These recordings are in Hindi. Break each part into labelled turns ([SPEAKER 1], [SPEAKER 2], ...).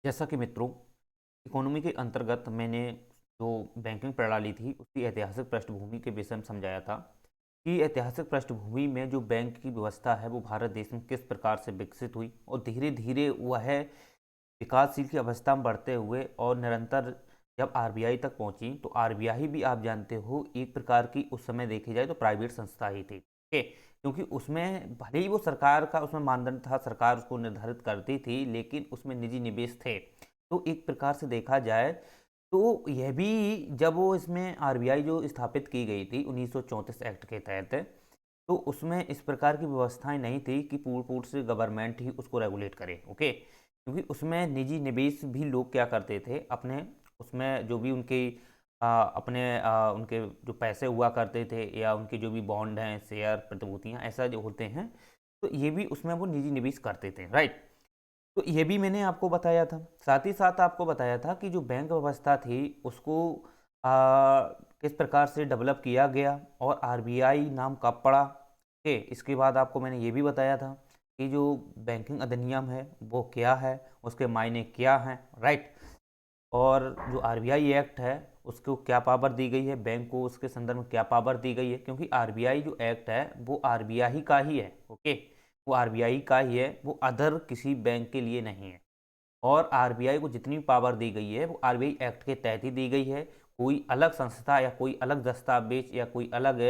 [SPEAKER 1] जैसा कि मित्रों, इकोनॉमी के अंतर्गत मैंने जो बैंकिंग प्रणाली थी उसकी ऐतिहासिक पृष्ठभूमि के विषय में समझाया था कि ऐतिहासिक पृष्ठभूमि में जो बैंक की व्यवस्था है वो भारत देश में किस प्रकार से विकसित हुई और धीरे धीरे वह विकासशील की अवस्था में बढ़ते हुए और निरंतर जब आरबीआई तक पहुंची तो आरबीआई भी आप जानते हो एक प्रकार की उस समय देखी जाए तो प्राइवेट संस्था ही थी। ओके, क्योंकि उसमें भले ही वो सरकार का उसमें मानदंड था, सरकार उसको निर्धारित करती थी, लेकिन उसमें निजी निवेश थे। तो एक प्रकार से देखा जाए तो यह भी जब वो इसमें आरबीआई जो स्थापित की गई थी 1934 एक्ट के तहत, तो उसमें इस प्रकार की व्यवस्थाएं नहीं थी कि पूर्ण पूर्ण से गवर्नमेंट ही उसको रेगुलेट करे। ओके, क्योंकि उसमें निजी निवेश भी लोग क्या करते थे अपने उसमें जो भी उनके उनके जो पैसे हुआ करते थे या उनके जो भी बॉन्ड हैं, शेयर, प्रतिभूतियां ऐसा जो होते हैं, तो ये भी उसमें वो निजी निवेश करते थे। राइट, तो ये भी मैंने आपको बताया था। साथ ही साथ आपको बताया था कि जो बैंक व्यवस्था थी उसको किस प्रकार से डेवलप किया गया और आरबीआई नाम कब पड़ा। ओके, इसके बाद आपको मैंने ये भी बताया था कि जो बैंकिंग अधिनियम है वो क्या है, उसके मायने क्या हैं। राइट, और जो आरबीआई एक्ट है उसको क्या पावर दी गई है, बैंक को उसके संदर्भ में क्या पावर दी गई है, क्योंकि आरबीआई जो एक्ट है वो आरबीआई का ही है। ओके, वो आरबीआई का ही है, वो अदर किसी बैंक के लिए नहीं है। और आरबीआई को जितनी पावर दी गई है वो आरबीआई एक्ट के तहत ही दी गई है। कोई अलग संस्था या कोई अलग दस्तावेज या कोई अलग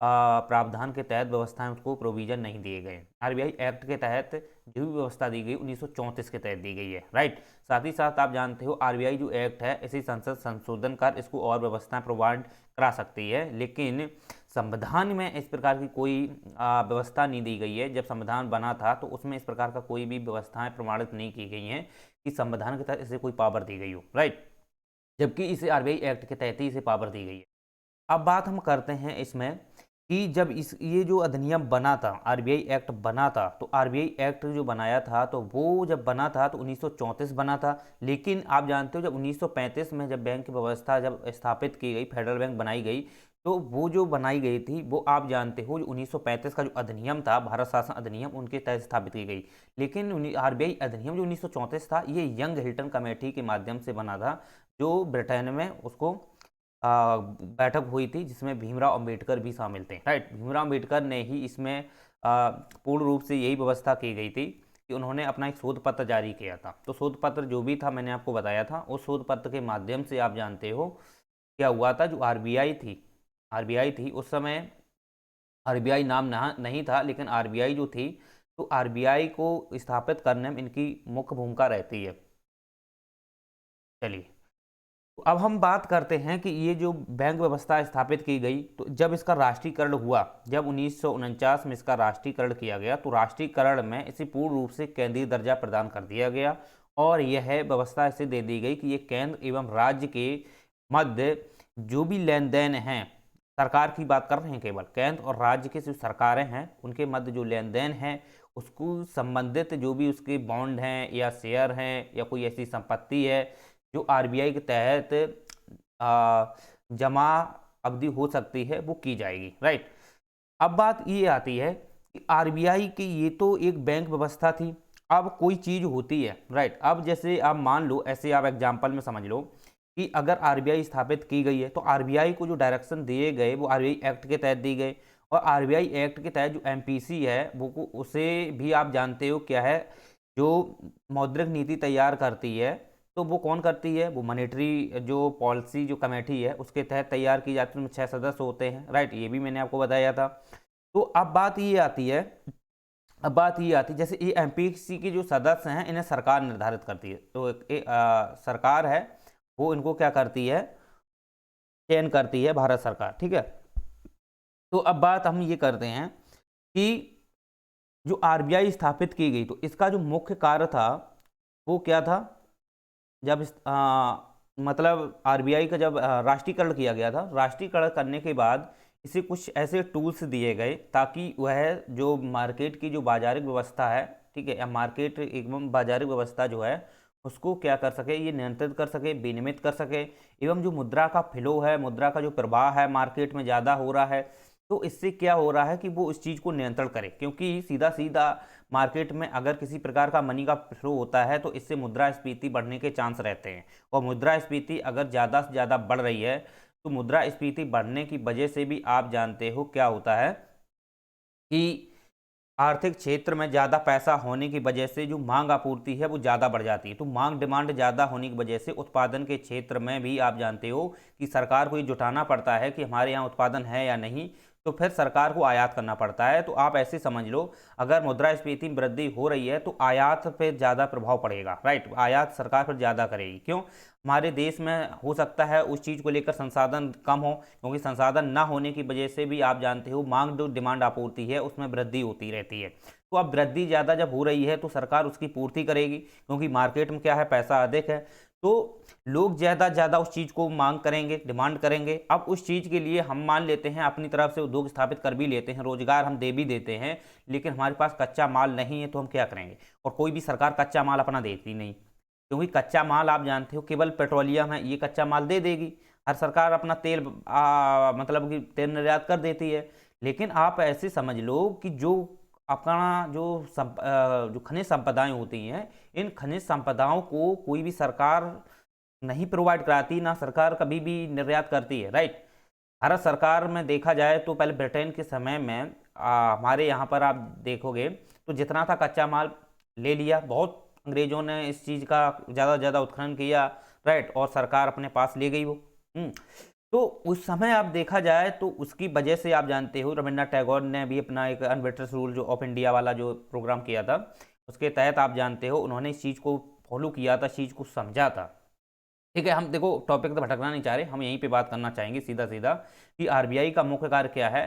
[SPEAKER 1] प्रावधान के तहत व्यवस्थाएं उसको प्रोविजन नहीं दिए गए। आरबीआई एक्ट के तहत जो भी व्यवस्था दी गई 1934 के तहत दी गई है। राइट, साथ ही साथ आप जानते हो आरबीआई जो एक्ट है इसी संसद संशोधन कर इसको और व्यवस्थाएं प्रोवाइड करा सकती है, लेकिन संविधान में इस प्रकार की कोई व्यवस्था नहीं दी गई है। जब संविधान बना था तो उसमें इस प्रकार का कोई भी व्यवस्थाएं प्रमाणित नहीं की गई हैं कि संविधान के तहत इसे कोई पावर दी गई हो। राइट, जबकि इसे आरबीआई एक्ट के तहत ही इसे पावर दी गई है। अब बात हम करते हैं इसमें कि जब इस ये जो अधिनियम बना था, आरबीआई एक्ट बना था, तो आरबीआई एक्ट जो बनाया था तो वो जब बना था तो 1934 बना था। लेकिन आप जानते हो जब 1935 में जब बैंक की व्यवस्था जब स्थापित की गई, फेडरल बैंक बनाई गई, तो वो जो बनाई गई थी वो आप जानते हो जो 1935 का जो अधिनियम था, भारत शासन अधिनियम, उनके तहत स्थापित की गई। लेकिन आरबीआई अधिनियम जो 1934 था ये यंग हिल्टन कमेटी के माध्यम से बना था, जो ब्रिटेन में उसको बैठक हुई थी जिसमें भीमराव अंबेडकर भी शामिल थे। राइट, भीमराव अंबेडकर ने ही इसमें पूर्ण रूप से यही व्यवस्था की गई थी कि उन्होंने अपना एक शोध पत्र जारी किया था। तो शोध पत्र जो भी था मैंने आपको बताया था, उस शोध पत्र के माध्यम से आप जानते हो क्या हुआ था। जो आरबीआई थी उस समय आरबीआई नाम नहीं था, लेकिन आरबीआई जो थी तो आरबीआई को स्थापित करने में इनकी मुख्य भूमिका रहती है। चलिए, तो अब हम बात करते हैं कि ये जो बैंक व्यवस्था स्थापित की गई तो जब इसका राष्ट्रीयकरण हुआ, जब 1949 में इसका राष्ट्रीयकरण किया गया, तो राष्ट्रीयकरण में इसे पूर्ण रूप से केंद्रीय दर्जा प्रदान कर दिया गया और यह व्यवस्था इसे दे दी गई कि ये केंद्र एवं राज्य के मध्य जो भी लेन देन हैं, सरकार की बात कर रहे हैं, केवल केंद्र और राज्य के जो सरकारें हैं उनके मध्य जो लेन देन है उसको संबंधित जो भी उसके बॉन्ड हैं या शेयर हैं या कोई ऐसी संपत्ति है जो आरबीआई के तहत जमा अवधि हो सकती है वो की जाएगी। राइट, अब बात ये आती है कि आरबीआई की ये तो एक बैंक व्यवस्था थी। अब कोई चीज़ होती है, राइट, अब जैसे आप मान लो, ऐसे आप एग्जांपल में समझ लो कि अगर आरबीआई स्थापित की गई है तो आरबीआई को जो डायरेक्शन दिए गए वो आरबीआई एक्ट के तहत दी गई। और आरबीआई एक्ट के तहत जो एमपीसी है वो उसे भी आप जानते हो क्या है, जो मौद्रिक नीति तैयार करती है, तो वो कौन करती है, वो मॉनेटरी जो पॉलिसी जो कमेटी है उसके तहत तैयार की जाती है, उसमें 6 सदस्य होते हैं। राइट, ये भी मैंने आपको बताया था। तो अब बात ये आती है जैसे ये एमपीसी के जो सदस्य हैं इन्हें सरकार निर्धारित करती है। तो सरकार है वो इनको क्या करती है, चयन करती है, भारत सरकार। ठीक है, तो अब बात हम ये करते हैं कि जो आरबीआई स्थापित की गई तो इसका जो मुख्य कार्य था वो क्या था। जब मतलब आरबीआई का जब राष्ट्रीयकरण किया गया था, राष्ट्रीयकरण करने के बाद इसे कुछ ऐसे टूल्स दिए गए ताकि वह जो मार्केट की जो बाजारिक व्यवस्था है, ठीक है, या मार्केट एवं बाजारिक व्यवस्था जो है उसको क्या कर सके, ये नियंत्रित कर सके, विनियमित कर सके, एवं जो मुद्रा का फ्लो है, मुद्रा का जो प्रवाह है मार्केट में ज़्यादा हो रहा है तो इससे क्या हो रहा है कि वो इस चीज़ को नियंत्रण करे, क्योंकि सीधा सीधा मार्केट में अगर किसी प्रकार का मनी का फ्लो होता है तो इससे मुद्रास्फीति बढ़ने के चांस रहते हैं। और मुद्रास्फीति अगर ज़्यादा से ज़्यादा बढ़ रही है तो मुद्रास्फीति बढ़ने की वजह से भी आप जानते हो क्या होता है कि आर्थिक क्षेत्र में ज़्यादा पैसा होने की वजह से जो मांग आपूर्ति है वो ज़्यादा बढ़ जाती है। तो मांग डिमांड ज़्यादा होने की वजह से उत्पादन के क्षेत्र में भी आप जानते हो कि सरकार को ये जुटाना पड़ता है कि हमारे यहाँ उत्पादन है या नहीं, तो फिर सरकार को आयात करना पड़ता है। तो आप ऐसे समझ लो, अगर मुद्रास्फीति में वृद्धि हो रही है तो आयात पे ज़्यादा प्रभाव पड़ेगा, राइट। आयात सरकार फिर ज़्यादा करेगी। क्यों? हमारे देश में हो सकता है उस चीज़ को लेकर संसाधन कम हो, क्योंकि संसाधन ना होने की वजह से भी आप जानते हो मांग जो डिमांड आपूर्ति है उसमें वृद्धि होती रहती है। तो अब वृद्धि ज़्यादा जब हो रही है तो सरकार उसकी पूर्ति करेगी, क्योंकि मार्केट में क्या है, पैसा अधिक है, तो लोग ज़्यादा उस चीज़ को मांग करेंगे, डिमांड करेंगे। अब उस चीज़ के लिए हम मान लेते हैं अपनी तरफ से उद्योग स्थापित कर भी लेते हैं, रोजगार हम दे भी देते हैं, लेकिन हमारे पास कच्चा माल नहीं है तो हम क्या करेंगे? और कोई भी सरकार कच्चा माल अपना देती नहीं, क्योंकि कच्चा माल आप जानते हो केवल पेट्रोलियम है, ये कच्चा माल दे देगी। हर सरकार अपना तेल मतलब कि तेल निर्यात कर देती है। लेकिन आप ऐसे समझ लो कि जो अपना जो खनिज संपदाएं होती हैं, इन खनिज संपदाओं को कोई भी सरकार नहीं प्रोवाइड कराती, ना सरकार कभी भी निर्यात करती है, राइट। भारत सरकार में देखा जाए तो पहले ब्रिटेन के समय में हमारे यहाँ पर आप देखोगे तो जितना था कच्चा माल ले लिया, बहुत अंग्रेजों ने इस चीज़ का ज़्यादा से ज़्यादा उत्खनन किया, राइट, और सरकार अपने पास ले गई वो। तो उस समय आप देखा जाए तो उसकी वजह से आप जानते हो रविन्द्रनाथ टैगोर ने भी अपना एक अनवेटर्स रूल जो ऑफ इंडिया वाला जो प्रोग्राम किया था, उसके तहत आप जानते हो उन्होंने इस चीज़ को फॉलो किया था, इस चीज़ को समझा था। ठीक है, हम देखो टॉपिक तो भटकना नहीं चाह रहे, हम यहीं पे बात करना चाहेंगे सीधा सीधा कि आरबीआई का मुख्य कार्य क्या है।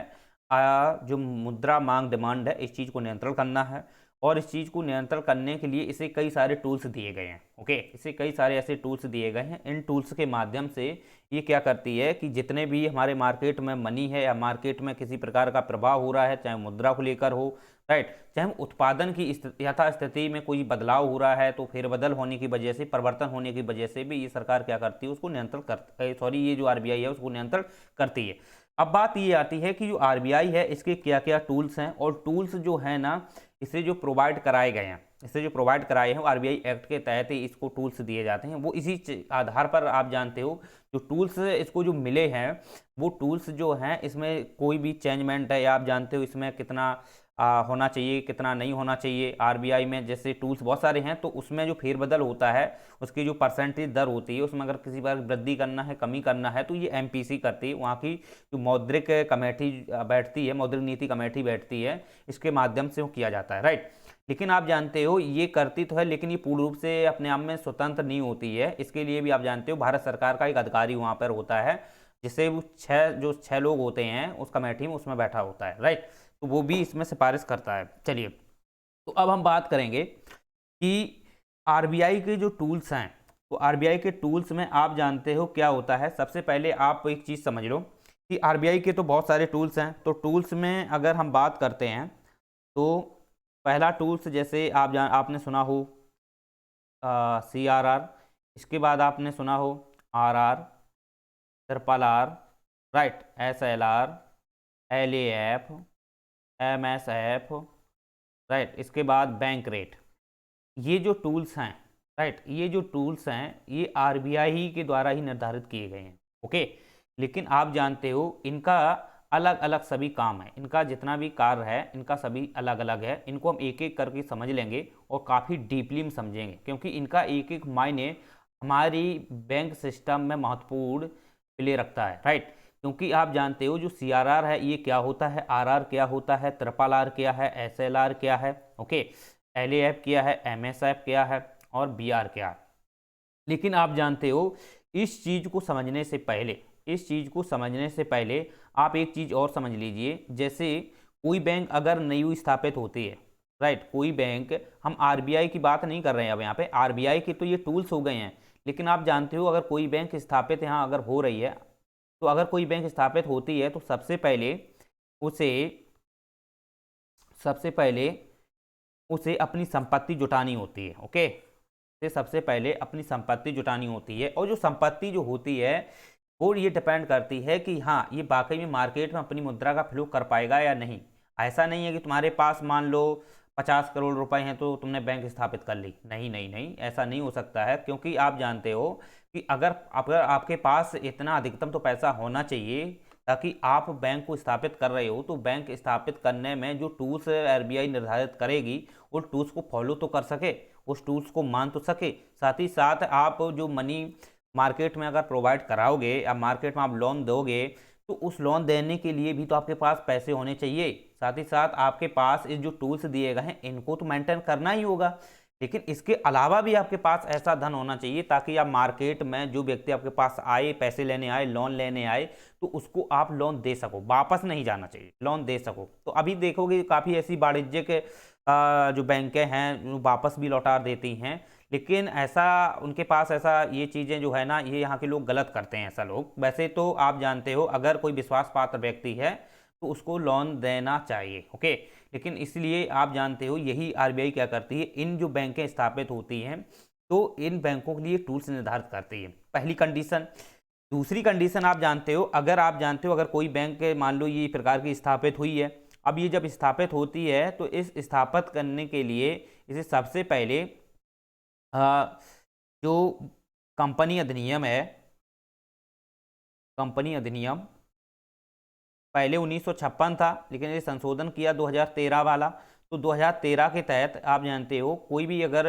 [SPEAKER 1] जो मुद्रा मांग डिमांड है इस चीज़ को नियंत्रण करना है, और इस चीज़ को नियंत्रण करने के लिए इसे कई सारे टूल्स दिए गए हैं। ओके, इसे कई सारे ऐसे टूल्स दिए गए हैं। इन टूल्स के माध्यम से ये क्या करती है कि जितने भी हमारे मार्केट में मनी है या मार्केट में किसी प्रकार का प्रभाव हो रहा है, चाहे मुद्रा को लेकर हो, राइट, चाहे उत्पादन की यथास्थिति में कोई बदलाव हो रहा है तो फेरबदल होने की वजह से, परिवर्तन होने की वजह से भी ये सरकार क्या करती है, उसको नियंत्रण कर ये जो आरबीआई है उसको नियंत्रण करती है। अब बात ये आती है कि जो आरबीआई है इसके क्या क्या टूल्स हैं, और टूल्स जो है ना इसे जो प्रोवाइड कराए गए हैं, इसे जो प्रोवाइड कराए हैं आरबीआई एक्ट के तहत ही इसको टूल्स दिए जाते हैं। वो इसी आधार पर आप जानते हो जो टूल्स इसको जो मिले हैं, वो टूल्स जो हैं इसमें कोई भी चेंजमेंट है या आप जानते हो इसमें कितना होना चाहिए, कितना नहीं होना चाहिए। आरबीआई में जैसे टूल्स बहुत सारे हैं, तो उसमें जो फेरबदल होता है उसकी जो परसेंटेज दर होती है, उसमें अगर किसी बार वृद्धि करना है, कमी करना है, तो ये एमपीसी करती है। वहाँ की जो मौद्रिक कमेटी बैठती है, मौद्रिक नीति कमेटी बैठती है, इसके माध्यम से वो किया जाता है, राइट। लेकिन आप जानते हो ये करती तो है, लेकिन ये पूर्ण रूप से अपने आप में स्वतंत्र नहीं होती है। इसके लिए भी आप जानते हो भारत सरकार का एक अधिकारी वहाँ पर होता है, जिससे वो छः लोग होते हैं उस कमेटी में, उसमें बैठा होता है, राइट। तो वो भी इसमें सिफारिश करता है। चलिए, तो अब हम बात करेंगे कि आरबीआई के जो टूल्स हैं, तो आरबीआई के टूल्स में आप जानते हो क्या होता है। सबसे पहले आप एक चीज़ समझ लो कि आरबीआई के तो बहुत सारे टूल्स हैं। तो टूल्स में अगर हम बात करते हैं तो पहला टूल्स जैसे आपने सुना हो CRR, इसके बाद आपने सुना हो RR, RRR, right, SLR, LAF, MSF, right, इसके बाद बैंक रेट। ये जो टूल्स हैं, राइट, ये जो टूल्स हैं ये आरबीआई के द्वारा ही निर्धारित किए गए हैं। ओके, लेकिन आप जानते हो इनका अलग अलग सभी काम है, इनका जितना भी कार्य है इनका सभी अलग अलग है। इनको हम एक एक करके समझ लेंगे और काफ़ी डीपली में समझेंगे, क्योंकि इनका एक एक मायने हमारी बैंक सिस्टम में महत्वपूर्ण प्ले रखता है, राइट। क्योंकि आप जानते हो जो CRR है ये क्या होता है, RR क्या होता है, RRR क्या है, SLR क्या है, ओके, LAF क्या है, MSF क्या है, और BR क्या है। लेकिन आप जानते हो इस चीज़ को समझने से पहले, इस चीज़ को समझने से पहले आप एक चीज़ और समझ लीजिए। जैसे कोई बैंक अगर नई स्थापित होती है, राइट, कोई बैंक, हम आरबीआई की बात नहीं कर रहे हैं अब यहाँ पे, आरबीआई के तो ये टूल्स हो गए हैं, लेकिन आप जानते हो अगर कोई बैंक स्थापित यहाँ अगर हो रही है, तो अगर कोई बैंक स्थापित होती है तो सबसे पहले उसे अपनी संपत्ति जुटानी होती है। ओके, सबसे पहले अपनी संपत्ति जुटानी होती है, और जो संपत्ति जो होती है और ये डिपेंड करती है कि हाँ ये वाकई में मार्केट में अपनी मुद्रा का फ्लो कर पाएगा या नहीं। ऐसा नहीं है कि तुम्हारे पास मान लो 50 करोड़ रुपए हैं तो तुमने बैंक स्थापित कर ली, नहीं नहीं नहीं, ऐसा नहीं हो सकता है। क्योंकि आप जानते हो कि अगर अगर आपके पास इतना अधिकतम तो पैसा होना चाहिए ताकि आप बैंक को स्थापित कर रहे हो तो बैंक स्थापित करने में जो टूल्स आरबीआई निर्धारित करेगी उस टूल्स को फॉलो तो कर सके, उस टूल्स को मान तो सके। साथ ही साथ आप जो मनी मार्केट में अगर प्रोवाइड कराओगे या मार्केट में आप लोन दोगे तो उस लोन देने के लिए भी तो आपके पास पैसे होने चाहिए। साथ ही साथ आपके पास इस जो टूल्स दिए गए हैं इनको तो मेंटेन करना ही होगा, लेकिन इसके अलावा भी आपके पास ऐसा धन होना चाहिए ताकि आप मार्केट में जो व्यक्ति आपके पास आए, पैसे लेने आए, लोन लेने आए, तो उसको आप लोन दे सको, वापस नहीं जाना चाहिए, लोन दे सको। तो अभी देखोगे काफ़ी ऐसी वाणिज्यिक जो बैंकें हैं वो वापस भी लौटा देती हैं, लेकिन ऐसा उनके पास ऐसा ये चीज़ें जो है ना ये यहाँ के लोग गलत करते हैं। ऐसा लोग वैसे तो आप जानते हो अगर कोई विश्वास पात्र व्यक्ति है तो उसको लोन देना चाहिए, ओके। लेकिन इसलिए आप जानते हो यही आरबीआई क्या करती है, इन जो बैंकें स्थापित होती हैं तो इन बैंकों के लिए टूल्स निर्धारित करती है, पहली कंडीशन। दूसरी कंडीशन आप जानते हो, अगर कोई बैंक मान लो ये प्रकार की स्थापित हुई है, अब ये जब स्थापित होती है तो इस स्थापित करने के लिए इसे सबसे पहले जो कंपनी अधिनियम है, कंपनी अधिनियम पहले 1956 था लेकिन ये संशोधन किया 2013 वाला। तो 2013 के तहत आप जानते हो कोई भी अगर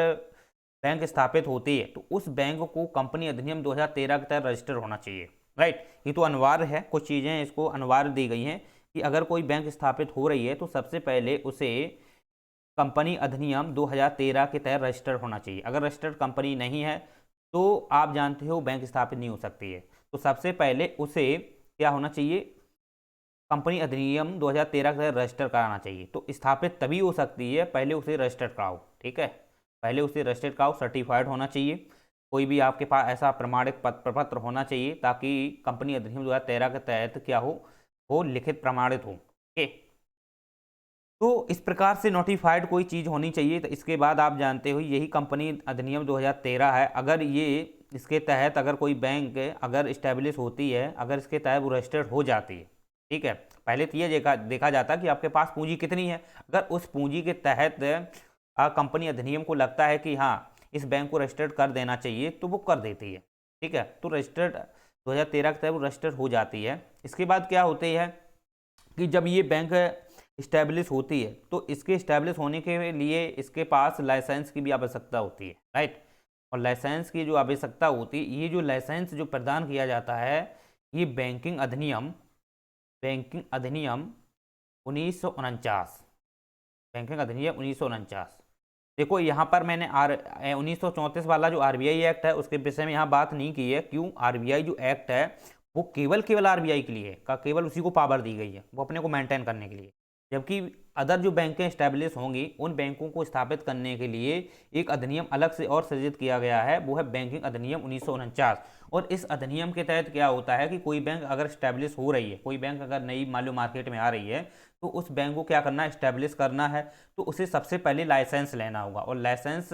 [SPEAKER 1] बैंक स्थापित होती है तो उस बैंक को कंपनी अधिनियम 2013 के तहत रजिस्टर होना चाहिए, राइट। ये तो अनिवार्य है, कुछ चीज़ें इसको अनिवार्य दी गई हैं कि अगर कोई बैंक स्थापित हो रही है तो सबसे पहले उसे कंपनी अधिनियम 2013 के तहत रजिस्टर होना चाहिए। अगर रजिस्टर्ड कंपनी नहीं है तो आप जानते हो बैंक स्थापित नहीं हो सकती है। तो सबसे पहले उसे क्या होना चाहिए, कंपनी अधिनियम 2013 के तहत रजिस्टर कराना चाहिए। तो स्थापित तभी हो सकती है पहले उसे रजिस्टर कराओ, ठीक है, पहले उसे रजिस्टर कराओ, सर्टिफाइड होना चाहिए, कोई भी आपके पास ऐसा प्रमाणित प्रपत्र होना चाहिए ताकि कंपनी अधिनियम 2013 के तहत क्या हो, वो लिखित प्रमाणित हो, ओके। तो इस प्रकार से नोटिफाइड कोई चीज़ होनी चाहिए। तो इसके बाद आप जानते हो यही कंपनी अधिनियम 2013 है, अगर ये इसके तहत अगर कोई बैंक अगर इस्टेब्लिश होती है, अगर इसके तहत वो रजिस्टर्ड हो जाती है, ठीक है, पहले तो ये देखा जाता कि आपके पास पूंजी कितनी है। अगर उस पूंजी के तहत कंपनी अधिनियम को लगता है कि हाँ इस बैंक को रजिस्टर्ड कर देना चाहिए तो वो कर देती है, ठीक है। तो रजिस्टर्ड 2013 के तहत वो रजिस्टर्ड हो जाती है। इसके बाद क्या होती है कि जब ये बैंक इस्टेब्लिश होती है तो इसके इस्टेब्लिश होने के लिए इसके पास लाइसेंस की भी आवश्यकता होती है, राइट। और लाइसेंस की जो आवश्यकता होती है, ये जो लाइसेंस जो प्रदान किया जाता है ये बैंकिंग अधिनियम 1949, बैंकिंग अधिनियम 1949। देखो यहाँ पर मैंने 1934 वाला जो आरबीआई एक्ट है उसके विषय में यहाँ बात नहीं की है। क्यों, आरबीआई जो एक्ट है वो केवल आरबीआई के लिए का केवल उसी को पावर दी गई है, वो अपने को मेंटेन करने के लिए। जबकि अदर जो बैंकें स्टैब्लिश होंगी उन बैंकों को स्थापित करने के लिए एक अधिनियम अलग से और सृजित किया गया है, वो है बैंकिंग अधिनियम 1949। और इस अधिनियम के तहत क्या होता है कि कोई बैंक अगर स्टैब्लिश हो रही है, कोई बैंक अगर नई मान लो मार्केट में आ रही है तो उस बैंक को क्या करना है, स्टैब्लिश करना है, तो उसे सबसे पहले लाइसेंस लेना होगा। और लाइसेंस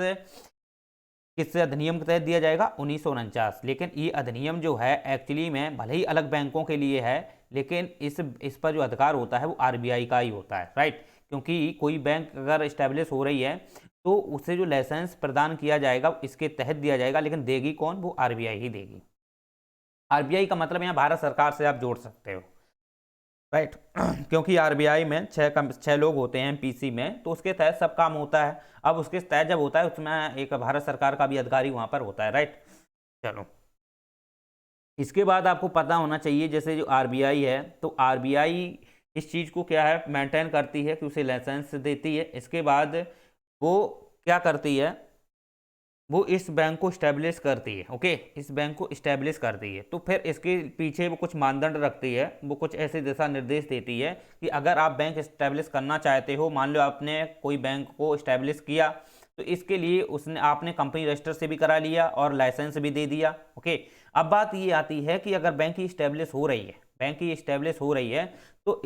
[SPEAKER 1] किस अधिनियम के तहत दिया जाएगा, 1949। लेकिन ये अधिनियम जो है एक्चुअली में भले ही अलग बैंकों के लिए है लेकिन इस पर जो अधिकार होता है वो आरबीआई का ही होता है, राइट। क्योंकि कोई बैंक अगर इस्टेब्लिश हो रही है तो उसे जो लाइसेंस प्रदान किया जाएगा इसके तहत दिया जाएगा, लेकिन देगी कौन, वो आरबीआई ही देगी। आरबीआई का मतलब यहाँ भारत सरकार से आप जोड़ सकते हो, राइट। क्योंकि आरबीआई में छः लोग होते हैं एमपीसी में, तो उसके तहत सब काम होता है। अब उसके तहत जब होता है उसमें एक भारत सरकार का भी अधिकारी वहाँ पर होता है, राइट। चलो इसके बाद आपको पता होना चाहिए जैसे जो आरबीआई है तो आरबीआई इस चीज़ को क्या है मेंटेन करती है कि उसे लाइसेंस देती है। इसके बाद वो क्या करती है, वो इस बैंक को इस्टेब्लिश करती है, ओके, इस बैंक को इस्टेब्लिश करती है। तो फिर इसके पीछे वो कुछ मानदंड रखती है, वो कुछ ऐसे दिशा निर्देश देती है कि अगर आप बैंक इस्टेब्लिश करना चाहते हो, मान लो आपने कोई बैंक को इस्टेब्लिश किया तो इसके लिए आपने कंपनी रजिस्टर से भी करा लिया और लाइसेंस भी दे दिया, ओके। अब बात ये आती है कि अगर बैंक की इस्टेब्लिश हो रही है, बैंक की इस्टेब्लिश हो रही है तो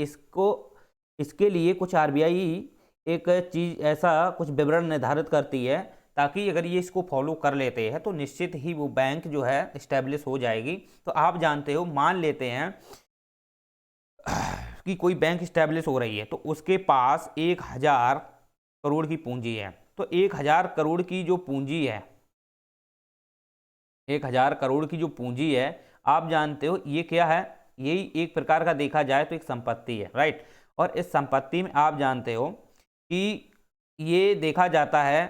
[SPEAKER 1] इसके लिए कुछ आरबीआई एक चीज़ ऐसा कुछ विवरण निर्धारित करती है ताकि अगर ये इसको फॉलो कर लेते हैं तो निश्चित ही वो बैंक जो है इस्टेब्लिश हो जाएगी। तो आप जानते हो, मान लेते हैं कि कोई बैंक इस्टेब्लिश हो रही है तो उसके पास 1,000 करोड़ की पूंजी है। तो 1,000 करोड़ की जो पूंजी है, 1,000 करोड़ की जो पूंजी है, आप जानते हो ये क्या है, यही एक प्रकार का देखा जाए तो एक संपत्ति है, राइट। और इस संपत्ति में आप जानते हो कि ये देखा जाता है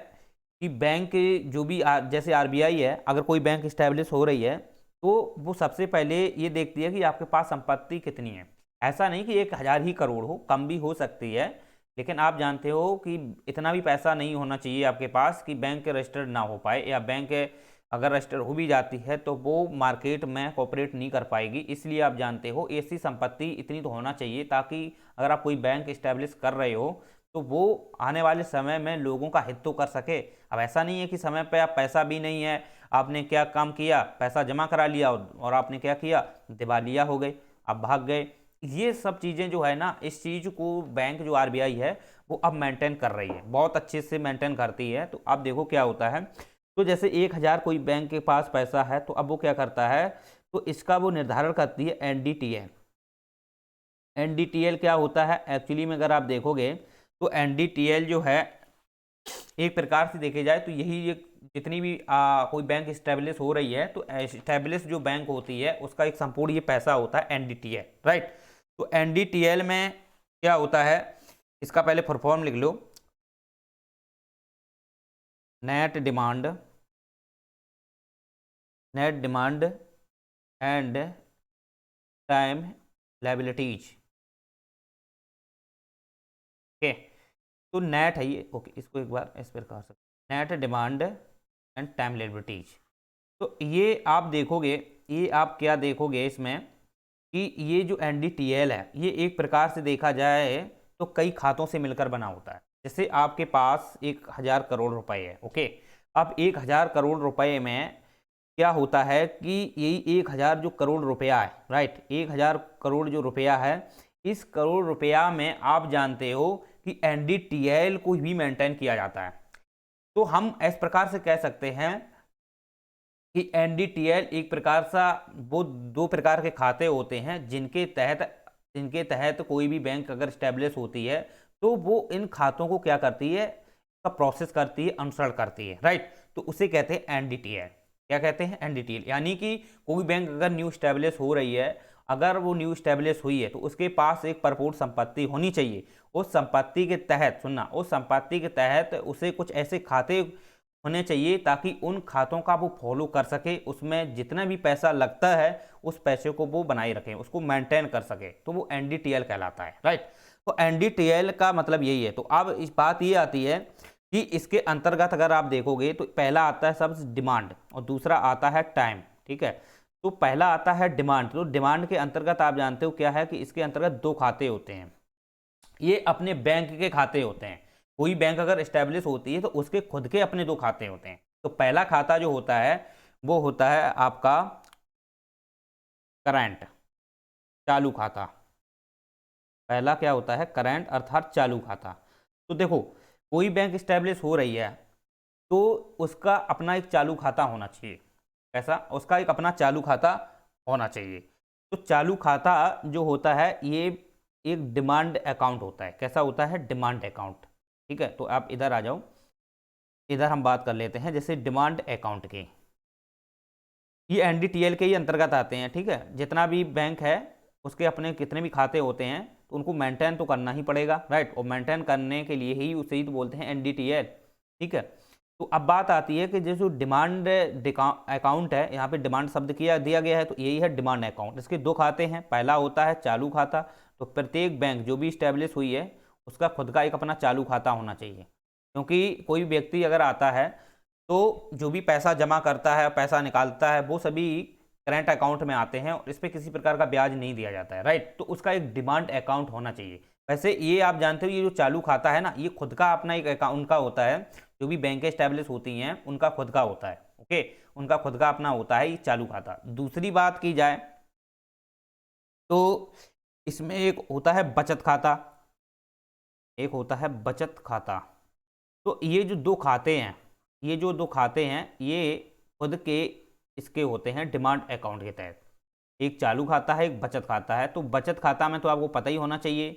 [SPEAKER 1] कि बैंक जो भी जैसे आरबीआई है, अगर कोई बैंक इस्टेब्लिश हो रही है तो वो सबसे पहले ये देखती है कि आपके पास संपत्ति कितनी है। ऐसा नहीं कि 1,000 ही करोड़ हो, कम भी हो सकती है, लेकिन आप जानते हो कि इतना भी पैसा नहीं होना चाहिए आपके पास कि बैंक रजिस्टर्ड ना हो पाए, या बैंक अगर रजिस्टर हो भी जाती है तो वो मार्केट में कॉपरेट नहीं कर पाएगी। इसलिए आप जानते हो ऐसी संपत्ति इतनी तो होना चाहिए ताकि अगर आप कोई बैंक इस्टेब्लिश कर रहे हो तो वो आने वाले समय में लोगों का हित तो कर सके। अब ऐसा नहीं है कि समय पे आप पैसा भी नहीं है, आपने क्या काम किया, पैसा जमा करा लिया और आपने क्या किया, दिवालिया हो गए, आप भाग गए। ये सब चीज़ें जो है ना, इस चीज़ को बैंक जो आरबीआई है वो अब मेंटेन कर रही है, बहुत अच्छे से मेंटेन करती है। तो अब देखो क्या होता है, तो जैसे 1,000 कोई बैंक के पास पैसा है तो अब वो क्या करता है, तो इसका वो निर्धारण करती है एनडीटीएल। एनडीटीएल क्या होता है एक्चुअली में, अगर आप देखोगे तो एनडीटीएल जो है एक प्रकार से देखे जाए तो यही ये जितनी भी कोई बैंक इस्टेब्लिश हो रही है तो इस्टेब्लिश जो बैंक होती है उसका एक संपूर्ण ये पैसा होता है एनडीटीएल, राइट। तो एनडीटीएल में क्या होता है, इसका पहले फुल फॉर्म लिख लो, net demand, net demand and time liabilities. Okay, तो नेट है ये, ओके, इसको एक बार इस प्रकार से, net demand and time liabilities. तो ये आप देखोगे, ये आप क्या देखोगे इसमें कि ये जो एनडीटीएल है ये एक प्रकार से देखा जाए तो कई खातों से मिलकर बना होता है। जैसे आपके पास 1,000 करोड़ रुपए है, ओके। अब 1,000 करोड़ रुपए में क्या होता है कि यही 1,000 जो करोड़ रुपया है, राइट, 1,000 करोड़ जो रुपया है, इस करोड़ रुपया में आप जानते हो कि एनडीटीएल को भी मेंटेन किया जाता है। तो हम इस प्रकार से कह सकते हैं कि एनडीटीएल एक प्रकार सा, वो दो प्रकार के खाते होते हैं जिनके तहत कोई भी बैंक अगर स्टैब्लिश होती है तो वो इन खातों को क्या करती है, का प्रोसेस करती है, अनुसरण करती है, राइट। तो उसे कहते हैं एनडीटीएल। क्या कहते हैं, एनडीटीएल। यानी कि कोई बैंक अगर न्यू स्टैब्लिश हो रही है, अगर वो न्यू स्टैब्लिश हुई है तो उसके पास एक भरपूर संपत्ति होनी चाहिए। उस संपत्ति के तहत, सुनना, उस संपत्ति के तहत उसे कुछ ऐसे खाते होने चाहिए ताकि उन खातों का वो फॉलो कर सके, उसमें जितना भी पैसा लगता है उस पैसे को वो बनाए रखे, उसको मेंटेन कर सके, तो वो एनडीटीएल कहलाता है, राइट। तो एनडीटीएल का मतलब यही है। तो अब इस बात ये आती है कि इसके अंतर्गत अगर आप देखोगे तो पहला आता है सबसे डिमांड और दूसरा आता है टाइम, ठीक है। तो पहला आता है डिमांड। तो डिमांड के अंतर्गत आप जानते हो क्या है कि इसके अंतर्गत दो खाते होते हैं, ये अपने बैंक के खाते होते हैं। कोई बैंक अगर एस्टेब्लिश होती है तो उसके खुद के अपने दो खाते होते हैं। तो पहला खाता जो होता है वो होता है आपका करंट, चालू खाता। पहला क्या होता है, करंट अर्थात चालू खाता। तो देखो, कोई बैंक एस्टेब्लिश हो रही है तो उसका अपना एक चालू खाता होना चाहिए। कैसा, उसका एक अपना चालू खाता होना चाहिए। तो चालू खाता जो होता है ये एक डिमांड अकाउंट होता है। कैसा होता है, डिमांड अकाउंट, ठीक है। तो आप इधर आ जाओ, इधर हम बात कर लेते हैं जैसे डिमांड अकाउंट की। ये एनडीटीएल के ही अंतर्गत आते हैं, ठीक है। जितना भी बैंक है उसके अपने कितने भी खाते होते हैं तो उनको मेंटेन तो करना ही पड़ेगा, राइट। और मेंटेन करने के लिए ही उसे ही तो बोलते हैं एनडीटीएल, ठीक है। तो अब बात आती है कि जो डिमांड अकाउंट है, यहाँ पे डिमांड शब्द किया दिया गया है तो यही है डिमांड अकाउंट। इसके दो खाते हैं, पहला होता है चालू खाता। तो प्रत्येक बैंक जो भी स्टैब्लिश हुई है उसका खुद का एक अपना चालू खाता होना चाहिए, क्योंकि कोई व्यक्ति अगर आता है तो जो भी पैसा जमा करता है, पैसा निकालता है, वो सभी करंट अकाउंट में आते हैं और इस पर किसी प्रकार का ब्याज नहीं दिया जाता है, राइट। तो उसका एक डिमांड अकाउंट होना चाहिए। वैसे ये आप जानते हो ये जो चालू खाता है ना, ये खुद का अपना एक अकाउंट का होता है। जो भी बैंक स्टैब्लिश होती हैं उनका खुद का होता है, ओके, उनका खुद का अपना होता है ये चालू खाता। दूसरी बात की जाए तो इसमें एक होता है बचत खाता, एक होता है बचत खाता। तो ये जो दो खाते हैं ये जो दो खाते हैं ये खुद के इसके होते हैं डिमांड अकाउंट के तहत। एक चालू खाता है, एक बचत खाता है। तो बचत खाता में तो आपको पता ही होना चाहिए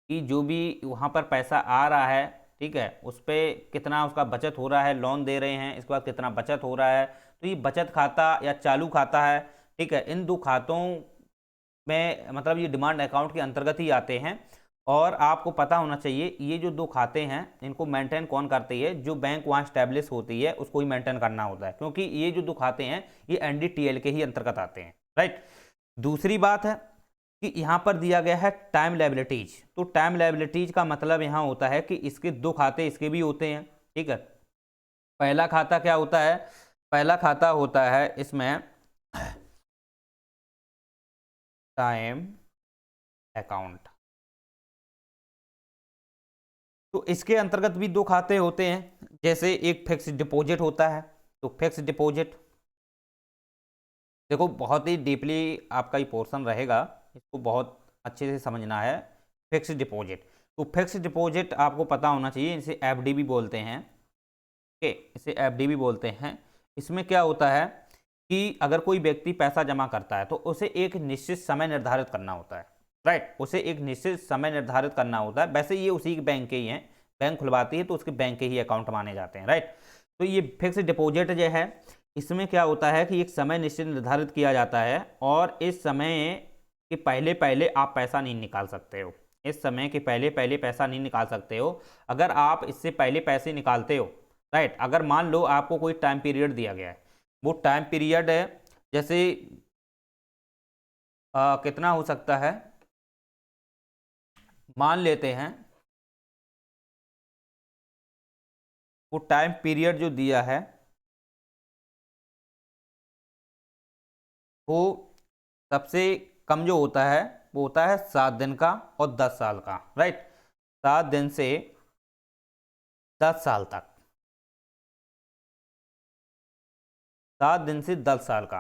[SPEAKER 1] कि जो भी वहाँ पर पैसा आ रहा है, ठीक है, उस पर कितना उसका बचत हो रहा है, लोन दे रहे हैं, इसके बाद कितना बचत हो रहा है। तो ये बचत खाता या चालू खाता है, ठीक है। इन दो खातों में मतलब ये डिमांड अकाउंट के अंतर्गत ही आते हैं। और आपको पता होना चाहिए ये जो दो खाते हैं इनको मेंटेन कौन करती है, जो बैंक वहाँ स्टैब्लिश होती है उसको ही मेंटेन करना होता है, क्योंकि ये जो दो खाते हैं ये एनडीटीएल के ही अंतर्गत आते हैं, राइट। दूसरी बात है कि यहाँ पर दिया गया है टाइम लायबिलिटीज। तो टाइम लायबिलिटीज का मतलब यहाँ होता है कि इसके दो खाते इसके भी होते हैं, ठीक है। पहला खाता क्या होता है, पहला खाता होता है इसमें टाइम अकाउंट। तो इसके अंतर्गत भी दो खाते होते हैं, जैसे एक फिक्स डिपॉजिट होता है। तो फिक्स डिपॉजिट देखो बहुत ही डीपली आपका ये पोर्शन रहेगा, इसको बहुत अच्छे से समझना है। फिक्स डिपॉजिट, तो फिक्स डिपॉजिट आपको पता होना चाहिए, इसे एफडी भी बोलते हैं, ओके, इसे एफडी भी बोलते हैं। इसमें क्या होता है कि अगर कोई व्यक्ति पैसा जमा करता है तो उसे एक निश्चित समय निर्धारित करना होता है, राइट। उसे एक निश्चित समय निर्धारित करना होता है। वैसे ये उसी के बैंक के ही हैं, बैंक खुलवाती है तो उसके बैंक के ही अकाउंट माने जाते हैं, राइट। तो ये फिक्स डिपॉजिट जो है इसमें क्या होता है कि एक समय निश्चित निर्धारित किया जाता है और इस समय के पहले पहले आप पैसा नहीं निकाल सकते हो। इस समय के पहले पहले पैसा नहीं निकाल सकते हो। अगर आप इससे पहले पैसे निकालते हो, राइट, अगर मान लो आपको कोई टाइम पीरियड दिया गया है, वो टाइम पीरियड है जैसे कितना हो सकता है, मान लेते हैं वो टाइम पीरियड जो दिया है वो सबसे कम जो होता है वो होता है 7 दिन का और 10 साल का, राइट। 7 दिन से 10 साल तक, 7 दिन से 10 साल का।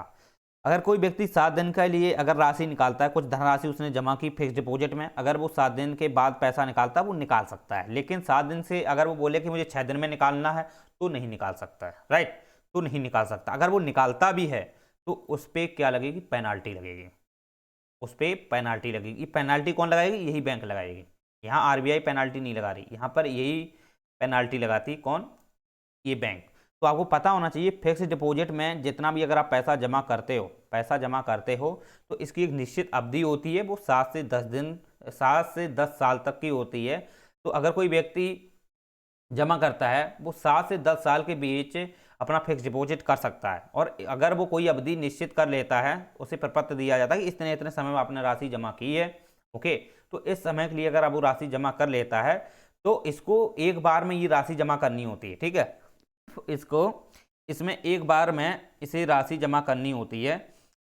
[SPEAKER 1] अगर कोई व्यक्ति 7 दिन के लिए अगर राशि निकालता है, कुछ धनराशि उसने जमा की फिक्स डिपॉजिट में, अगर वो 7 दिन के बाद पैसा निकालता है वो निकाल सकता है। लेकिन 7 दिन से अगर वो बोले कि मुझे 6 दिन में निकालना है तो नहीं निकाल सकता है, राइट, तो नहीं निकाल सकता। अगर वो निकालता भी है तो उस पर क्या लगेगी, पेनाल्टी लगेगी, उस पर पेनाल्टी लगेगी। पेनाल्टी कौन लगाएगी, यही बैंक लगाएगी। यहाँ आरबीआई पेनाल्टी नहीं लगा रही, यहाँ पर यही पेनाल्टी लगाती कौन, ये बैंक। तो आपको पता होना चाहिए फिक्स डिपॉजिट में जितना भी अगर आप पैसा जमा करते हो, पैसा जमा करते हो तो इसकी एक निश्चित अवधि होती है, वो 7 से 10 दिन, 7 से 10 साल तक की होती है। तो अगर कोई व्यक्ति जमा करता है वो 7 से 10 साल के बीच अपना फिक्स डिपॉजिट कर सकता है। और अगर वो कोई अवधि निश्चित कर लेता है उसे प्रपत्र दिया जाता है कि इतने इतने समय में आपने राशि जमा की है, ओके। तो इस समय के लिए अगर अब वो राशि जमा कर लेता है तो इसको एक बार में ये राशि जमा करनी होती है, ठीक है। इसको इसमें एक बार में इसे राशि जमा करनी होती है।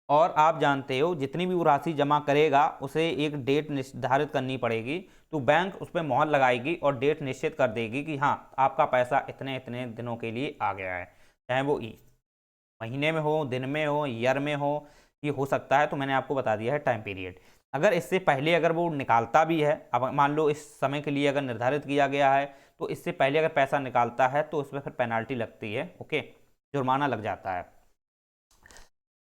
[SPEAKER 1] और आप जानते हो जितनी भी वो राशि जमा करेगा उसे एक डेट निर्धारित करनी पड़ेगी। तो बैंक उस पर मोहर लगाएगी और डेट निश्चित कर देगी कि हाँ आपका पैसा इतने इतने दिनों के लिए आ गया है, चाहे वो महीने में हो, दिन में हो, ईयर में हो, ये हो सकता है। तो मैंने आपको बता दिया है टाइम पीरियड। अगर इससे पहले अगर वो निकालता भी है, अब मान लो इस समय के लिए अगर निर्धारित किया गया है तो इससे पहले अगर पैसा निकालता है तो उसमें फिर पेनाल्टी लगती है, ओके, जुर्माना लग जाता है।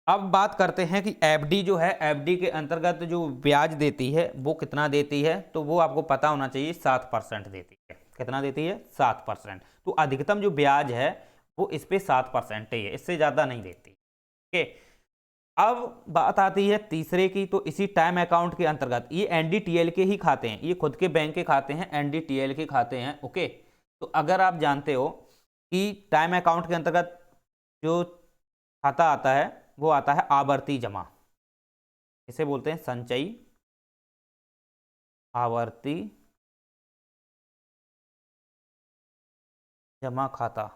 [SPEAKER 1] अब बात करते हैं कि एफडी जो है, एफडी के अंतर्गत जो ब्याज देती है वो कितना देती है, तो वो आपको पता होना चाहिए 7% देती है। कितना देती है, 7%। तो अधिकतम जो ब्याज है वो इस पे 7% ही है, इससे ज़्यादा नहीं देती, ओके। अब बात आती है तीसरे की, तो इसी टाइम अकाउंट के अंतर्गत ये एनडीटीएल के ही खाते हैं, ये खुद के बैंक के खाते हैं, एनडीटीएल के खाते हैं, ओके। तो अगर आप जानते हो कि टाइम अकाउंट के अंतर्गत जो खाता आता है वो आता है आवर्ती जमा, इसे बोलते हैं संचयी आवर्ती जमा खाता।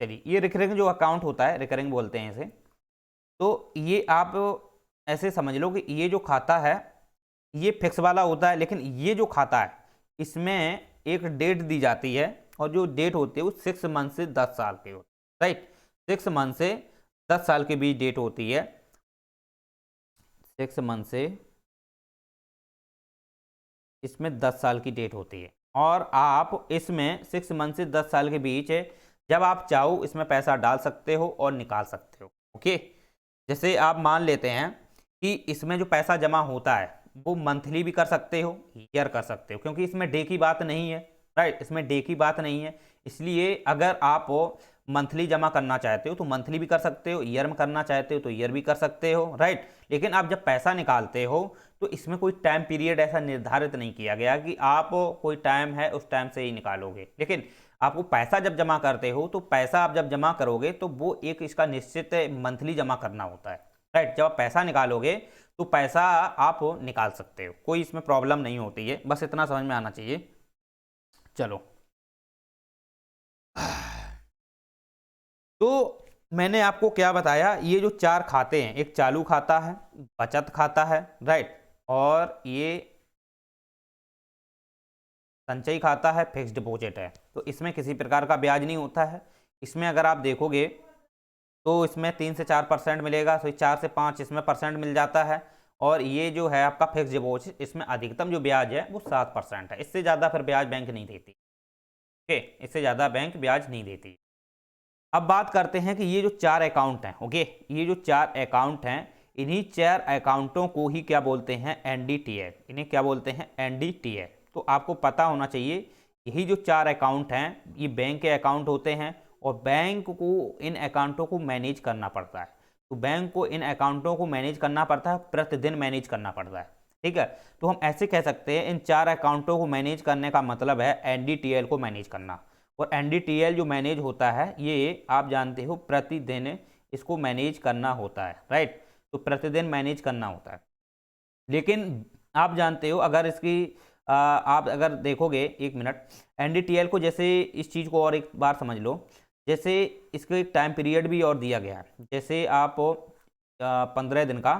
[SPEAKER 1] चलिए ये रिकरिंग जो अकाउंट होता है, रिकरिंग बोलते हैं इसे। तो ये आप ऐसे समझ लो कि ये जो खाता है ये फिक्स वाला होता है, लेकिन ये जो खाता है इसमें एक डेट दी जाती है और जो डेट होती है वो 6 मंथ से 10 साल के होती है, राइट। 6 मंथ से 10 साल के बीच डेट होती है, 6 मंथ से इसमें 10 साल की डेट होती है। और आप इसमें 6 मंथ से 10 साल के बीच जब आप चाहो इसमें पैसा डाल सकते हो और निकाल सकते हो। ओके, जैसे आप मान लेते हैं कि इसमें जो पैसा जमा होता है वो मंथली भी कर सकते हो, ईयर कर सकते हो, क्योंकि इसमें डे की बात नहीं है। राइट, इसमें डे की बात नहीं है, इसलिए अगर आप मंथली जमा करना चाहते हो तो मंथली भी कर सकते हो, ईयर में करना चाहते हो तो ईयर भी कर सकते हो। राइट, लेकिन आप जब पैसा निकालते हो तो इसमें कोई टाइम पीरियड ऐसा निर्धारित नहीं किया गया कि आप कोई टाइम है उस टाइम से ही निकालोगे। लेकिन आपको पैसा जब जमा करते हो तो पैसा आप जब जमा करोगे तो वो एक इसका निश्चित मंथली जमा करना होता है। राइट, जब आप पैसा निकालोगे तो पैसा आप निकाल सकते हो, कोई इसमें प्रॉब्लम नहीं होती है, बस इतना समझ में आना चाहिए। चलो, तो मैंने आपको क्या बताया, ये जो 4 खाते हैं, एक चालू खाता है, बचत खाता है, राइट, और ये संचयी खाता है, फिक्स्ड डिपॉजिट है। तो इसमें किसी प्रकार का ब्याज नहीं होता है। इसमें अगर आप देखोगे तो इसमें 3 से 4% मिलेगा, तो 4 से 5 इसमें परसेंट मिल जाता है। और ये जो है आपका फिक्स्ड डिपॉजिट, इसमें अधिकतम जो ब्याज है वो 7% है, इससे ज़्यादा फिर ब्याज बैंक नहीं देती। ओके, इससे ज़्यादा बैंक ब्याज नहीं देती। अब बात करते हैं कि ये जो 4 अकाउंट हैं, ओके, ये जो 4 अकाउंट हैं, इन्हीं 4 अकाउंटों को ही क्या बोलते हैं, एनडीटीएल। इन्हें क्या बोलते हैं, एनडीटीएल। तो आपको पता होना चाहिए, यही जो 4 अकाउंट हैं ये बैंक के अकाउंट होते हैं और बैंक को इन अकाउंटों को मैनेज करना पड़ता है। तो बैंक को इन अकाउंटों को मैनेज करना पड़ता है, प्रतिदिन मैनेज करना पड़ता है। ठीक है, तो हम ऐसे कह सकते हैं इन 4 अकाउंटों को मैनेज करने का मतलब है एनडीटीएल को मैनेज करना। और एनडीटीएल जो मैनेज होता है ये आप जानते हो प्रतिदिन इसको मैनेज करना होता है। राइट, तो प्रतिदिन मैनेज करना होता है। लेकिन आप जानते हो अगर इसकी आप अगर देखोगे, एक मिनट, एनडीटीएल को जैसे इस चीज़ को और एक बार समझ लो, जैसे इसको एक टाइम पीरियड भी और दिया गया है। जैसे आप 15 दिन का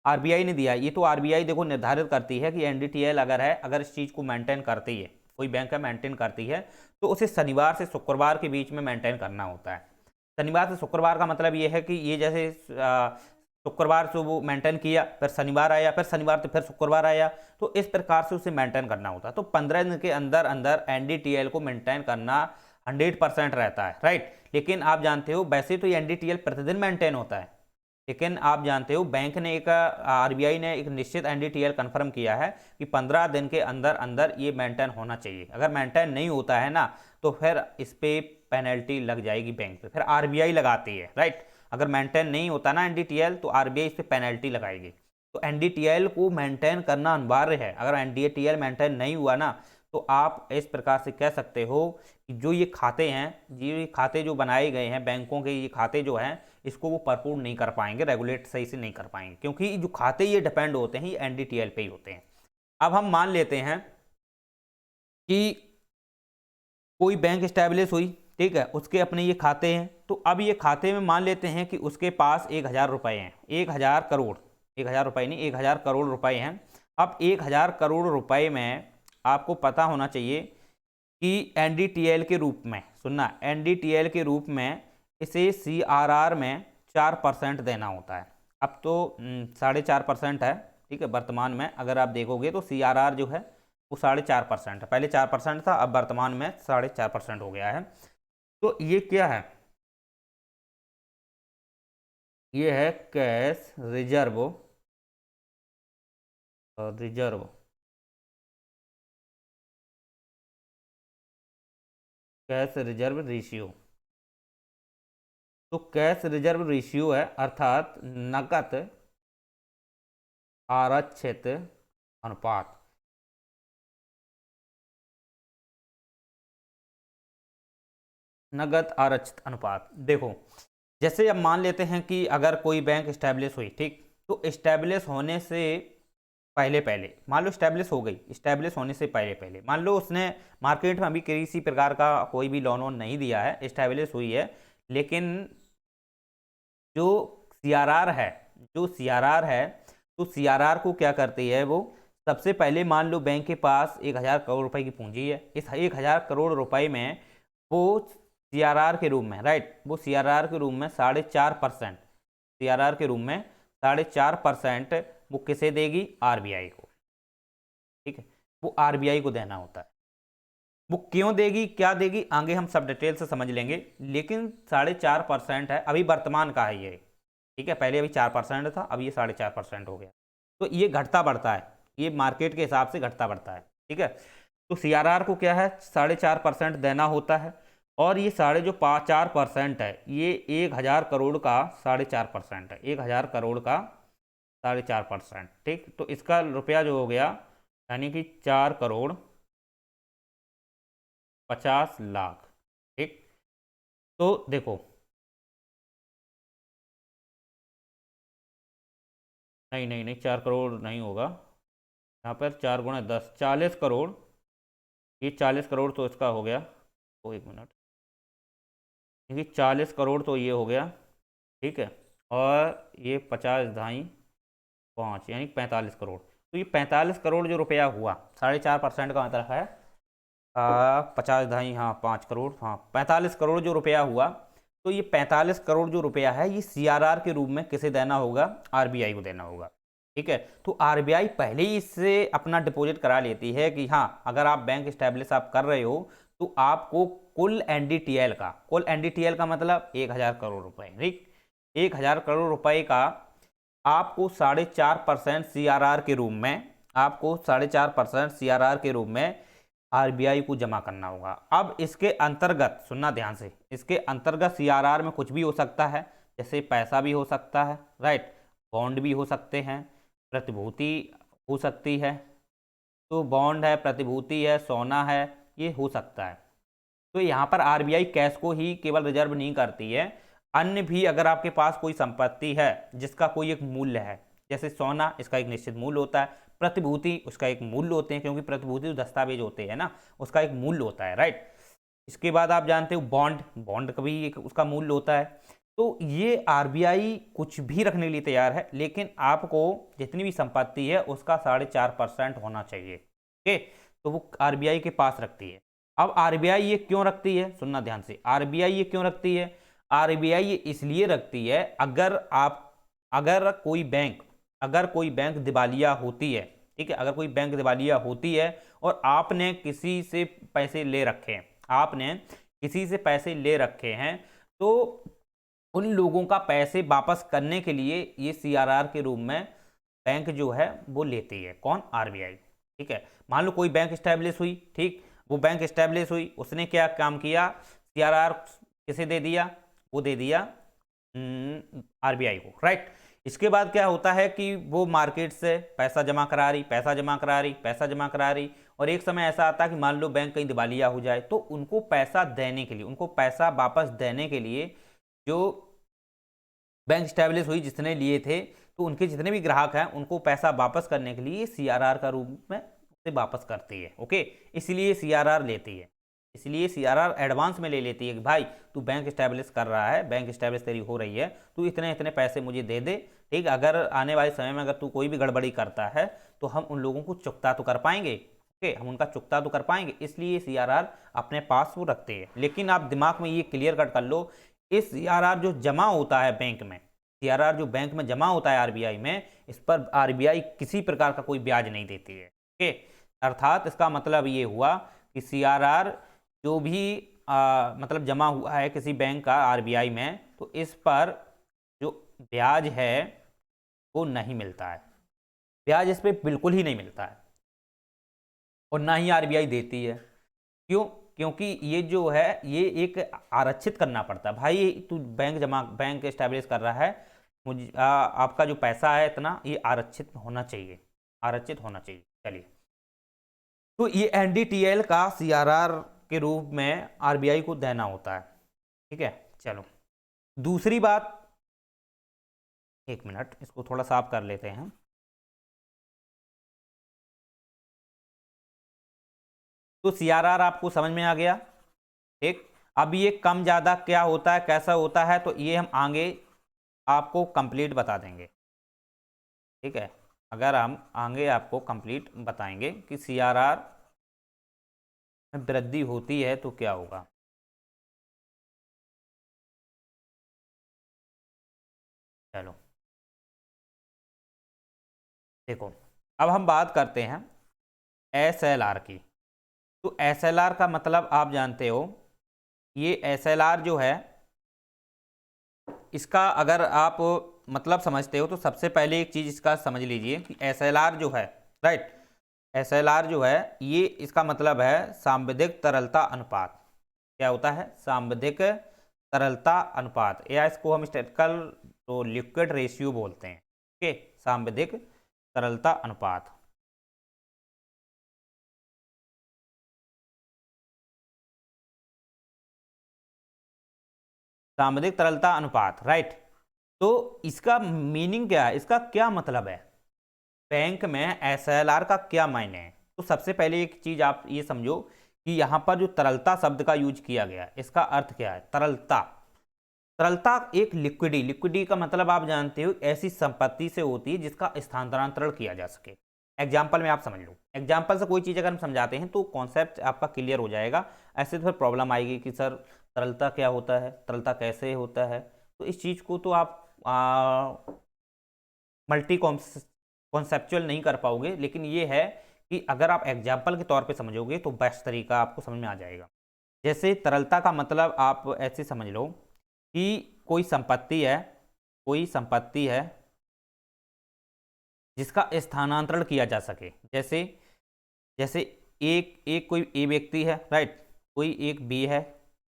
[SPEAKER 1] आरबीआई ने दिया है। ये तो आरबीआई देखो निर्धारित करती है कि एनडीटीएल अगर है, अगर इस चीज़ को मेंटेन करती है, कोई बैंक है मेंटेन करती है, तो उसे शनिवार से शुक्रवार के बीच में मेंटेन करना होता है। शनिवार से शुक्रवार का मतलब ये है कि ये जैसे शुक्रवार से वो मेंटेन किया, फिर शनिवार आया, फिर शनिवार तो फिर शुक्रवार आया, तो इस प्रकार से उसे मेंटेन करना होता है। तो 15 दिन के अंदर अंदर एनडीटीएल को मेंटेन करना 100% रहता है। राइट, लेकिन आप जानते हो वैसे तो ये एनडीटीएल प्रतिदिन मेंटेन होता है, लेकिन आप जानते हो बैंक ने एक आरबीआई ने एक निश्चित एनडीटीएल कंफर्म किया है कि 15 दिन के अंदर अंदर ये मेंटेन होना चाहिए। अगर मेंटेन नहीं होता है ना तो फिर इस पे पेनल्टी लग जाएगी बैंक पे, फिर आरबीआई लगाती है। राइट, अगर मेंटेन नहीं होता ना एनडीटीएल तो आरबीआई इस पे पेनल्टी लगाएगी। तो एनडीटीएल को मेंटेन करना अनिवार्य है। अगर एनडीटीएल मेंटेन नहीं हुआ ना तो आप इस प्रकार से कह सकते हो कि जो ये खाते हैं, ये खाते जो बनाए गए हैं बैंकों के, ये खाते जो हैं इसको वो भरपूर नहीं कर पाएंगे, रेगुलेट सही से नहीं कर पाएंगे, क्योंकि जो खाते ये डिपेंड होते हैं ये एनडीटीएल पे ही होते हैं। अब हम मान लेते हैं कि कोई बैंक स्टैब्लिश हुई, ठीक है, उसके अपने ये खाते हैं, तो अब ये खाते में मान लेते हैं कि उसके पास 1000 रुपये हैं, 1000 करोड़, 1000 रुपये नहीं, 1000 करोड़ रुपए हैं। अब 1000 करोड़ रुपए में आपको पता होना चाहिए कि एनडीटीएल के रूप में, सुनना, एनडीटीएल के रूप में इसे सीआरआर में 4% देना होता है। अब तो 4.5% है, ठीक है, वर्तमान में अगर आप देखोगे तो सीआरआर जो है वो 4.5% है। पहले 4% था, अब वर्तमान में 4.5% हो गया है। तो ये क्या है, ये है cash reserve, reserve cash reserve ratio. तो कैश रिजर्व रेशियो है अर्थात नकद आरक्षित अनुपात। नगद आरक्षित अनुपात, देखो, जैसे अब मान लेते हैं कि अगर कोई बैंक स्टैब्लिश हुई, ठीक, तो स्टैब्लिश होने से पहले पहले, मान लो स्टैब्लिश हो गई, स्टैब्लिश होने से पहले पहले मान लो उसने मार्केट में अभी किसी प्रकार का कोई भी लोन वोन नहीं दिया है, स्टैब्लिश हुई है, लेकिन जो सीआरआर है, जो सीआरआर है, तो सीआरआर को क्या करती है वो, सबसे पहले मान लो बैंक के पास 1000 करोड़ रुपए की पूंजी है, इस 1000 करोड़ रुपए में वो सीआरआर के रूप में, राइट, वो सीआरआर के रूप में 4.5%, सीआरआर के रूप में 4.5% वो किसे देगी, आरबीआई को। ठीक है, वो आरबीआई को देना होता है। वो क्यों देगी, क्या देगी, आगे हम सब डिटेल से समझ लेंगे। लेकिन 4.5% है, अभी वर्तमान का है ये, ठीक है। पहले अभी 4% था, अब ये 4.5% हो गया। तो ये घटता बढ़ता है, ये मार्केट के हिसाब से घटता बढ़ता है, ठीक है। तो सीआरआर को क्या है, 4.5% देना होता है। और ये 4% है, ये 1,000 करोड़ का 4.5% है, 1,000 करोड़ का 4.5%, ठीक। तो इसका रुपया जो हो गया, यानी कि 4,50,00,000, ठीक। तो देखो, नहीं नहीं नहीं, 4 करोड़ नहीं होगा, यहाँ पर 4 × 10 40 करोड़, ये 40 करोड़ तो इसका हो गया। तो 1 मिनट, देखिए 40 करोड़ तो ये हो गया, ठीक है। और ये 50 × 2.5 यानी 45 करोड़। तो ये 45 करोड़ जो रुपया हुआ, 4.5% का मतलब है 50 × 2.5, हाँ 5 करोड़, हाँ 45 करोड़ जो रुपया हुआ। तो ये 45 करोड़ जो रुपया है, ये सीआरआर के रूप में किसे देना होगा, आरबीआई को देना होगा, ठीक है। तो आरबीआई पहले ही इससे अपना डिपॉजिट करा लेती है कि हाँ, अगर आप बैंक स्टैब्लिश आप कर रहे हो तो आपको कुल एनडीटीएल का मतलब 1,000 करोड़ रुपए, ठीक। 1,000 करोड़ रुपए का आपको 4.5% सीआरआर के रूप में, आपको 4.5% सीआरआर के रूप में आरबीआई को जमा करना होगा। अब इसके अंतर्गत सुनना ध्यान से, इसके अंतर्गत सीआरआर में कुछ भी हो सकता है, जैसे पैसा भी हो सकता है, राइट, बॉन्ड भी हो सकते हैं, प्रतिभूति हो सकती है। तो बॉन्ड है, प्रतिभूति है, सोना है, ये हो सकता है। तो यहाँ पर आरबीआई कैश को ही केवल रिजर्व नहीं करती है, अन्य भी अगर आपके पास कोई संपत्ति है जिसका कोई एक मूल्य है, जैसे सोना, इसका एक निश्चित मूल्य होता है, प्रतिभूति उसका एक मूल्य होते हैं, क्योंकि प्रतिभूति जो दस्तावेज होते हैं ना, उसका एक मूल्य होता है, राइट। इसके बाद आप जानते हो बॉन्ड, बॉन्ड का भी एक उसका मूल्य होता है। तो ये आरबीआई कुछ भी रखने के लिए तैयार है, लेकिन आपको जितनी भी संपत्ति है उसका 4.5% होना चाहिए, ओके। तो वो आरबीआई के पास रखती है। अब आरबीआई ये क्यों रखती है, सुनना ध्यान से, आरबीआई ये क्यों रखती है, आरबीआई ये इसलिए रखती है, अगर कोई बैंक दिवालिया होती है, ठीक है, अगर कोई बैंक दिवालिया होती है और आपने किसी से पैसे ले रखे हैं, आपने किसी से पैसे ले रखे हैं, तो उन लोगों का पैसे वापस करने के लिए ये सीआरआर के रूप में बैंक जो है वो लेती है, कौन, आरबीआई, ठीक है। मान लो कोई बैंक स्टैब्लिश हुई, ठीक, वो बैंक स्टैब्लिश हुई, उसने क्या काम किया, सीआरआर किसे दे दिया, वो दे दिया आरबीआई को, राइट। इसके बाद क्या होता है कि वो मार्केट से पैसा जमा करा रही, पैसा जमा करा रही, पैसा जमा करा रही, और एक समय ऐसा आता है कि मान लो बैंक कहीं दिवालिया हो जाए, तो उनको पैसा देने के लिए, उनको पैसा वापस देने के लिए, जो बैंक स्टैब्लिश हुई जिसने लिए थे, तो उनके जितने भी ग्राहक हैं उनको पैसा वापस करने के लिए सीआरआर का रूप में उसे वापस करती है, ओके। इसलिए सीआरआर लेती है, इसलिए सीआरआर एडवांस में ले लेती है कि भाई तू बैंक स्टैब्लिश कर रहा है, बैंक स्टैब्लिश तेरी हो रही है, तू इतने इतने पैसे मुझे दे दे, ठीक। अगर आने वाले समय में अगर तू कोई भी गड़बड़ी करता है तो हम उन लोगों को चुकता तो कर पाएंगे, ओके, हम उनका चुकता तो कर पाएंगे, इसलिए सीआरआर अपने पास वो रखते हैं। लेकिन आप दिमाग में ये क्लियर कट कर लो, इस सीआरआर जो जमा होता है बैंक में, सीआरआर जो बैंक में जमा होता है आरबीआई में, इस पर आरबीआई किसी प्रकार का कोई ब्याज नहीं देती है, ओके। अर्थात इसका मतलब ये हुआ कि सीआरआर जो भी मतलब जमा हुआ है किसी बैंक का आरबीआई में, तो इस पर जो ब्याज है वो नहीं मिलता है, ब्याज इस पे बिल्कुल ही नहीं मिलता है, और ना ही आरबीआई देती है। क्यों, क्योंकि ये जो है ये एक आरक्षित करना पड़ता है, भाई तू बैंक एस्टैब्लिश कर रहा है, मुझे आपका जो पैसा है इतना, ये आरक्षित होना चाहिए, आरक्षित होना चाहिए, चलिए। तो ये एनडीटीएल का सीआरआर के रूप में आरबीआई को देना होता है, ठीक है। चलो, दूसरी बात, एक मिनट इसको थोड़ा साफ कर लेते हैं। तो सीआरआर आपको समझ में आ गया, ठीक। अब ये कम ज़्यादा क्या होता है, कैसा होता है, तो ये हम आगे आपको कंप्लीट बता देंगे, ठीक है। अगर हम आगे आपको कंप्लीट बताएंगे कि सीआरआर में वृद्धि होती है तो क्या होगा। चलो देखो, अब हम बात करते हैं एसएलआर की। तो एसएलआर का मतलब आप जानते हो, ये एसएलआर जो है इसका अगर आप मतलब समझते हो तो सबसे पहले एक चीज इसका समझ लीजिए कि एसएलआर जो है, राइट, एसएलआर जो है ये इसका मतलब है सांविधिक तरलता अनुपात। क्या होता है? सांविधिक तरलता अनुपात, या इसको हम स्टैटिस्टिकल तो लिक्विड रेशियो बोलते हैं। ओके, सांविधिक तरलता अनुपात। सांविधिक तरलता अनुपात, राइट। तो इसका मीनिंग क्या है, इसका क्या मतलब है, बैंक में एसएलआर का क्या मायने है? तो सबसे पहले एक चीज आप ये समझो कि यहां पर जो तरलता शब्द का यूज किया गया, इसका अर्थ क्या है? तरलता, तरलता एक लिक्विडी, लिक्विडी का मतलब आप जानते हो ऐसी संपत्ति से होती है जिसका स्थानांतरण किया जा सके। एग्जाम्पल में आप समझ लो, एग्जाम्पल से कोई चीज़ अगर हम समझाते हैं तो कॉन्सेप्ट आपका क्लियर हो जाएगा। ऐसे तो फिर प्रॉब्लम आएगी कि सर तरलता क्या होता है, तरलता कैसे होता है। तो इस चीज़ को तो आप मल्टी कॉन्सेप्चुअल नहीं कर पाओगे, लेकिन ये है कि अगर आप एग्जाम्पल के तौर पे समझोगे तो बेस्ट तरीका आपको समझ में आ जाएगा। जैसे तरलता का मतलब आप ऐसे समझ लो कि कोई संपत्ति है, कोई संपत्ति है जिसका स्थानांतरण किया जा सके। जैसे जैसे एक एक कोई ए व्यक्ति है, राइट, कोई एक बी है,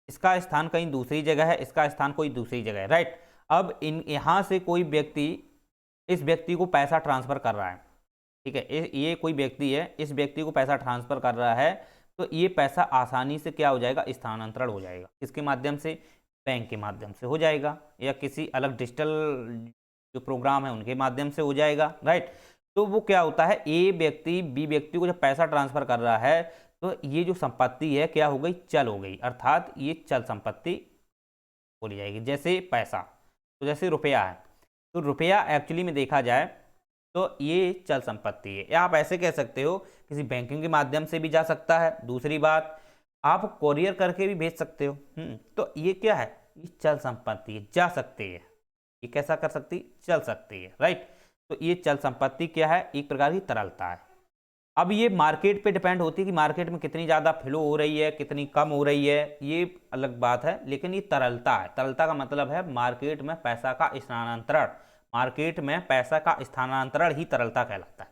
[SPEAKER 1] इसका स्थान कहीं दूसरी जगह है, इसका स्थान कोई दूसरी जगह है, राइट। अब इन यहाँ से कोई व्यक्ति इस व्यक्ति को पैसा ट्रांसफर कर रहा है, ठीक है, ये कोई व्यक्ति है, इस व्यक्ति को पैसा ट्रांसफर कर रहा है, तो ये पैसा आसानी से क्या हो जाएगा? स्थानांतरण हो जाएगा। किसके माध्यम से? बैंक के माध्यम से हो जाएगा, या किसी अलग डिजिटल जो प्रोग्राम है उनके माध्यम से हो जाएगा, राइट। तो वो क्या होता है, ए व्यक्ति बी व्यक्ति को जब पैसा ट्रांसफर कर रहा है तो ये जो संपत्ति है क्या हो गई? चल हो गई, अर्थात ये चल संपत्ति बोली जाएगी। जैसे पैसा, तो जैसे रुपया है, तो रुपया एक्चुअली में देखा जाए तो ये चल संपत्ति है, या आप ऐसे कह सकते हो किसी बैंकिंग के माध्यम से भी जा सकता है। दूसरी बात, आप कोरियर करके भी भेज सकते हो। तो ये क्या है? ये चल संपत्ति है, जा सकती है, ये कैसा कर सकती? चल सकती है, राइट। तो ये चल संपत्ति क्या है? एक प्रकार की तरलता है। अब ये मार्केट पे डिपेंड होती है कि मार्केट में कितनी ज़्यादा फ्लो हो रही है, कितनी कम हो रही है, ये अलग बात है, लेकिन ये तरलता है। तरलता का मतलब है मार्केट में पैसा का स्थानांतरण, मार्केट में पैसा का स्थानांतरण ही तरलता कहलाता है।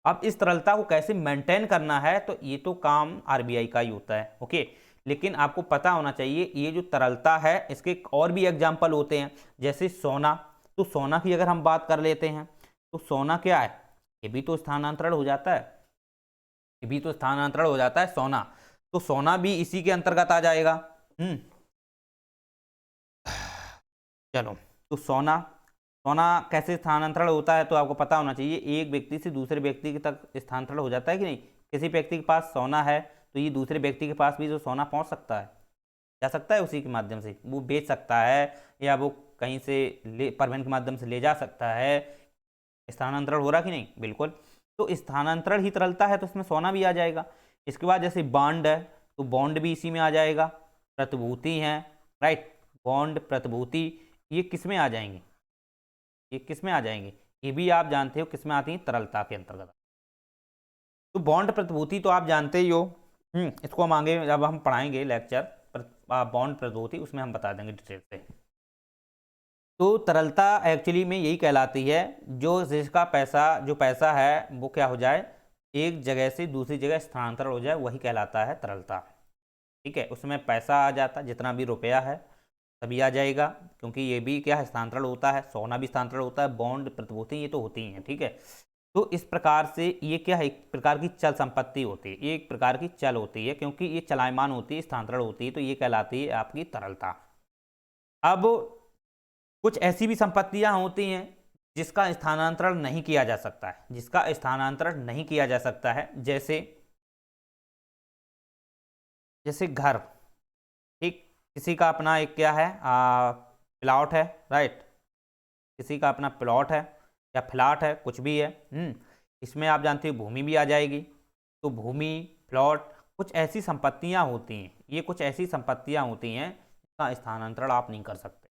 [SPEAKER 1] अब इस तरलता को कैसे मेंटेन करना है, तो ये तो काम आरबीआई का ही होता है, ओके। लेकिन आपको पता होना चाहिए ये जो तरलता है इसके और भी एग्जाम्पल होते हैं, जैसे सोना। तो सोना की अगर हम बात कर लेते हैं तो सोना क्या है? ये भी तो स्थानांतरण हो जाता है, ये भी तो स्थानांतरण हो जाता है सोना। तो सोना भी इसी के अंतर्गत आ जाएगा। चलो, तो सोना, सोना कैसे स्थानांतरण होता है तो आपको पता होना चाहिए। एक व्यक्ति से दूसरे व्यक्ति तक स्थानांतरण हो जाता है कि नहीं? किसी व्यक्ति के पास सोना है तो ये दूसरे व्यक्ति के पास भी जो सोना पहुंच सकता है, जा सकता है, उसी के माध्यम से वो बेच सकता है, या वो कहीं से परिवहन के माध्यम से ले जा सकता है। स्थानांतरण हो रहा कि नहीं? बिल्कुल। तो स्थानांतरण ही तरलता है, तो इसमें सोना भी आ जाएगा। इसके बाद जैसे बॉन्ड है, तो बॉन्ड भी इसी में आ जाएगा। प्रतिभूति है, राइट, बॉन्ड प्रतिभूति, ये किस में आ जाएंगे? ये किस में आ जाएंगे? ये भी आप जानते हो किस में आती है? तरलता के अंतर्गत। तो बॉन्ड प्रतिभूति तो आप जानते ही हो, इसको हम आगे जब हम पढ़ाएंगे लेक्चर बॉन्ड प्रतिभूति, उसमें हम बता देंगे डिटेल से। तो तरलता एक्चुअली में यही कहलाती है जो जिसका पैसा, जो पैसा है वो क्या हो जाए? एक जगह से दूसरी जगह स्थानांतरण हो जाए, वही कहलाता है तरलता, ठीक है। उसमें पैसा आ जाता, जितना भी रुपया है तभी आ जाएगा, क्योंकि ये भी क्या है? स्थानांतरण होता है। सोना भी स्थानांतरण होता है, बॉन्ड प्रतिभूति ये तो होती ही हैं, ठीक है। तो इस प्रकार से ये क्या है? एक प्रकार की चल संपत्ति होती है, ये एक प्रकार की चल होती है, क्योंकि ये चलायमान होती है, स्थानांतरण होती है, तो ये कहलाती है आपकी तरलता। अब कुछ ऐसी भी संपत्तियां होती हैं जिसका स्थानांतरण नहीं किया जा सकता है, जिसका स्थानांतरण नहीं किया जा सकता है, जैसे जैसे घर, ठीक, किसी का अपना एक क्या है? प्लॉट है, राइट, किसी का अपना प्लॉट है या फ्लैट है, कुछ भी है। इसमें आप जानते हो भूमि भी आ जाएगी। तो भूमि, प्लॉट, कुछ ऐसी संपत्तियां होती हैं, ये कुछ ऐसी संपत्तियां होती हैं जिसका स्थानांतरण आप नहीं कर सकते।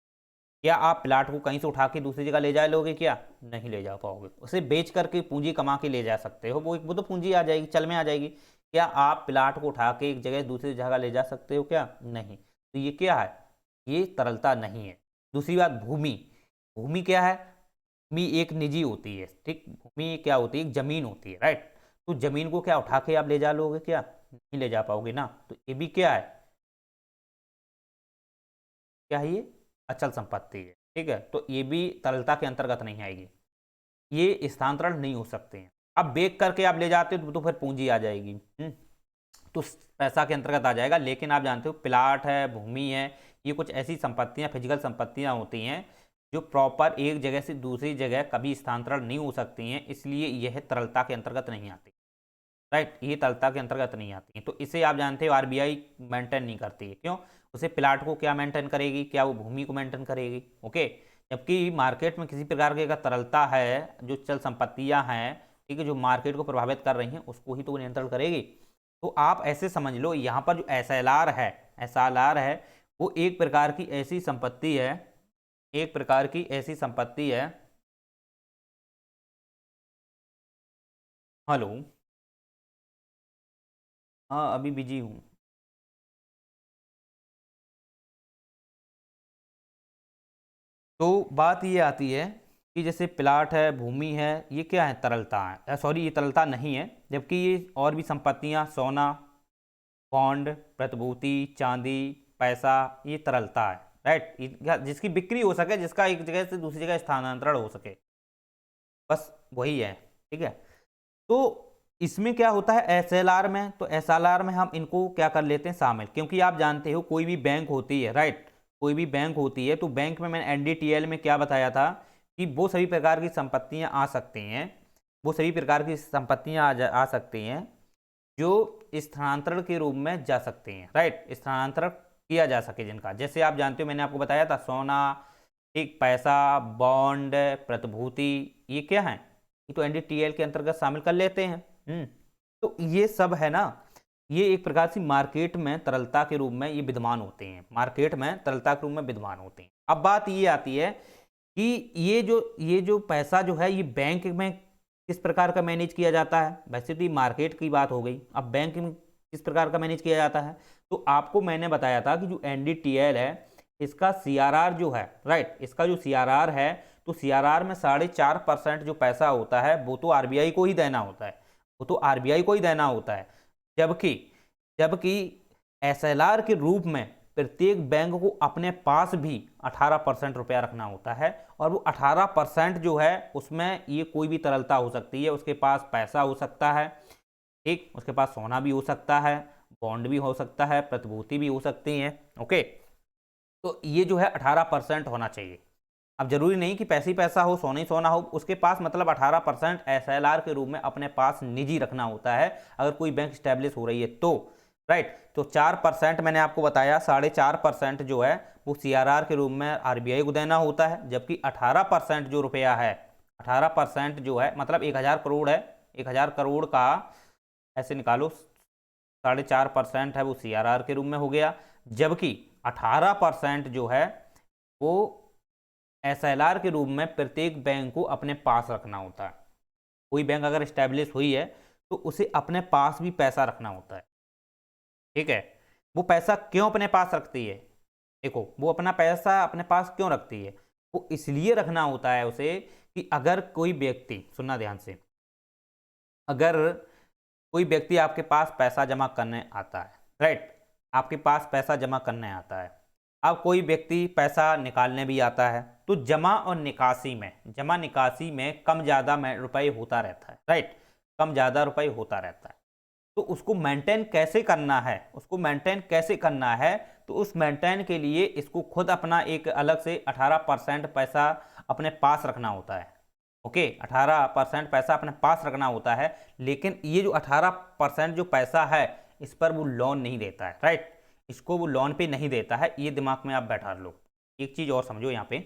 [SPEAKER 1] क्या आप प्लाट को कहीं से उठा के दूसरी जगह ले जा लोगे? क्या नहीं ले जा पाओगे। उसे बेच करके पूंजी कमा के ले जा सकते हो, वो तो पूंजी आ जाएगी, चल में आ जाएगी। क्या आप प्लाट को उठा के एक जगह दूसरी जगह ले जा सकते हो क्या? नहीं। तो ये क्या है? ये तरलता नहीं है। दूसरी बात, भूमि। भूमि क्या है? भूमि एक निजी होती है, ठीक। भूमि क्या होती है? एक जमीन होती है, राइट। तो जमीन को क्या उठा के आप ले जा लोगे क्या? नहीं ले जा पाओगे ना। तो ये भी क्या है? क्या है ये? अचल संपत्ति है, ठीक है। तो ये भी तरलता के अंतर्गत नहीं आएगी। ये स्थानांतरण नहीं हो सकते हैं। अब बेच करके आप ले जाते हो तो फिर पूंजी आ जाएगी, तो पैसा के अंतर्गत आ जाएगा। लेकिन आप जानते हो प्लाट है, भूमि है, ये कुछ ऐसी संपत्तियां, फिजिकल संपत्तियां होती हैं जो प्रॉपर एक जगह से दूसरी जगह कभी स्थानांतरण नहीं हो सकती हैं, इसलिए यह तरलता के अंतर्गत नहीं आती, राइट। ये तरलता के अंतर्गत नहीं आती हैं। तो इसे आप जानते हो आरबीआई मेंटेन नहीं करती है। क्यों? उसे प्लाट को क्या मेंटेन करेगी? क्या वो भूमि को मेंटेन करेगी? ओके। जबकि मार्केट में किसी प्रकार की अगर तरलता है, जो चल संपत्तियां हैं, ठीक है, जो मार्केट को प्रभावित कर रही हैं, उसको ही तो वो नियंत्रण करेगी। तो आप ऐसे समझ लो, यहाँ पर जो एसएलआर है, एसएलआर है, वो एक प्रकार की ऐसी संपत्ति है, एक प्रकार की ऐसी संपत्ति है। हेलो। हाँ, अभी बिजी हूँ। तो बात ये आती है कि जैसे प्लाट है, भूमि है, ये क्या है? तरलता है। सॉरी, ये तरलता नहीं है। जबकि ये और भी संपत्तियां, सोना, बॉन्ड, प्रतिभूति, चांदी, पैसा, ये तरलता है, राइट। जिसकी बिक्री हो सके, जिसका एक जगह से दूसरी जगह स्थानांतरण हो सके, बस वही है, ठीक है। तो इसमें क्या होता है एसएलआर में? तो एसएलआर में हम इनको क्या कर लेते हैं शामिल, क्योंकि आप जानते हो कोई भी बैंक होती है, राइट, कोई भी बैंक होती है, तो बैंक में मैंने एनडीटीएल में क्या बताया था कि वो सभी प्रकार की संपत्तियां आ सकती हैं, वो सभी प्रकार की संपत्तियां आ सकती हैं जो स्थानांतरण के रूप में जा सकती हैं, राइट। स्थानांतरण किया जा सके जिनका, जैसे आप जानते हो मैंने आपको बताया था सोना, ठीक, पैसा, बॉन्ड, प्रतिभूति, ये क्या है? ये तो एनडीटीएल के अंतर्गत शामिल कर लेते हैं। तो ये सब है ना, ये एक प्रकार से मार्केट में तरलता के रूप में ये विद्यमान होते हैं, मार्केट में तरलता के रूप में विद्यमान होते हैं। अब बात ये आती है कि ये जो पैसा जो है, ये बैंक में किस प्रकार का मैनेज किया जाता है? वैसे तो ये मार्केट की बात हो गई, अब बैंक में किस प्रकार का मैनेज किया जाता है? तो आपको मैंने बताया था कि जो एनडीटीएल है, इसका सीआरआर जो है, राइट, इसका जो सीआरआर है, तो सीआरआर में 4.5% जो पैसा होता है वो तो आरबीआई को ही देना होता है, वो तो आरबीआई को ही देना होता है। जबकि जबकि एसएलआर के रूप में प्रत्येक बैंक को अपने पास भी 18% रुपया रखना होता है, और वो 18% जो है उसमें ये कोई भी तरलता हो सकती है। उसके पास पैसा हो सकता है, ठीक, उसके पास सोना भी हो सकता है, बॉन्ड भी हो सकता है, प्रतिभूति भी हो सकती है, ओके। तो ये जो है 18% होना चाहिए। अब जरूरी नहीं कि पैसे ही पैसा हो, सोना ही सोना हो, उसके पास मतलब 18% एसएलआर के रूप में अपने पास निजी रखना होता है अगर कोई बैंक स्टैब्लिश हो रही है तो, राइट। तो 4% मैंने आपको बताया, 4.5% जो है वो सीआरआर के रूप में आरबीआई को देना होता है। जबकि 18% जो रुपया है, 18% जो है मतलब 1000 करोड़ है, 1000 करोड़ का ऐसे निकालो, 4.5% है वो सीआरआर के रूप में हो गया। जबकि 18% जो है वो एसएलआर के रूप में प्रत्येक बैंक को अपने पास रखना होता है। कोई बैंक अगर स्टैब्लिश हुई है तो उसे अपने पास भी पैसा रखना होता है, ठीक है। वो पैसा क्यों अपने पास रखती है? देखो, वो अपना पैसा अपने पास क्यों रखती है? वो इसलिए रखना होता है उसे कि अगर कोई व्यक्ति, सुनना ध्यान से, अगर कोई व्यक्ति आपके पास पैसा जमा करने आता है, राइट, आपके पास पैसा जमा करने आता है, अब कोई व्यक्ति पैसा निकालने भी आता है, तो जमा और निकासी में, जमा निकासी में कम ज़्यादा रुपए होता रहता है, राइट, कम ज़्यादा रुपए होता रहता है। तो उसको मेंटेन कैसे करना है, उसको मेंटेन कैसे करना है? तो उस मेंटेन के लिए इसको खुद अपना एक अलग से 18% पैसा अपने पास रखना होता है, ओके। 18% पैसा अपने पास रखना होता है, लेकिन ये जो 18% जो पैसा है इस पर वो लोन नहीं देता है, राइट, इसको वो लोन पे नहीं देता है। ये दिमाग में आप बैठा लो। एक चीज़ और समझो यहाँ पे,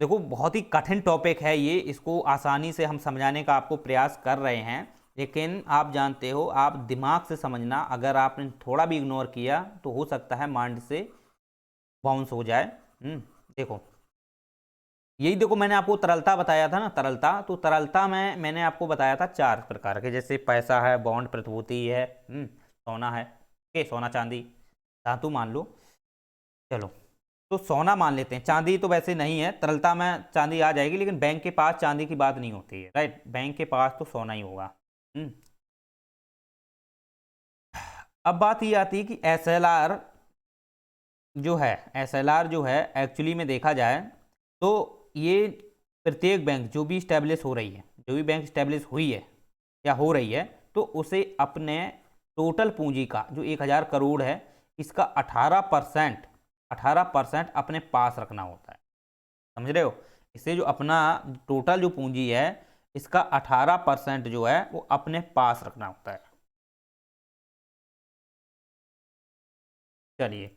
[SPEAKER 1] देखो बहुत ही कठिन टॉपिक है ये, इसको आसानी से हम समझाने का आपको प्रयास कर रहे हैं, लेकिन आप जानते हो, आप दिमाग से समझना, अगर आपने थोड़ा भी इग्नोर किया तो हो सकता है माइंड से बाउंस हो जाए। देखो, यही देखो, मैंने आपको तरलता बताया था ना, तरलता, तो तरलता में मैंने आपको बताया था 4 प्रकार के, जैसे पैसा है, बॉन्ड, प्रतिभूति है, सोना है, ओके, सोना चांदी, धातु मान लो। चलो, तो सोना मान लेते हैं, चांदी तो वैसे नहीं है, तरलता में चांदी आ जाएगी, लेकिन बैंक के पास चांदी की बात नहीं होती है, राइट, बैंक के पास तो सोना ही होगा। हम्म अब बात ये आती है कि एसएलआर जो है, एसएलआर जो है एक्चुअली में देखा जाए तो ये प्रत्येक बैंक जो भी स्टैब्लिश हो रही है, जो भी बैंक स्टैब्लिश हुई है या हो रही है, तो उसे अपने टोटल पूंजी का जो 1,000 करोड़ है, इसका 18% अपने पास रखना होता है। समझ रहे हो? इसे जो अपना टोटल जो पूंजी है, इसका 18% जो है वो अपने पास रखना होता है। चलिए,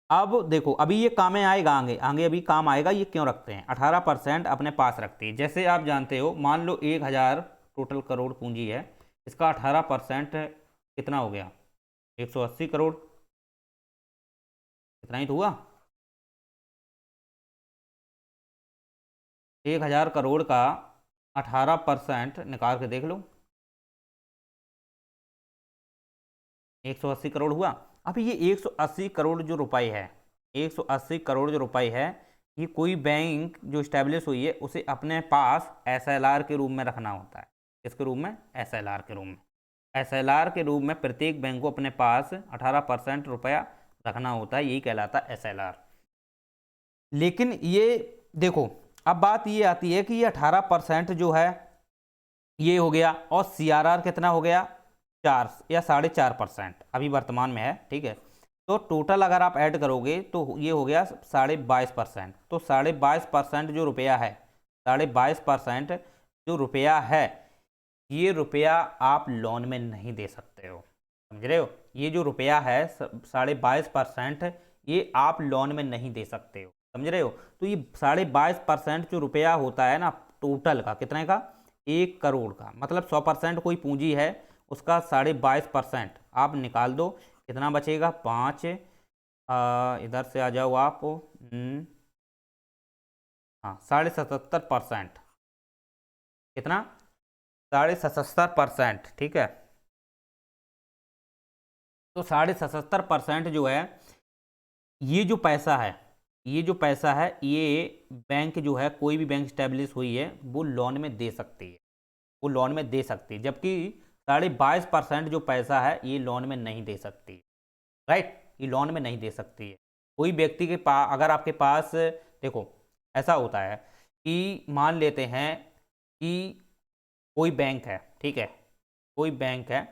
[SPEAKER 1] अब देखो, अभी ये काम में आएगा, आगे आगे अभी काम आएगा, ये क्यों रखते हैं 18% अपने पास रखते हैं। जैसे आप जानते हो, मान लो 1,000 टोटल करोड़ पूंजी है, इसका 18% कितना हो गया, 180 करोड़, इतना ही तो हुआ। 1,000 करोड़ का 18% निकाल के देख लो, 180 करोड़ हुआ। अब ये 180 करोड़ जो रुपए है, 180 करोड़ जो रुपए है, ये कोई बैंक जो स्टैब्लिश हुई है उसे अपने पास एसएलआर के रूप में रखना होता है। किसके रूप में? एसएलआर के रूप में। एसएलआर के रूप में प्रत्येक बैंक को अपने पास 18% रुपया रखना होता है, यही कहलाता है एसएलआर। लेकिन ये देखो, अब बात ये आती है कि ये 18% जो है ये हो गया, और सीआरआर कितना हो गया, 4 या 4.5% अभी वर्तमान में है, ठीक है। तो टोटल अगर आप ऐड करोगे तो ये हो गया 22.5%। तो 22.5% जो रुपया है, 22.5% जो रुपया है, ये रुपया आप लोन में नहीं दे सकते हो। समझ रहे हो? ये जो रुपया है 22.5%, ये आप लोन में नहीं दे सकते हो। समझ रहे हो? तो ये 22.5% जो रुपया होता है ना, टोटल का, कितने का, 1 करोड़ का, मतलब 100% कोई पूंजी है, उसका 22.5% आप निकाल दो, कितना बचेगा, 5। इधर से आ जाओ आप, हाँ, 77.5%, कितना, 77.5%, ठीक है। तो 77.5% जो है, ये जो पैसा है, ये जो पैसा है, ये बैंक जो है, कोई भी बैंक स्टैब्लिश हुई है, वो लोन में दे सकती है, वो लोन में दे सकती है, जबकि 22.5% जो पैसा है, ये लोन में नहीं दे सकती, राइट, ये लोन में नहीं दे सकती है। कोई व्यक्ति के पास, अगर आपके पास, देखो ऐसा होता है कि मान लेते हैं कि कोई बैंक है, ठीक है, कोई बैंक है,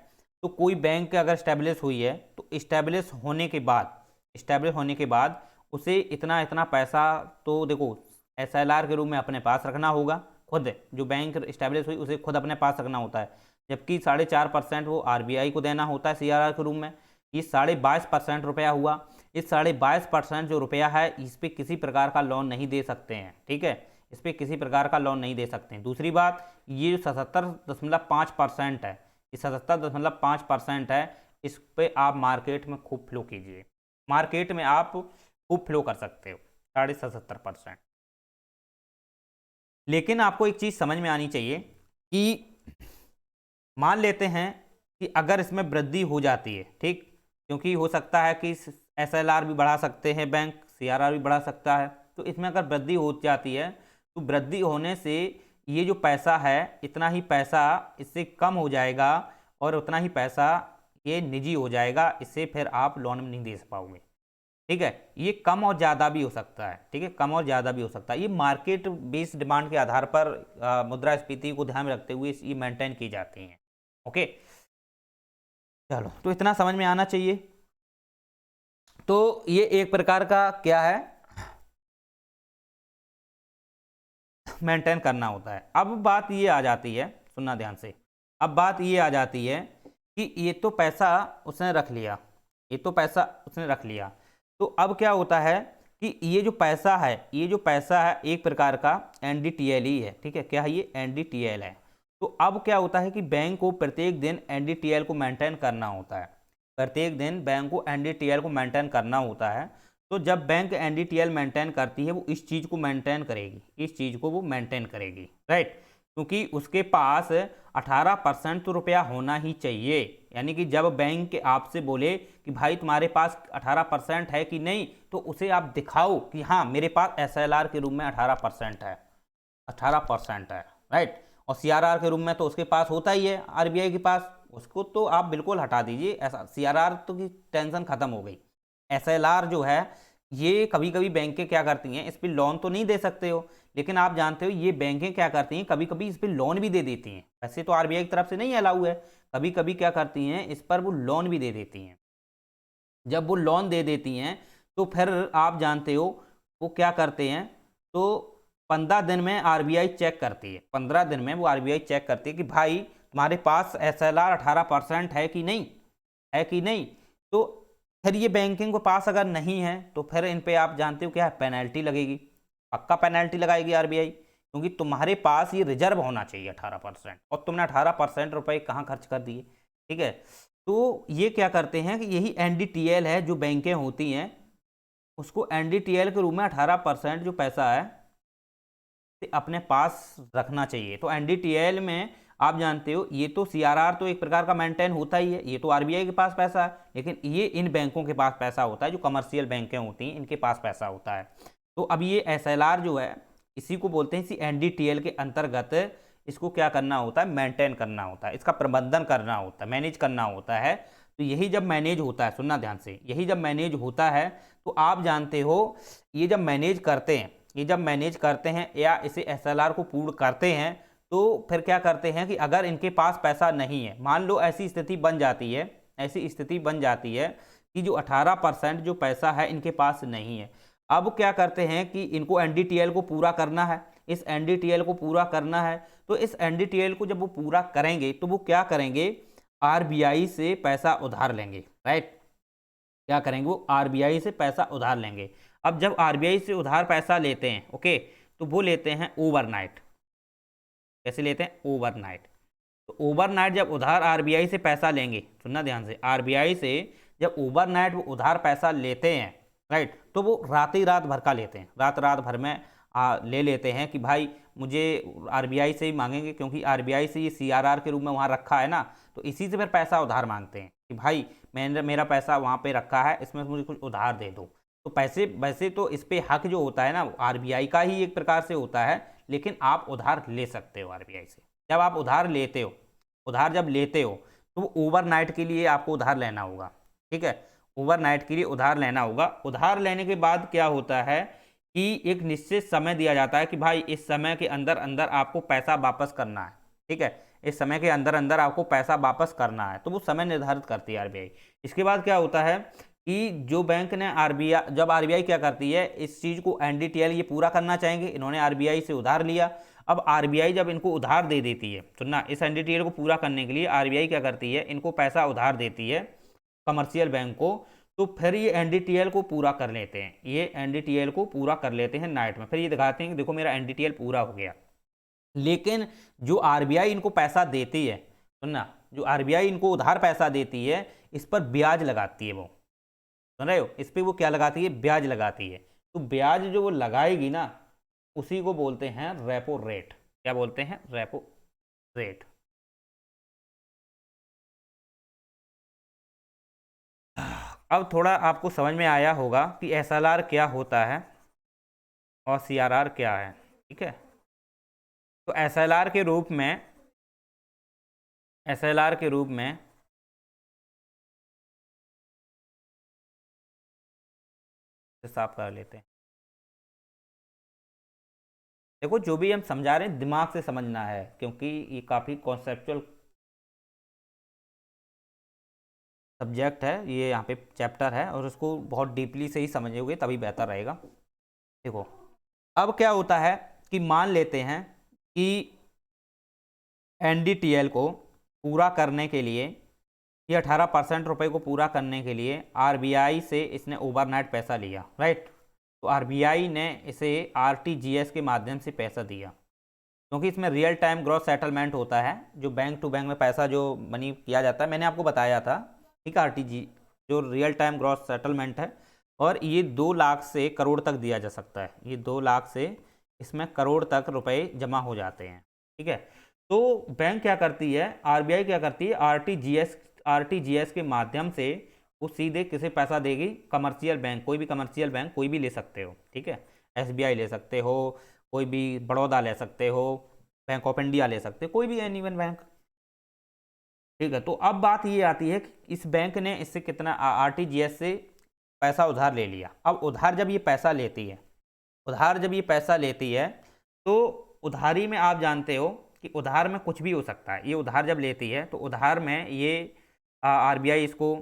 [SPEAKER 1] तो कोई बैंक अगर स्टैब्लिश हुई है, तो स्टैब्लिश होने के बाद, स्टैब्लिश होने के बाद उसे इतना इतना पैसा, तो देखो एसएलआर के रूप में अपने पास रखना होगा, खुद जो बैंक स्टैब्लिश हुई उसे खुद अपने पास रखना होता है, जबकि 4.5% वो आरबीआई को देना होता है सीआरआर के रूप में। ये 22.5% रुपया हुआ। इस 22.5% जो रुपया है, इस पर किसी प्रकार का लोन नहीं दे सकते हैं, ठीक है, इस पर किसी प्रकार का लोन नहीं दे सकते हैं। दूसरी बात, ये जो 77.5% है, ये 77.5% है, इस पे आप मार्केट में खूब फ्लो कीजिए, मार्केट में आप खूब फ्लो कर सकते हो 77.5%। लेकिन आपको एक चीज़ समझ में आनी चाहिए कि मान लेते हैं कि अगर इसमें वृद्धि हो जाती है, ठीक, क्योंकि हो सकता है कि एसएलआर भी बढ़ा सकते हैं बैंक, सीआरआर भी बढ़ा सकता है, तो इसमें अगर वृद्धि हो जाती है, तो वृद्धि होने से ये जो पैसा है, इतना ही पैसा इससे कम हो जाएगा, और उतना ही पैसा ये निजी हो जाएगा, इससे फिर आप लोन में नहीं दे पाओगे, ठीक है। ये कम और ज़्यादा भी हो सकता है, ठीक है, कम और ज़्यादा भी हो सकता है। ये मार्केट बेस्ड डिमांड के आधार पर मुद्रास्फीति को ध्यान में रखते हुए ये मेंटेन की जाती हैं, ओके। चलो, तो इतना समझ में आना चाहिए। तो ये एक प्रकार का क्या है, मेंटेन करना होता है। अब बात ये आ जाती है, सुनना ध्यान से, अब बात ये आ जाती है कि ये तो पैसा उसने रख लिया, ये तो पैसा उसने रख लिया, तो अब क्या होता है कि ये जो पैसा है, ये जो पैसा है एक प्रकार का एनडीटीएल ही है, ठीक है, क्या है, ये एनडीटीएल है। तो अब क्या होता है कि बैंक को प्रत्येक दिन एनडीटीएल को मेंटेन करना होता है, प्रत्येक दिन बैंक को एनडीटीएल को मेंटेन करना होता है। तो जब बैंक एनडीटीएल मेंटेन करती है वो इस चीज़ को मेंटेन करेगी, इस चीज़ को वो मेंटेन करेगी, राइट। क्योंकि उसके पास 18% तो रुपया होना ही चाहिए। यानी कि जब बैंक आपसे बोले कि भाई तुम्हारे पास 18% है कि नहीं, तो उसे आप दिखाओ कि हाँ मेरे पास एसएलआर के रूप में 18% है, 18% है, राइट। और सीआरआर के रूप में तो उसके पास होता ही है आरबीआई के पास, उसको तो आप बिल्कुल हटा दीजिए। ऐसा सीआरआर तो की टेंशन खत्म हो गई। एसएलआर जो है ये कभी कभी बैंकें क्या करती हैं, इस पर लोन तो नहीं दे सकते हो, लेकिन आप जानते हो ये बैंकें क्या करती हैं, कभी कभी इस पर लोन भी दे देती हैं। वैसे तो आरबीआई की तरफ से नहीं अलाउ है, कभी कभी क्या करती हैं इस पर वो लोन भी दे देती हैं। जब वो लोन दे देती हैं तो फिर आप जानते हो वो क्या करते हैं, तो 15 दिन में आरबीआई चेक करती है, 15 दिन में वो आरबीआई चेक करती है कि भाई तुम्हारे पास एसएलआर 18% है कि नहीं, है कि नहीं। तो फिर ये बैंकिंग के पास अगर नहीं है तो फिर इन पे आप जानते हो क्या है, पेनल्टी लगेगी, पक्का पेनल्टी लगाएगी आरबीआई, क्योंकि तुम्हारे पास ये रिजर्व होना चाहिए 18%, और तुमने 18% रुपए कहाँ खर्च कर दिए, ठीक है। तो ये क्या करते हैं कि यही एनडीटीएल है, जो बैंकें होती हैं उसको एनडीटीएल के रूप में 18% जो पैसा है अपने पास रखना चाहिए। तो एनडीटीएल में आप जानते हो ये तो सीआरआर तो एक प्रकार का मेंटेन होता ही है, ये तो आरबीआई के पास पैसा है, लेकिन ये इन बैंकों के पास पैसा होता है, जो कमर्शियल बैंकें होती हैं इनके पास पैसा होता है। तो अब ये एसएलआर जो है इसी को बोलते हैं, इसी एनडीटीएल के अंतर्गत इसको क्या करना होता है, मेंटेन करना होता है, इसका प्रबंधन करना होता है, मैनेज करना होता है। तो यही जब मैनेज होता है, सुनना ध्यान से, यही जब मैनेज होता है तो आप जानते हो ये जब मैनेज करते हैं, ये जब मैनेज करते हैं या इसे एसएलआर को पूर्ण करते हैं, तो फिर क्या करते हैं कि अगर इनके पास पैसा नहीं है, मान लो ऐसी स्थिति बन जाती है, ऐसी स्थिति बन जाती है कि जो 18% जो पैसा है इनके पास नहीं है, अब क्या करते हैं कि इनको एनडीटीएल को पूरा करना है, इस एनडीटीएल को पूरा करना है। तो इस एनडीटीएल को जब वो पूरा करेंगे तो वो क्या करेंगे, आरबीआई से पैसा उधार लेंगे, राइट। क्या करेंगे, वो आरबीआई से पैसा उधार लेंगे। अब जब आरबीआई से उधार पैसा लेते हैं, ओके, तो वो लेते हैं ओवरनाइट। कैसे लेते हैं, ओवरनाइट। तो ओवरनाइट जब उधार आरबीआई से पैसा लेंगे, सुनना ध्यान से, आरबीआई से जब ओवरनाइट वो उधार पैसा लेते हैं, राइट, तो वो रात ही रात भर का लेते हैं, रात रात भर में ले लेते हैं कि भाई मुझे आरबीआई से ही मांगेंगे, क्योंकि आरबीआई से ये सीआरआर के रूप में वहाँ रखा है ना, तो इसी से फिर पैसा उधार मांगते हैं कि भाई मैंने मेरा पैसा वहाँ पे रखा है, इसमें मुझे कुछ उधार दे दो। तो पैसे वैसे तो इस पे हक जो होता है ना आरबीआई का ही एक प्रकार से होता है, लेकिन आप उधार ले सकते हो आरबीआई से। जब आप उधार लेते हो, उधार जब लेते हो तो वो ओवरनाइट के लिए आपको उधार लेना होगा, ठीक है, ओवरनाइट के लिए उधार लेना होगा। उधार लेने के बाद क्या होता है कि एक निश्चित समय दिया जाता है कि भाई इस समय के अंदर अंदर आपको पैसा वापस करना है, ठीक है, इस समय के अंदर अंदर आपको पैसा वापस करना है, तो वो समय निर्धारित करती है आरबीआई। इसके बाद क्या होता है कि जो बैंक ने आरबीआई, जब आरबीआई क्या करती है इस चीज़ को एनडीटीएल ये पूरा करना चाहेंगे, इन्होंने आरबीआई से उधार लिया, अब आरबीआई जब इनको उधार दे देती है, सुनना, इस एनडीटीएल को पूरा करने के लिए आरबीआई क्या करती है, इनको पैसा उधार देती है कमर्शियल बैंक को, तो फिर ये एनडीटीएल को पूरा कर लेते हैं, ये एनडीटीएल को पूरा कर लेते हैं नाइट में, फिर ये दिखाते हैं कि देखो मेरा एनडीटीएल पूरा हो गया। लेकिन जो आरबीआई इनको पैसा देती है, सुनना, जो आरबीआई इनको उधार पैसा देती है इस पर ब्याज लगाती है, वो सुन रहे हो, इस पर वो क्या लगाती है, ब्याज लगाती है। तो ब्याज जो वो लगाएगी ना उसी को बोलते हैं रेपो रेट। क्या बोलते हैं, रेपो रेट। अब थोड़ा आपको समझ में आया होगा कि एसएलआर क्या होता है और सीआरआर क्या है, ठीक है। तो एसएलआर के रूप में, एसएलआर के रूप में साफ कर लेते हैं। देखो जो भी हम समझा रहे हैं दिमाग से समझना है, क्योंकि ये काफ़ी कॉन्सेप्चुअल सब्जेक्ट है, ये यहाँ पे चैप्टर है और उसको बहुत डीपली से ही समझोगे तभी बेहतर रहेगा। देखो अब क्या होता है कि मान लेते हैं कि एनडीटीएल को पूरा करने के लिए, ये 18% रुपये को पूरा करने के लिए आरबीआई से इसने ओवरनाइट पैसा लिया, राइट। तो आरबीआई ने इसे आरटीजीएस के माध्यम से पैसा दिया, क्योंकि इसमें रियल टाइम ग्रॉस सेटलमेंट होता है, जो बैंक टू बैंक में पैसा जो मनी किया जाता है, मैंने आपको बताया था, ठीक है, आरटीजी जो रियल टाइम ग्रॉस सेटलमेंट है, और ये 2 लाख से करोड़ तक दिया जा सकता है। ये 2 लाख से इसमें करोड़ तक रुपए जमा हो जाते हैं। ठीक है, तो बैंक क्या करती है, आरबीआई क्या करती है, आरटीजीएस के माध्यम से वो सीधे किसे पैसा देगी, कमर्शियल बैंक, कोई भी कमर्शियल बैंक कोई भी ले सकते हो। ठीक है, एसबीआई ले सकते हो, कोई भी बड़ौदा ले सकते हो, बैंक ऑफ इंडिया ले सकते हो, कोई भी एनी वन बैंक। ठीक है, तो अब बात ये आती है कि इस बैंक ने इससे कितना आरटीजीएस से पैसा उधार ले लिया। अब उधार जब ये पैसा लेती है, उधार जब ये पैसा लेती है तो उधारी में आप जानते हो कि उधार में कुछ भी हो सकता है। ये उधार जब लेती है तो उधार में ये आरबीआई इसको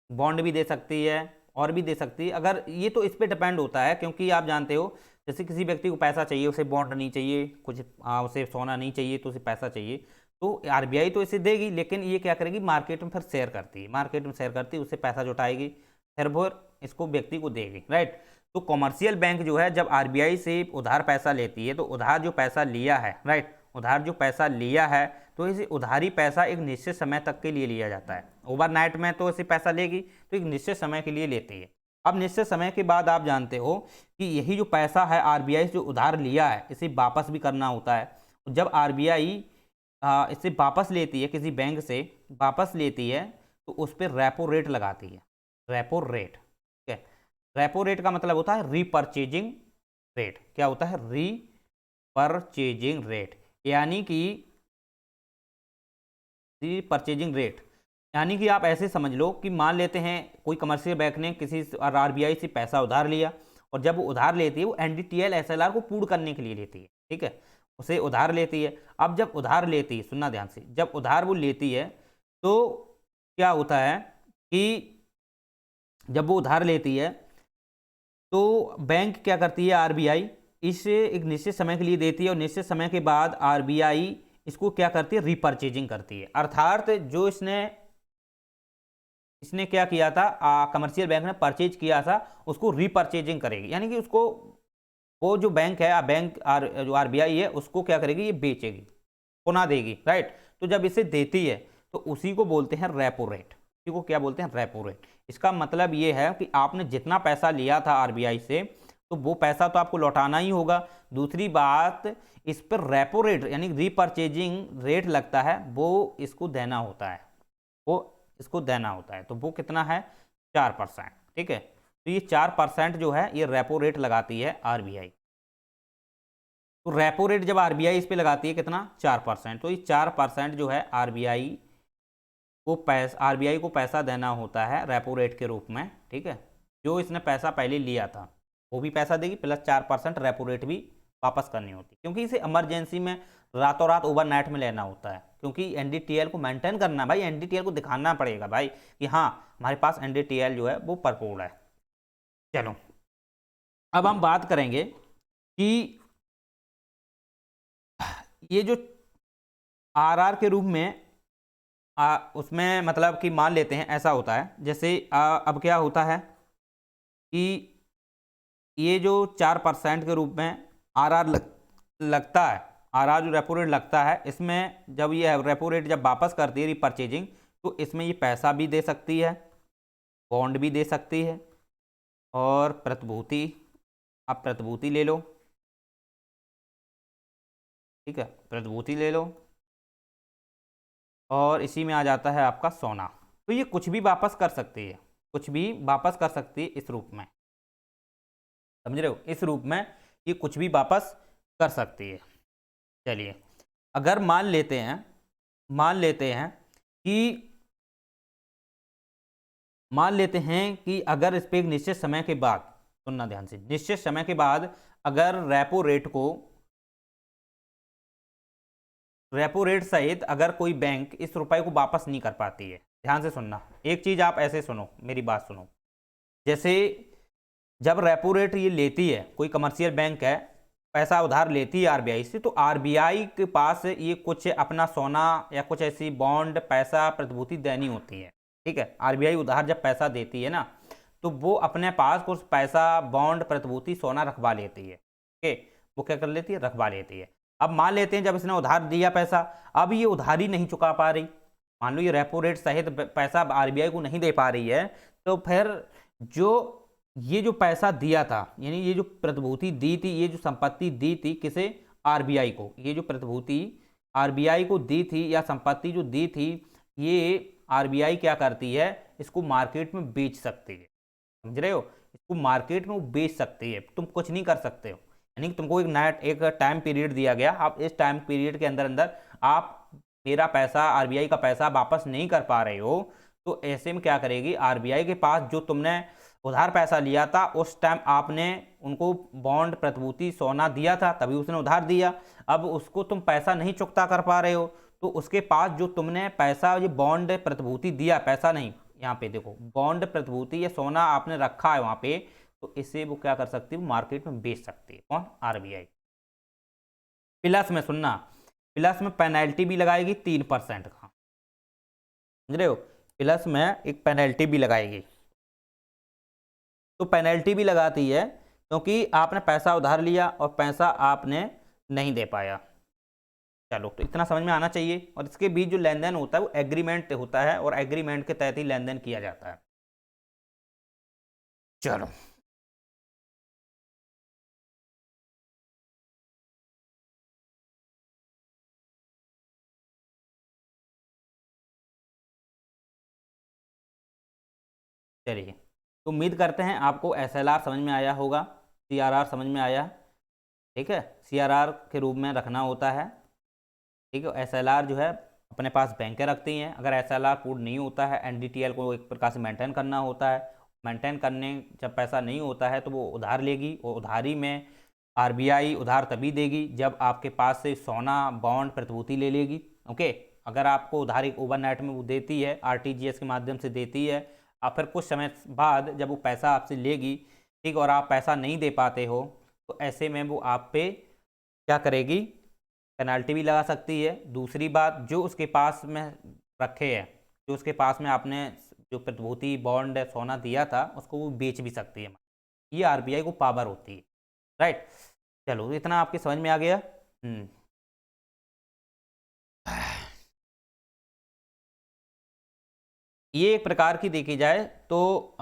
[SPEAKER 1] बॉन्ड भी दे सकती है और भी दे सकती है। अगर ये तो इस पे डिपेंड होता है, क्योंकि आप जानते हो जैसे किसी व्यक्ति को पैसा चाहिए, उसे बॉन्ड नहीं चाहिए, कुछ उसे सोना नहीं चाहिए, तो उसे पैसा चाहिए, तो आरबीआई तो इसे देगी, लेकिन ये क्या करेगी, मार्केट में फिर शेयर करती है, मार्केट में शेयर करती है, उससे पैसा जुटाएगी, फिर वो इसको व्यक्ति को देगी। राइट, तो कॉमर्शियल बैंक जो है जब आरबीआई से उधार पैसा लेती है तो उधार जो पैसा लिया है, राइट, उधार जो पैसा लिया है तो इसे उधारी पैसा एक निश्चित समय तक के लिए लिया जाता है। ओवरनाइट में तो इसे पैसा लेगी, तो एक निश्चित समय के लिए लेती है। अब निश्चित समय के बाद आप जानते हो कि यही जो पैसा है आरबीआई से जो उधार लिया है इसे वापस भी करना होता है। जब आरबीआई इसे वापस लेती है, किसी बैंक से वापस लेती है, तो उस पर रेपो रेट लगाती है, रेपो रेट। ठीक है, रेपो रेट का मतलब होता है रीपर्चेजिंग रेट। क्या होता है, रीपर्चेजिंग रेट, यानी कि रीपर्चेजिंग रेट, यानी कि आप ऐसे समझ लो कि मान लेते हैं कोई कमर्शियल बैंक ने किसी आरबीआई से पैसा उधार लिया, और जब वो उधार लेती है वो एनडीटीएल एसएलआर को पूर्ण करने के लिए लेती है। ठीक है, उसे उधार लेती है। अब जब उधार लेती है, सुनना ध्यान से, जब उधार वो लेती है तो क्या होता है कि जब वो उधार लेती है तो बैंक क्या करती है, आरबीआई इसे एक निश्चित समय के लिए देती है, और निश्चित समय के बाद आरबीआई इसको क्या करती है, रीपर्चेजिंग करती है। अर्थात जो इसने क्या किया था, कमर्शियल बैंक ने परचेज किया था, उसको रीपर्चेजिंग करेगी, यानी कि उसको वो जो बैंक है, जो आरबीआई है, उसको क्या करेगी, ये बेचेगी, पुनः देगी। राइट, तो जब इसे देती है तो उसी को बोलते हैं रेपो रेट। इसी को क्या बोलते हैं, रेपो रेट। इसका मतलब ये है कि आपने जितना पैसा लिया था आरबीआई से, तो वो पैसा तो आपको लौटाना ही होगा। दूसरी बात, इस पर रेपो रेट यानी रीपर्चेजिंग रेट लगता है, वो इसको देना होता है, वो इसको देना होता है। तो वो कितना है, 4%। ठीक है, तो ये 4% जो है ये रेपो रेट लगाती है आरबीआई। तो रेपो रेट जब आरबीआई इस पे लगाती है कितना, 4%, तो ये 4% जो है आरबीआई को पैसा देना होता है रेपो रेट के रूप में। ठीक है, जो इसने पैसा पहले लिया था वो भी पैसा देगी, प्लस 4% रेपो रेट भी वापस करनी होती है, क्योंकि इसे इमरजेंसी में रातों रात ओवरनाइट में लेना होता है, क्योंकि एनडीटीएल को मेंटेन करना भाई, एनडीटीएल को दिखाना पड़ेगा भाई कि हाँ हमारे पास एनडीटीएल जो है वो भरपूर है। चलो, अब हम बात करेंगे कि ये जो आरआर के रूप में उसमें मतलब कि मान लेते हैं ऐसा होता है, जैसे अब क्या होता है कि ये जो 4% के रूप में आरआर लगता है, आरआर जो रेपो रेट लगता है, इसमें जब ये रेपो रेट जब वापस करती है रीपर्चेजिंग, तो इसमें ये पैसा भी दे सकती है, बॉन्ड भी दे सकती है, और प्रतिभूति, आप प्रतिभूति ले लो। ठीक है, प्रतिभूति ले लो, और इसी में आ जाता है आपका सोना। तो ये कुछ भी वापस कर सकती है, कुछ भी वापस कर सकती है इस रूप में, समझ रहे हो, इस रूप में ये कुछ भी वापस कर सकती है। चलिए, अगर मान लेते हैं कि अगर इस पे एक निश्चित समय के बाद, सुनना ध्यान से, निश्चित समय के बाद अगर रेपो रेट सहित अगर कोई बैंक इस रुपए को वापस नहीं कर पाती है, ध्यान से सुनना, एक चीज आप ऐसे सुनो, मेरी बात सुनो, जैसे जब रेपो रेट ये लेती है, कोई कमर्शियल बैंक है, पैसा उधार लेती है आरबीआई से, तो आरबीआई के पास ये कुछ अपना सोना या कुछ ऐसी बॉन्ड, पैसा, प्रतिभूति देनी होती है। ठीक है, आरबीआई उधार जब पैसा देती है ना, तो वो अपने पास कुछ पैसा, बॉन्ड, प्रतिभूति, सोना रखवा लेती है। ओके, वो क्या कर लेती है, रखवा लेती है। अब मान लेते हैं जब इसने उधार दिया पैसा, अब ये उधारी नहीं चुका पा रही, मान लो ये रेपो रेट सहित पैसा आरबीआई को नहीं दे पा रही है, तो फिर जो ये जो पैसा दिया था, यानी ये जो प्रतिभूति दी थी, ये जो संपत्ति दी थी किसे, आरबीआई को, ये जो प्रतिभूति आरबीआई को दी थी या संपत्ति जो दी थी, ये आरबीआई क्या करती है, इसको मार्केट में बेच सकती है। समझ रहे हो, इसको मार्केट में वो बेच सकती है, तुम कुछ नहीं कर सकते हो। यानी तुमको एक टाइम पीरियड दिया गया, आप इस टाइम पीरियड के अंदर अंदर आप मेरा पैसा, आरबीआई का पैसा वापस नहीं कर पा रहे हो, तो ऐसे में क्या करेगी आरबीआई के पास, जो तुमने उधार पैसा लिया था उस टाइम आपने उनको बॉन्ड, प्रतिभूति, सोना दिया था, तभी उसने उधार दिया। अब उसको तुम पैसा नहीं चुकता कर पा रहे हो, तो उसके पास जो तुमने पैसा, ये बॉन्ड, प्रतिभूति दिया, पैसा नहीं, यहाँ पे देखो बॉन्ड, प्रतिभूति या सोना आपने रखा है वहां पे, तो इसे वो क्या कर सकती है, मार्केट में बेच सकती है। कौन, आरबीआई। प्लस में सुनना, प्लस में पेनल्टी भी लगाएगी 3% का, समझ रहे हो, प्लस में एक पेनल्टी भी लगाएगी। तो पेनल्टी भी लगाती है क्योंकि आपने पैसा उधार लिया और पैसा आपने नहीं दे पाया। चलो, तो इतना समझ में आना चाहिए। और इसके बीच जो लेन देन होता है वो एग्रीमेंट होता है, और एग्रीमेंट के तहत ही लेन देन किया जाता है। चलो, चलिए, तो उम्मीद करते हैं आपको एसएलआर समझ में आया होगा, सीआरआर समझ में आया। ठीक है, सीआरआर के रूप में रखना होता है। ठीक है, एसएलआर जो है अपने पास बैंकें रखती हैं, अगर एसएलआर पूर्ण नहीं होता है, एनडीटीएल को एक प्रकार से मेंटेन करना होता है। मेंटेन करने जब पैसा नहीं होता है तो वो उधार लेगी, और उधारी में आरबीआई उधार तभी देगी जब आपके पास से सोना, बॉन्ड, प्रतिभूति ले लेगी। ओके, अगर आपको उधारी ओवरनाइट में वो देती है, आरटीजीएस के माध्यम से देती है, और फिर कुछ समय बाद जब वो पैसा आपसे लेगी, ठीक, और आप पैसा नहीं दे पाते हो, तो ऐसे में वो आप पे क्या करेगी, पेनाल्टी भी लगा सकती है। दूसरी बात, जो उसके पास में रखे है, जो उसके पास में आपने जो प्रतिभूति, बॉन्ड, सोना दिया था, उसको वो बेच भी सकती है। ये आरबीआई को पावर होती है, राइट। चलो, इतना आपके समझ में आ गया। ये एक प्रकार की देखी जाए तो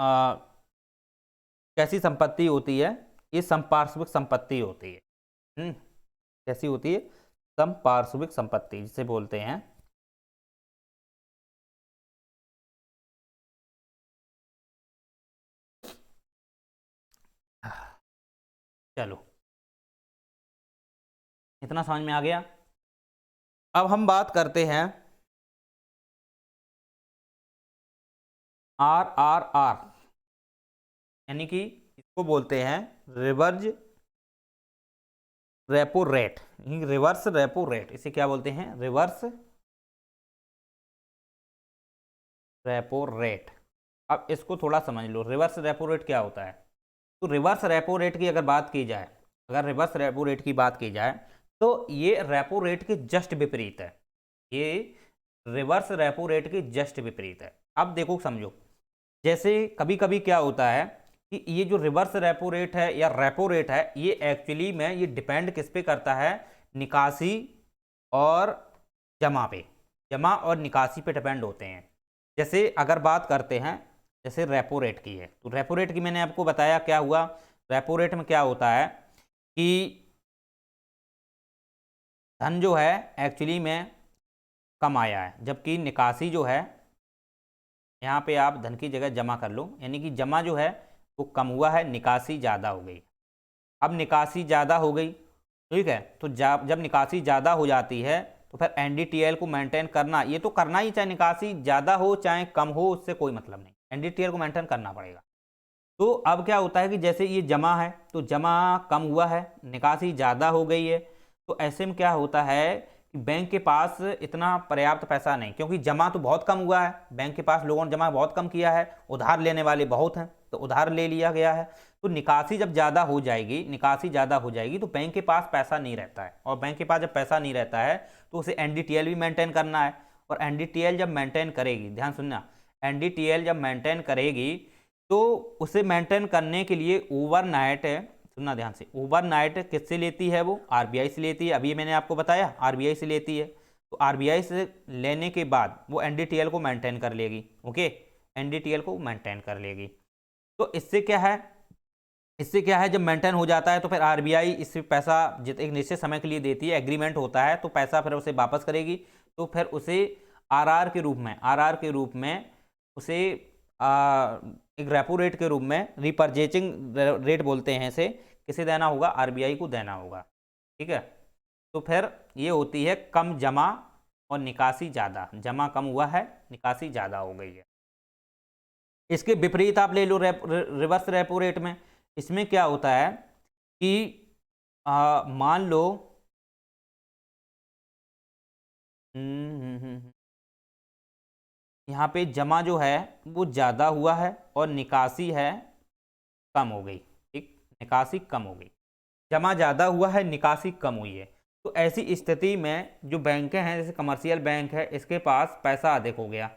[SPEAKER 1] कैसी संपत्ति होती है, ये संपार्श्विक संपत्ति होती है। कैसी होती है, संपार्श्विक संपत्ति जिसे बोलते हैं। चलो, इतना समझ में आ गया। अब हम बात करते हैं आरआरआर, यानी कि इसको बोलते हैं reverse repo rate, reverse repo rate, इसे क्या बोलते हैं, रिवर्स रेपो रेट। अब इसको थोड़ा समझ लो, रिवर्स रेपो रेट क्या होता है। तो रिवर्स रेपो रेट की अगर बात की जाए, अगर रिवर्स रेपो रेट की बात की जाए, तो ये रेपो रेट के जस्ट विपरीत है। ये रिवर्स रेपो रेट के जस्ट विपरीत है। अब देखो, समझो, जैसे कभी कभी क्या होता है कि ये जो रिवर्स रेपो रेट है या रेपो रेट है, ये एक्चुअली में ये डिपेंड किस पे करता है, निकासी और जमा पे, जमा और निकासी पे डिपेंड होते हैं। जैसे अगर बात करते हैं, जैसे रेपो रेट की है, तो रेपो रेट की मैंने आपको बताया क्या हुआ। रेपो रेट में क्या होता है कि धन जो है एक्चुअली में कम आया है, जबकि निकासी जो है, यहाँ पे आप धन की जगह जमा कर लो, यानी कि जमा जो है वो कम हुआ है, निकासी ज़्यादा हो गई। अब निकासी ज़्यादा हो गई, ठीक है, तो जब निकासी ज़्यादा हो जाती है तो फिर एनडीटीएल को मेंटेन करना, ये तो करना ही, चाहे निकासी ज़्यादा हो चाहे कम हो, उससे कोई मतलब नहीं, एनडीटीएल को मेंटेन करना पड़ेगा। तो अब क्या होता है कि जैसे ये जमा है, तो जमा कम हुआ है, निकासी ज़्यादा हो गई है, तो ऐसे में क्या होता है कि बैंक के पास इतना पर्याप्त पैसा नहीं, क्योंकि जमा तो बहुत कम हुआ है, बैंक के पास लोगों ने जमा बहुत कम किया है, उधार लेने वाले बहुत हैं, तो उधार ले लिया गया है। तो निकासी जब ज़्यादा हो जाएगी, निकासी ज़्यादा हो जाएगी, तो बैंक के पास पैसा नहीं रहता है, और बैंक के पास जब पैसा नहीं रहता है तो उसे एनडीटीएल भी मेंटेन करना है, और एनडीटीएल जब मेंटेन करेगी, ध्यान सुनना, एनडीटीएल जब मेंटेन करेगी तो उसे मेंटेन करने के लिए ओवरनाइट, सुनना ध्यान से, ओवरनाइट किससे लेती है, वो आरबीआई से लेती है। अभी मैंने आपको बताया आरबीआई से लेती है। तो आरबीआई से लेने के बाद वो एनडीटीएल को मेंटेन कर लेगी। ओके, एनडीटीएल को मेंटेन कर लेगी। तो इससे क्या है, इससे क्या है, जब मेंटेन हो जाता है तो फिर आरबीआई इससे पैसा एक निश्चित समय के लिए देती है, एग्रीमेंट होता है, तो पैसा फिर उसे वापस करेगी। तो फिर उसे आरआर के रूप में, आरआर के रूप में उसे एक रेपो रेट के रूप में, रिपर्चेजिंग रेट बोलते हैं इसे, किसे देना होगा, आरबीआई को देना होगा। ठीक है, तो फिर ये होती है कम जमा और निकासी ज़्यादा, जमा कम हुआ है, निकासी ज़्यादा हो गई है। इसके विपरीत आप ले लो रिवर्स रेपो रेट में, इसमें क्या होता है कि मान लो यहाँ पे जमा जो है वो ज़्यादा हुआ है और निकासी है कम हो गई। ठीक, निकासी कम हो गई, जमा ज़्यादा हुआ है, निकासी कम हुई है। तो ऐसी स्थिति में जो बैंकें हैं, जैसे कमर्शियल बैंक है, इसके पास पैसा अधिक हो गया,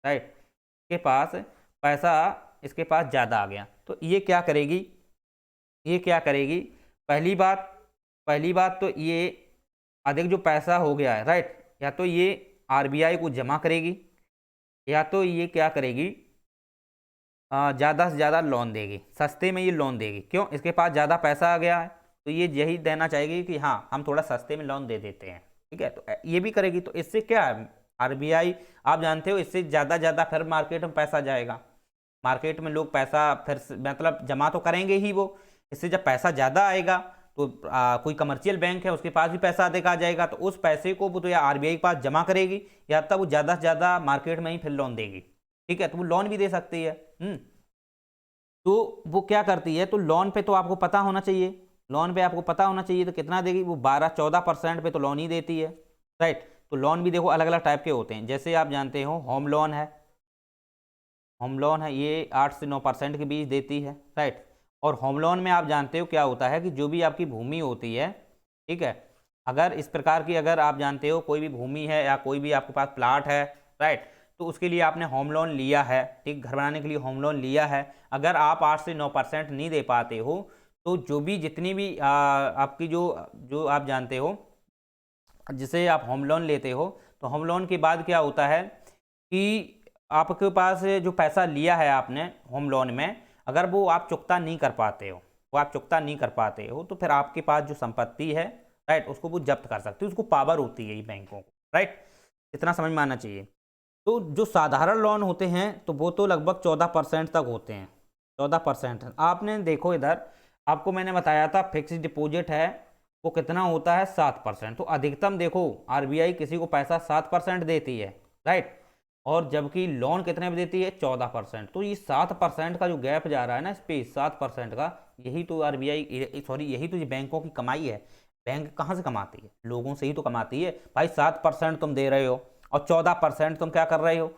[SPEAKER 1] राइट, इसके पास पैसा, इसके पास ज़्यादा आ गया, तो ये क्या करेगी, ये क्या करेगी, पहली बात तो ये अधिक जो पैसा हो गया है, राइट, या तो ये आरबीआई को जमा करेगी, या तो ये क्या करेगी, ज़्यादा से ज़्यादा लोन देगी, सस्ते में ये लोन देगी। क्यों, इसके पास ज़्यादा पैसा आ गया है, तो ये यही देना चाहेगी कि हाँ हम थोड़ा सस्ते में लोन दे देते हैं। ठीक है, तो ये भी करेगी। तो इससे क्या है, आरबीआई आप जानते हो, इससे ज़्यादा फिर मार्केट में पैसा जाएगा, मार्केट में लोग पैसा फिर मतलब जमा तो करेंगे ही वो, इससे जब पैसा ज़्यादा आएगा तो कोई कमर्शियल बैंक है उसके पास भी पैसा अधिक आ जाएगा, तो उस पैसे को वो तो या आरबीआई के पास जमा करेगी, या तब वो ज़्यादा से ज़्यादा मार्केट में ही फिर लोन देगी। ठीक है, तो वो लोन भी दे सकती है। तो वो क्या करती है, तो लोन पे तो आपको पता होना चाहिए, लोन पे आपको पता होना चाहिए तो कितना देगी, वो 12-14% पे तो लोन ही देती है, राइट। तो लोन भी देखो अलग अलग टाइप के होते हैं, जैसे आप जानते हो होम लोन है, होम लोन है, ये 8 से 9% के बीच देती है, राइट। और होम लोन में आप जानते हो क्या होता है कि जो भी आपकी भूमि होती है, ठीक है, अगर इस प्रकार की, अगर आप जानते हो कोई भी भूमि है या कोई भी आपके पास प्लाट है, राइट, तो उसके लिए आपने होम लोन लिया है, ठीक, घर बनाने के लिए होम लोन लिया है, अगर आप 8 से 9% नहीं दे पाते हो, तो जो भी जितनी भी आपकी जो जो आप जानते हो जिसे आप होम लोन लेते हो, तो होम लोन के बाद क्या होता है कि आपके पास जो पैसा लिया है आपने होम लोन में, अगर वो आप चुकता नहीं कर पाते हो, वो आप चुकता नहीं कर पाते हो, तो फिर आपके पास जो संपत्ति है, राइट, उसको वो जब्त कर सकते हो, उसको पावर होती है ये बैंकों को, राइट, इतना समझ में आना चाहिए। तो जो साधारण लोन होते हैं तो वो तो लगभग 14% तक होते हैं, 14%। आपने देखो इधर आपको मैंने बताया था फिक्स डिपॉजिट है वो कितना होता है, 7%। तो अधिकतम देखो आरबीआई किसी को पैसा 7% देती है, राइट, और जबकि लोन कितने में देती है, 14%। तो ये 7% का जो गैप जा रहा है ना इस पे, 7% का, यही तो आरबीआई, सॉरी, यही तो ये बैंकों की कमाई है। बैंक कहाँ से कमाती है, लोगों से ही तो कमाती है भाई। 7% तुम दे रहे हो और 14% तुम क्या कर रहे हो,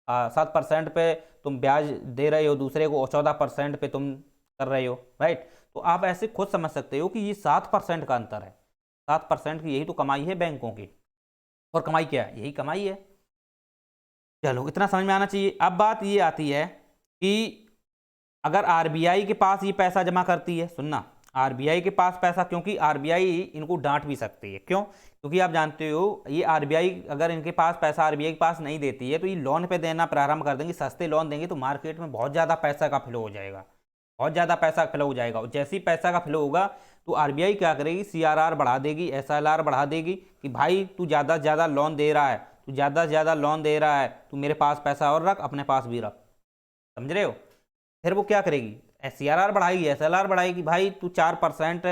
[SPEAKER 1] 7% पे तुम ब्याज दे रहे हो दूसरे को और 14% पे तुम कर रहे हो, राइट। तो आप ऐसे खुद समझ सकते हो कि ये 7% का अंतर है, 7% की यही तो कमाई है बैंकों की। और कमाई क्या है, यही कमाई है। चलो इतना समझ में आना चाहिए। अब बात ये आती है कि अगर आरबीआई के पास ये पैसा जमा करती है, सुनना, आरबीआई के पास पैसा, क्योंकि आरबीआई इनको डांट भी सकती है, क्यों, क्योंकि आप जानते हो ये आरबीआई अगर इनके पास पैसा आरबीआई के पास नहीं देती है तो ये लोन पे देना प्रारंभ कर देंगे, सस्ते लोन देंगे, तो मार्केट में बहुत ज़्यादा पैसा का फ्लो हो जाएगा, बहुत ज़्यादा पैसा फ्लो हो जाएगा। और जैसे ही पैसा का फ्लो होगा तो आरबीआई क्या करेगी, सीआरआर बढ़ा देगी, एसएलआर बढ़ा देगी कि भाई तू ज़्यादा से ज़्यादा लोन दे रहा है, तू ज़्यादा से ज़्यादा लोन दे रहा है, तू मेरे पास पैसा और रख, अपने पास भी रख, समझ रहे हो। फिर वो क्या करेगी, सीआरआर बढ़ाएगी, एसएलआर बढ़ाएगी, भाई तू 4%,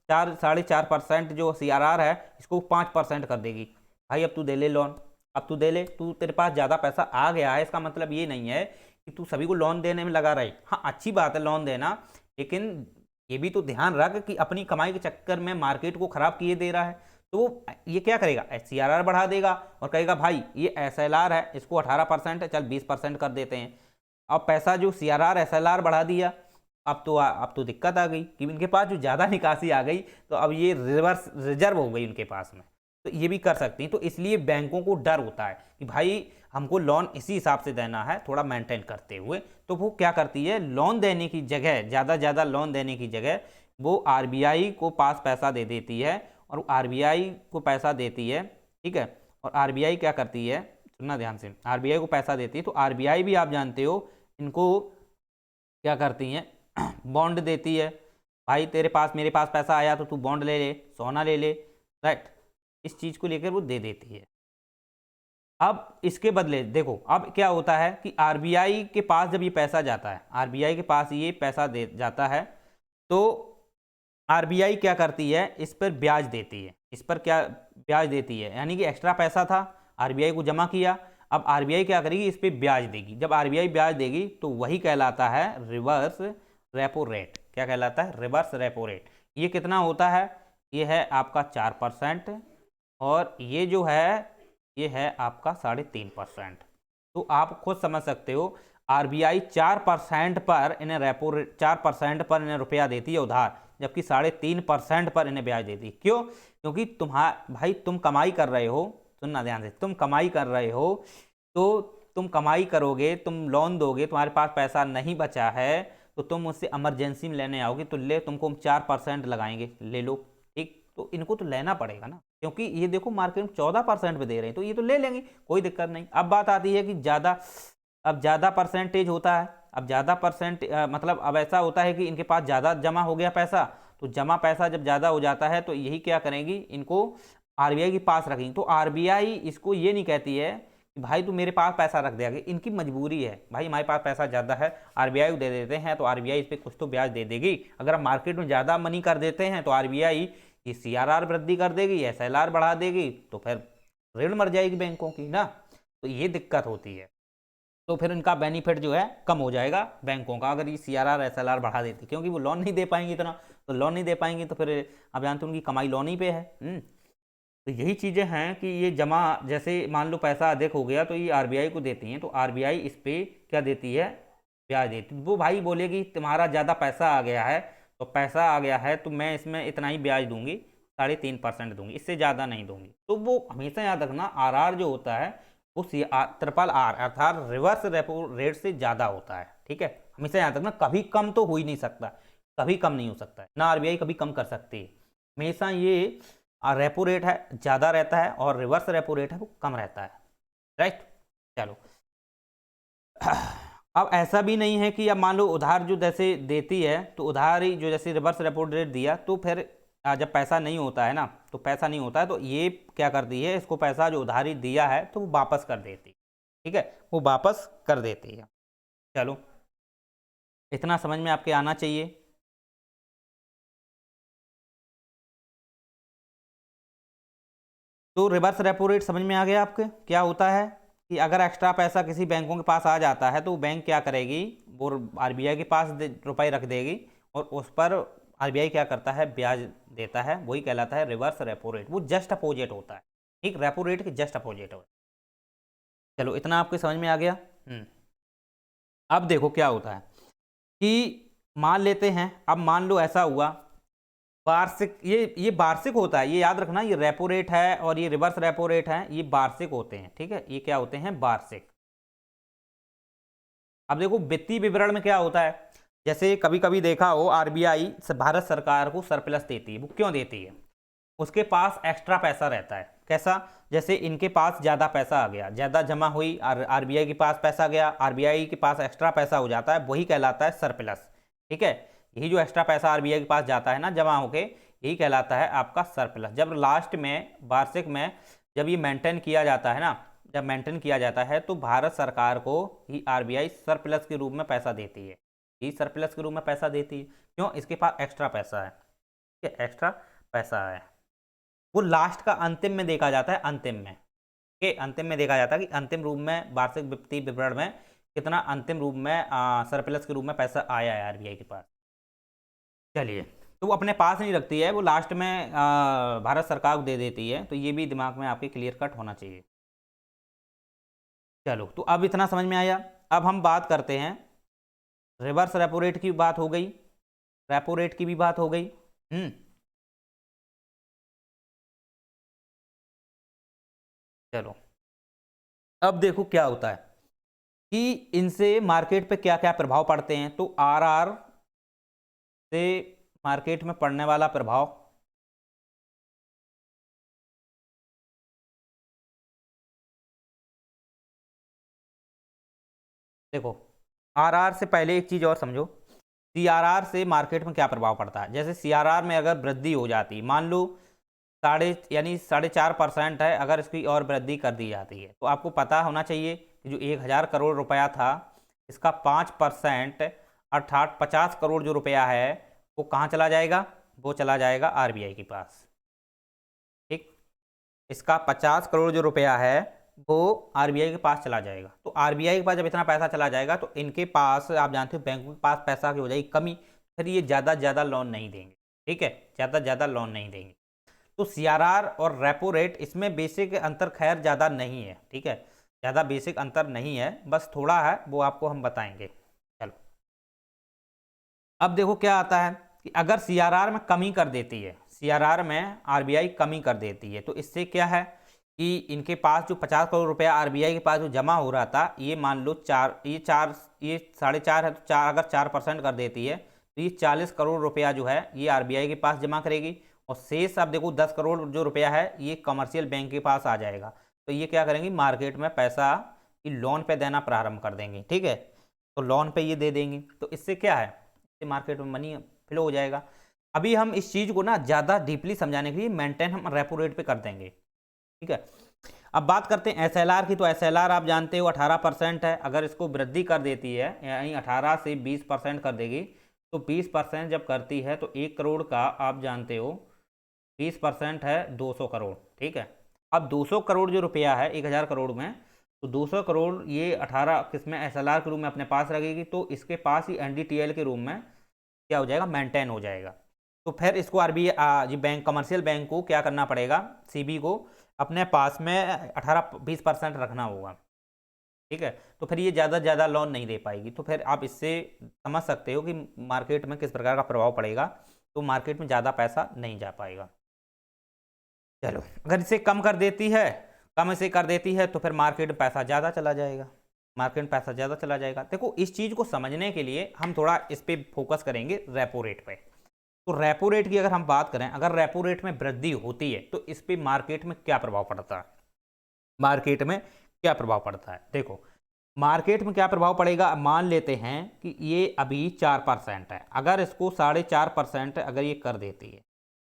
[SPEAKER 1] 4-4.5% जो सीआरआर है इसको 5% कर देगी, भाई अब तू दे ले लोन, अब तू दे ले, तू तेरे पास ज़्यादा पैसा आ गया है, इसका मतलब ये नहीं है कि तू सभी को लोन देने में लगा रहे। हाँ अच्छी बात है लोन देना, लेकिन ये भी तो ध्यान रख कि अपनी कमाई के चक्कर में मार्केट को खराब किए दे रहा है। तो वो ये क्या करेगा, सीआरआर बढ़ा देगा और कहेगा भाई ये एसएलआर है, इसको 18% है, चल 20% कर देते हैं। अब पैसा जो सीआरआर एसएलआर बढ़ा दिया, अब तो दिक्कत आ गई कि इनके पास जो ज़्यादा निकासी आ गई, तो अब ये रिवर्स रिजर्व हो गई उनके पास में, तो ये भी कर सकती हैं। तो इसलिए बैंकों को डर होता है कि भाई हमको लोन इसी हिसाब से देना है, थोड़ा मेंटेन करते हुए, तो वो क्या करती है, लोन देने की जगह, ज़्यादा लोन देने की जगह वो आरबीआई को पास पैसा दे देती है, और आरबीआई को पैसा देती है, ठीक है, और आरबीआई क्या करती है, सुनना ध्यान से, आरबीआई को पैसा देती है, तो आरबीआई भी आप जानते हो इनको क्या करती हैं, बॉन्ड देती है। भाई तेरे पास मेरे पास पैसा आया तो तू बॉन्ड ले ले, सोना ले ले, राइट, इस चीज़ को लेकर वो दे देती है। अब इसके बदले देखो अब क्या होता है कि आरबीआई के पास जब ये पैसा जाता है, आरबीआई के पास ये पैसा दे जाता है, तो आरबीआई क्या करती है, इस पर ब्याज देती है। इस पर क्या ब्याज देती है, यानी कि एक्स्ट्रा पैसा था, आरबीआई को जमा किया, अब आरबीआई क्या करेगी, इस पर ब्याज देगी। जब आरबीआई ब्याज देगी तो वही कहलाता है रिवर्स रेपो रेट। क्या कहलाता है, रिवर्स रेपो रेट। ये कितना होता है, ये है आपका 4%, और ये जो है ये है आपका 3.5%। तो आप खुद समझ सकते हो, आरबीआई 4% पर इन्हें रेपो रेट, 4% पर इन्हें रुपया देती है उधार, जबकि 3.5% पर इन्हें ब्याज देती है। क्यों, क्योंकि भाई तुम कमाई कर रहे हो, सुनना ध्यान से, तुम कमाई कर रहे हो, तो तुम कमाई करोगे, तुम लोन दोगे, तुम्हारे पास पैसा नहीं बचा है, तो तुम मुझसे इमरजेंसी में लेने आओगे, तो ले तुमको हम 4% लगाएंगे, ले लो, ठीक। तो इनको तो लेना पड़ेगा ना, क्योंकि ये देखो मार्केट में 14% पे दे रहे हैं, तो ये तो ले लेंगे, कोई दिक्कत नहीं। अब बात आती है कि अब ज़्यादा परसेंटेज होता है, अब ज़्यादा मतलब अब ऐसा होता है कि इनके पास ज़्यादा जमा हो गया पैसा, तो जमा पैसा जब ज़्यादा हो जाता है तो यही क्या करेंगी, इनको आरबीआई के पास रखेंगी। तो आरबीआई इसको ये नहीं कहती है कि भाई तू मेरे पास पैसा रख दे, इनकी मजबूरी है, भाई हमारे पास पैसा ज़्यादा है, आरबीआई को दे देते हैं, तो आरबीआई इस पर कुछ तो ब्याज दे देगी। अगर हम मार्केट में ज़्यादा मनी कर देते हैं तो आरबीआई ये सीआरआर वृद्धि कर देगी, एसएलआर बढ़ा देगी, तो फिर ऋण मर जाएगी बैंकों की ना, तो ये दिक्कत होती है। तो फिर इनका बेनिफिट जो है कम हो जाएगा बैंकों का, अगर ये सीआरआर एसएलआर बढ़ा देती, क्योंकि वो लोन नहीं दे पाएंगी इतना, तो लोन नहीं दे पाएंगी तो फिर आप जानते हो उनकी कमाई लोन ही पे है। तो यही चीज़ें हैं कि ये जमा, जैसे मान लो पैसा अधिक हो गया तो ये आरबीआई को देती हैं, तो आरबीआई इस पे क्या देती है, ब्याज देती है। वो भाई बोलेगी तुम्हारा ज़्यादा पैसा आ गया है, तो पैसा आ गया है तो मैं इसमें इतना ही ब्याज दूंगी, 3.5% दूंगी, इससे ज़्यादा नहीं दूंगी। तो वो हमेशा याद रखना, आरआर जो होता है वो ट्रिपल आर अर्थात रिवर्स रेपो रेट से ज़्यादा होता है, ठीक है, हमेशा याद रखना, कभी कम तो हो ही नहीं सकता, कभी कम नहीं हो सकता है ना, आरबीआई कभी कम कर सकती है, हमेशा ये रेपो रेट है ज़्यादा रहता है और रिवर्स रेपो रेट है वो कम रहता है, राइट। चलो, अब ऐसा भी नहीं है कि अब मान लो उधार जो जैसे देती है, तो उधारी जो जैसे रिवर्स रेपो रेट दिया, तो फिर जब पैसा नहीं होता है ना, तो पैसा नहीं होता है तो ये क्या करती है, इसको पैसा जो उधारी दिया है तो वो वापस कर देती है, ठीक है, वो वापस कर देती है। चलो, इतना समझ में आपके आना चाहिए। तो रिवर्स रेपो रेट समझ में आ गया आपके, क्या होता है कि अगर एक्स्ट्रा पैसा किसी बैंकों के पास आ जाता है तो बैंक क्या करेगी, वो आरबीआई के पास रुपए रख देगी, और उस पर आरबीआई क्या करता है, ब्याज देता है, वही कहलाता है रिवर्स रेपो रेट, वो जस्ट अपोजिट होता है, ठीक, रेपो रेट के जस्ट अपोजिट हो। चलो, इतना आपके समझ में आ गया। अब देखो क्या होता है कि मान लेते हैं, अब मान लो ऐसा हुआ, वार्षिक, ये वार्षिक होता है, ये याद रखना, ये रेपो रेट है और ये रिवर्स रेपो रेट है, ये वार्षिक होते हैं, ठीक है, ये क्या होते हैं, वार्षिक। अब देखो वित्तीय विवरण में क्या होता है, जैसे कभी कभी देखा हो आरबीआई भारत सरकार को सरप्लस देती है, वो क्यों देती है, उसके पास एक्स्ट्रा पैसा रहता है, कैसा, जैसे इनके पास ज़्यादा पैसा आ गया, ज़्यादा जमा हुई, आरबीआई के पास पैसा गया, आरबीआई के पास एक्स्ट्रा पैसा हो जाता है, वही कहलाता है सरप्लस, ठीक है। यही जो एक्स्ट्रा पैसा आरबीआई के पास जाता है ना जमा होके, यही कहलाता है आपका सरप्लस। जब लास्ट में वार्षिक में जब ये मेंटेन किया जाता है ना, जब मेंटेन किया जाता है तो भारत सरकार को ही आरबीआई सरप्लस के रूप में पैसा देती है, ये सरप्लस के रूप में पैसा देती है, क्यों, इसके पास एक्स्ट्रा पैसा है, ठीक है, एक्स्ट्रा पैसा है, वो लास्ट का अंतिम में देखा जाता है, अंतिम में के अंतिम में देखा जाता है कि अंतिम रूप में वार्षिक वित्तीय विवरण में कितना अंतिम रूप में सरप्लस के रूप में पैसा आया है आरबीआई के पास। चलिए, तो वो अपने पास नहीं रखती है, वो लास्ट में भारत सरकार को दे देती है, तो ये भी दिमाग में आपके क्लियर कट होना चाहिए। चलो, तो अब इतना समझ में आया। अब हम बात करते हैं, रिवर्स रेपो रेट की बात हो गई, रेपो रेट की भी बात हो गई। चलो, अब देखो क्या होता है कि इनसे मार्केट पे क्या क्या प्रभाव पड़ते हैं, तो आरआर से मार्केट में पड़ने वाला प्रभाव, देखो, आरआर से पहले एक चीज़ और समझो, सीआरआर से मार्केट में क्या प्रभाव पड़ता है। जैसे सीआरआर में अगर वृद्धि हो जाती, मान लो यानी 4.5% है, अगर इसकी और वृद्धि कर दी जाती है, तो आपको पता होना चाहिए कि जो 1000 करोड़ रुपया था, इसका 5% अर्थात 50 करोड़ जो रुपया है वो कहाँ चला जाएगा, वो चला जाएगा आरबीआई के पास। ठीक, इसका 50 करोड़ जो रुपया है वो आरबीआई के पास चला जाएगा। तो आरबीआई के पास जब इतना पैसा चला जाएगा तो इनके पास, आप जानते हो, बैंकों के पास पैसा की हो जाएगी कमी, फिर ये ज़्यादा ज़्यादा लोन नहीं देंगे। ठीक है, ज़्यादा ज़्यादा लोन नहीं देंगे। तो सीआरआर और रेपो रेट, इसमें बेसिक अंतर खैर ज़्यादा नहीं है। ठीक है, ज़्यादा बेसिक अंतर नहीं है, बस थोड़ा है, वो आपको हम बताएंगे। चलो, अब देखो क्या आता है कि अगर सीआरआर में कमी कर देती है, सीआरआर में आरबीआई कमी कर देती है, तो इससे क्या है कि इनके पास जो 50 करोड़ रुपया आरबीआई के पास जो जमा हो रहा था, ये मान लो ये 4.5 है, तो अगर 4% कर देती है तो ये 40 करोड़ रुपया जो है ये आरबीआई के पास जमा करेगी, और शेष आप देखो 10 करोड़ जो रुपया है ये कमर्शियल बैंक के पास आ जाएगा। तो ये क्या करेंगी, मार्केट में पैसा लोन पे देना प्रारंभ कर देंगे। ठीक है, तो लोन पे ये दे देंगी, तो इससे क्या है, इससे मार्केट में मनी फ्लो हो जाएगा। अभी हम इस चीज़ को ना ज़्यादा डीपली समझाने के लिए मेंटेन हम रेपो रेट पे कर देंगे। ठीक है, अब बात करते हैं एसएलआर की। तो एसएलआर आप जानते हो 18% है, अगर इसको वृद्धि कर देती है, यानी 18 से 20% कर देगी, तो 20% जब करती है तो 1 करोड़ का, आप जानते हो 20% है 200 करोड़। ठीक है, अब 200 करोड़ जो रुपया है 1000 करोड़ में, तो 200 करोड़ ये 18 किसमें, एसएलआर के रूप में अपने पास रखेगी, तो इसके पास ही एनडीटीएल के रूप में क्या हो जाएगा, मेंटेन हो जाएगा। तो फिर इसको आरबीआई बैंक, कमर्शियल बैंक को क्या करना पड़ेगा, सीबी को अपने पास में 18-20% रखना होगा। ठीक है, तो फिर ये ज़्यादा ज़्यादा लोन नहीं दे पाएगी। तो फिर आप इससे समझ सकते हो कि मार्केट में किस प्रकार का प्रभाव पड़ेगा, तो मार्केट में ज़्यादा पैसा नहीं जा पाएगा। चलो, अगर इसे कम कर देती है, कम इसे कर देती है, तो फिर मार्केट में पैसा ज़्यादा चला जाएगा, मार्केट में पैसा ज़्यादा चला जाएगा। देखो, इस चीज़ को समझने के लिए हम थोड़ा इस पर फोकस करेंगे, रेपो रेट पे। तो रेपो रेट की अगर हम बात करें, अगर रेपो रेट में वृद्धि होती है तो इस पे मार्केट में क्या प्रभाव पड़ता है, मार्केट में क्या प्रभाव पड़ता है। देखो, मार्केट में क्या प्रभाव पड़ेगा, मान लेते हैं कि ये अभी 4% है, अगर इसको 4.5% अगर ये कर देती है,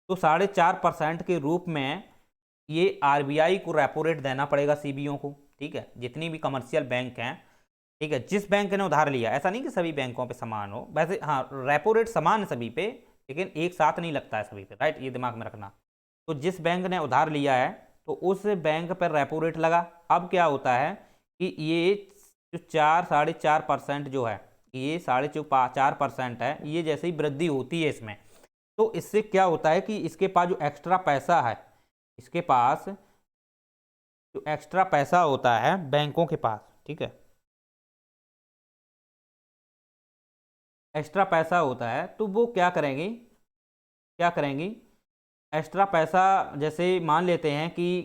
[SPEAKER 1] तो 4.5% के रूप में ये आरबीआई को रेपो रेट देना पड़ेगा सीबीओ को। ठीक है, जितनी भी कमर्शियल बैंक हैं, ठीक है, जिस बैंक ने उधार लिया, ऐसा नहीं कि सभी बैंकों पे समान हो, वैसे हाँ रेपो रेट समान है सभी पे, लेकिन एक साथ नहीं लगता है सभी पे, राइट, ये दिमाग में रखना। तो जिस बैंक ने उधार लिया है तो उस बैंक पर रेपो रेट लगा। अब क्या होता है कि ये जो 4-4.5% जो है, ये 4.5% है, ये जैसे ही वृद्धि होती है इसमें, तो इससे क्या होता है कि इसके पास जो एक्स्ट्रा पैसा है, इसके पास जो एक्स्ट्रा पैसा होता है बैंकों के पास, ठीक है, एक्स्ट्रा पैसा होता है, तो वो क्या करेंगी, क्या करेंगी, एक्स्ट्रा पैसा, जैसे मान लेते हैं कि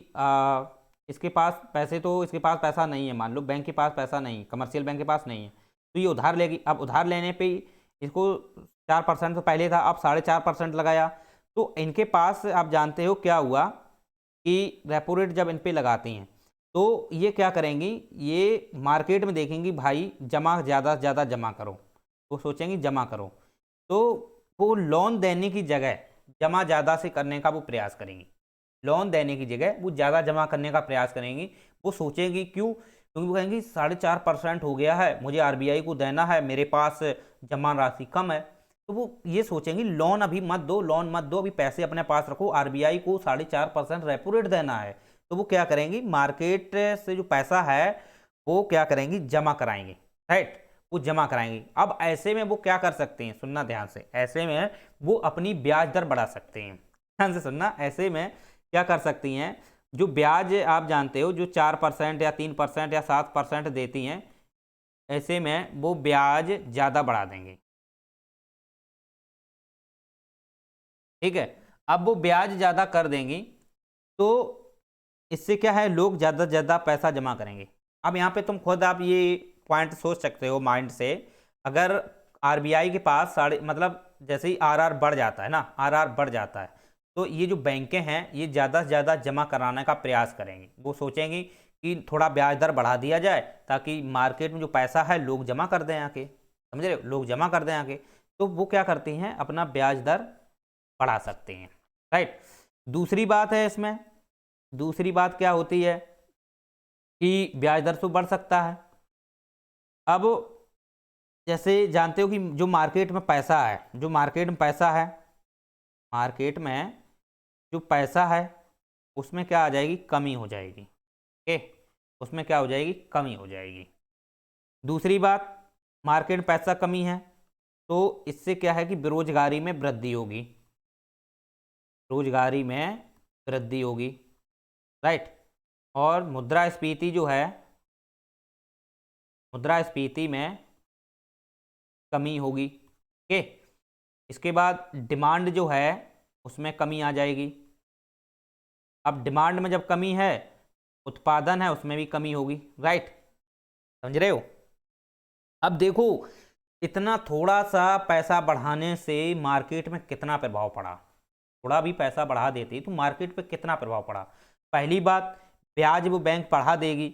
[SPEAKER 1] इसके पास पैसे, तो इसके पास पैसा नहीं है, मान लो बैंक के पास पैसा नहीं, कमर्शियल बैंक के पास नहीं है, तो ये उधार लेगी। अब उधार लेने पे इसको 4% तो पहले था, अब 4.5% लगाया, तो इनके पास आप जानते हो क्या हुआ कि रेपो रेट जब इन पे लगाती हैं तो ये क्या करेंगी, ये मार्केट में देखेंगी भाई जमा ज़्यादा से ज़्यादा जमा करो, वो सोचेंगी जमा करो, तो वो लोन देने की जगह जमा ज़्यादा से करने का वो प्रयास करेंगी, लोन देने की जगह वो ज़्यादा जमा करने का प्रयास करेंगी। वो सोचेंगी क्यों, क्योंकि वो कहेंगी 4.5% हो गया है, मुझे आरबीआई को देना है, मेरे पास जमा राशि कम है, तो वो ये सोचेंगी लोन अभी मत दो, लोन मत दो, अभी पैसे अपने पास रखो, आरबीआई को 4.5% रेपो रेट देना है। तो वो क्या करेंगी, मार्केट से जो पैसा है वो क्या करेंगी, जमा कराएंगे, राइट, वो जमा कराएंगे। अब ऐसे में वो क्या कर सकते हैं, सुनना ध्यान से, ऐसे में वो अपनी ब्याज दर बढ़ा सकते हैं, ध्यान से सुनना, ऐसे में क्या कर सकती हैं, जो ब्याज आप जानते हो जो 4% या 3% या 7% देती हैं, ऐसे में वो ब्याज ज़्यादा बढ़ा देंगे। ठीक है, अब वो ब्याज ज़्यादा कर देंगी, तो इससे क्या है, लोग ज़्यादा से ज़्यादा पैसा जमा करेंगे। अब यहाँ पे तुम खुद आप ये पॉइंट सोच सकते हो माइंड से, अगर आरबीआई के पास मतलब जैसे ही आरआर बढ़ जाता है ना, आरआर बढ़ जाता है, तो ये जो बैंकें हैं ये ज़्यादा से ज़्यादा जमा कराने का प्रयास करेंगी। वो सोचेंगी कि थोड़ा ब्याज दर बढ़ा दिया जाए ताकि मार्केट में जो पैसा है लोग जमा कर दें आके, समझ रहे हो, लोग जमा कर दें आके, तो वो क्या करती हैं, अपना ब्याज दर बढ़ा सकते हैं, राइट। दूसरी बात है इसमें, दूसरी बात क्या होती है कि ब्याज दर तो बढ़ सकता है। अब जैसे जानते हो कि जो मार्केट में पैसा है, जो मार्केट में पैसा है, मार्केट में जो पैसा है उसमें क्या आ जाएगी, कमी हो जाएगी, ओके, उसमें क्या हो जाएगी, कमी हो जाएगी। दूसरी बात, मार्केट में पैसा कमी है तो इससे क्या है कि बेरोजगारी में वृद्धि होगी, रोजगारी में वृद्धि होगी, राइट। और मुद्रास्फीति जो है, मुद्रास्फीति में कमी होगी, ओके। इसके बाद डिमांड जो है उसमें कमी आ जाएगी। अब डिमांड में जब कमी है, उत्पादन है उसमें भी कमी होगी, राइट, समझ रहे हो। अब देखो इतना थोड़ा सा पैसा बढ़ाने से मार्केट में कितना प्रभाव पड़ा, थोड़ा भी पैसा बढ़ा देती तो मार्केट पे कितना प्रभाव पड़ा। पहली बात, ब्याज वो बैंक बढ़ा देगी,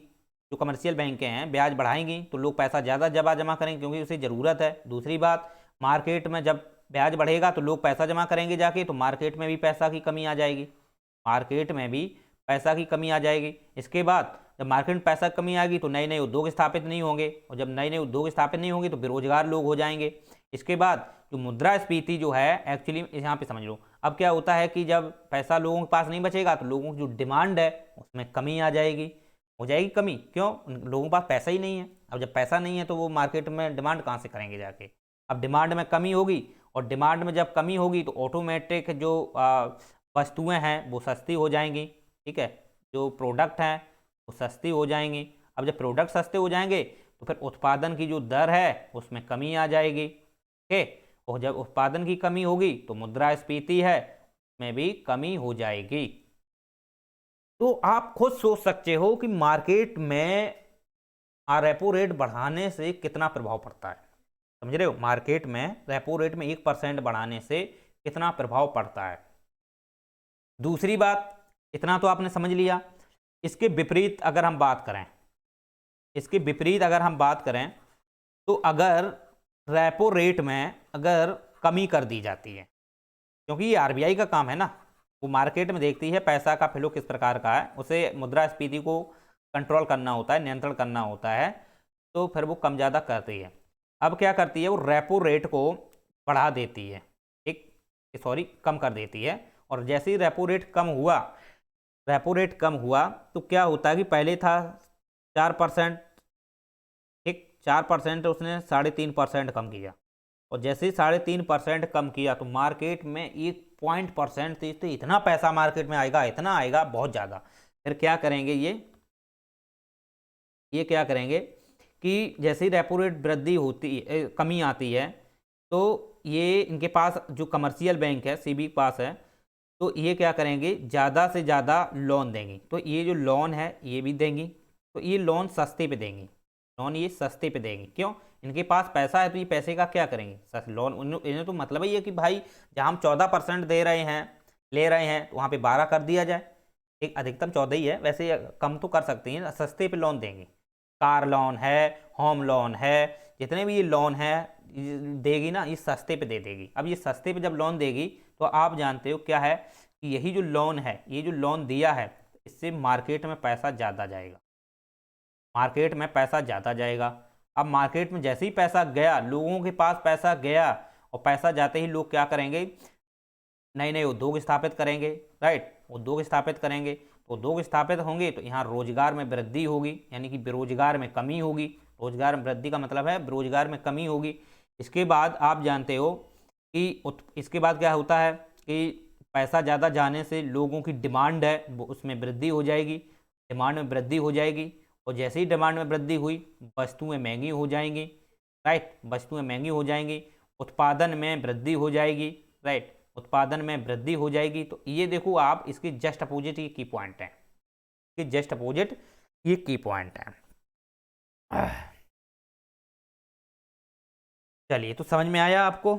[SPEAKER 1] जो कमर्शियल बैंकें हैं ब्याज बढ़ाएंगी तो लोग पैसा ज़्यादा जमा करेंगे क्योंकि उसे ज़रूरत है। दूसरी बात, मार्केट में जब ब्याज बढ़ेगा तो लोग पैसा जमा करेंगे जाके, तो मार्केट में भी पैसा की कमी आ जाएगी, मार्केट में भी पैसा की कमी आ जाएगी। इसके बाद जब मार्केट में पैसा कमी आएगी तो नए नए उद्योग स्थापित नहीं होंगे, और जब नए नए उद्योग स्थापित नहीं होंगे तो बेरोजगार लोग हो जाएंगे। इसके बाद जो मुद्रास्फीति जो है, एक्चुअली यहाँ पे समझ लो, अब क्या होता है कि जब पैसा लोगों के पास नहीं बचेगा तो लोगों की जो डिमांड है उसमें कमी आ जाएगी, हो जाएगी कमी, क्यों, लोगों के पास पैसा ही नहीं है। अब जब पैसा नहीं है तो वो मार्केट में डिमांड कहाँ से करेंगे जाके, अब डिमांड में कमी होगी, और डिमांड में जब कमी होगी तो ऑटोमेटिक जो वस्तुएं हैं वो सस्ती हो जाएंगी, ठीक है, जो प्रोडक्ट हैं वो सस्ती हो जाएंगी। अब जब प्रोडक्ट सस्ते हो जाएंगे तो फिर उत्पादन की जो दर है उसमें कमी आ जाएगी, ओके, और जब उत्पादन की कमी होगी तो मुद्रास्फीति है में भी कमी हो जाएगी। तो आप खुद सोच सकते हो कि मार्केट में रेपो रेट बढ़ाने से कितना प्रभाव पड़ता है, समझ रहे हो, मार्केट में रेपो रेट में 1% बढ़ाने से कितना प्रभाव पड़ता है। दूसरी बात, इतना तो आपने समझ लिया। इसके विपरीत अगर हम बात करें, इसके विपरीत अगर हम बात करें तो अगर रेपो रेट में अगर कमी कर दी जाती है, क्योंकि ये आरबीआई का काम है ना, वो मार्केट में देखती है पैसा का फ्लो किस प्रकार का है, उसे मुद्रास्फीति को कंट्रोल करना होता है, नियंत्रण करना होता है, तो फिर वो कम ज़्यादा करती है। अब क्या करती है, वो रेपो रेट को बढ़ा देती है, ठीक, सॉरी कम कर देती है। और जैसे ही रेपो रेट कम हुआ, रेपो रेट कम हुआ तो क्या होता है कि पहले था 4%, ठीक, 4% उसने 3.5% कम किया, और जैसे ही 3.5% कम किया तो मार्केट में 1% तो इतना पैसा मार्केट में आएगा, इतना आएगा बहुत ज़्यादा। फिर क्या करेंगे ये क्या करेंगे कि जैसे ही रेपो रेट वृद्धि होती है, कमी आती है, तो ये इनके पास जो कमर्शियल बैंक है सीबी के पास है, तो ये क्या करेंगे, ज़्यादा से ज़्यादा लोन देंगी। तो ये जो लोन है ये भी देंगी, तो ये लोन सस्ते पे देंगी, लोन ये सस्ते पे देंगी, क्यों, इनके पास पैसा है तो ये पैसे का क्या करेंगे, लोन, इन्हें तो मतलब ही है कि भाई जहाँ हम 14% दे रहे हैं, ले रहे हैं, तो वहाँ पे 12 कर दिया जाए, एक अधिकतम 14 ही है, वैसे कम तो कर सकती हैं, सस्ते पे लोन देंगे। कार लोन है, होम लोन है, जितने भी ये लोन है देगी ना, ये सस्ते पे दे देगी। अब ये सस्ते पे जब लोन देगी तो आप जानते हो क्या है कि यही जो लोन है, ये जो लोन दिया है, इससे मार्केट में पैसा ज़्यादा जाएगा, मार्केट में पैसा ज़्यादा जाएगा। अब मार्केट में जैसे ही पैसा गया, लोगों के पास पैसा गया, और पैसा जाते ही लोग क्या करेंगे, नए नए उद्योग स्थापित करेंगे, राइट, उद्योग स्थापित करेंगे, तो उद्योग स्थापित होंगे तो यहाँ रोजगार में वृद्धि होगी, यानी कि बेरोजगार में कमी होगी। रोजगार में वृद्धि का मतलब है बेरोजगार में कमी होगी। इसके बाद आप जानते हो कि इसके बाद क्या होता है कि पैसा ज़्यादा जाने से लोगों की डिमांड है वो उसमें वृद्धि हो जाएगी, डिमांड में वृद्धि हो जाएगी, और जैसे ही डिमांड में वृद्धि हुई वस्तुएं महंगी हो जाएंगी, राइट, वस्तुएं महंगी हो जाएंगी, उत्पादन में वृद्धि हो जाएगी, राइट, उत्पादन में वृद्धि हो जाएगी। तो ये देखो आप, इसके जस्ट अपोजिट ये की पॉइंट है, इसके जस्ट अपोजिट ये की पॉइंट है। चलिए, तो समझ में आया आपको।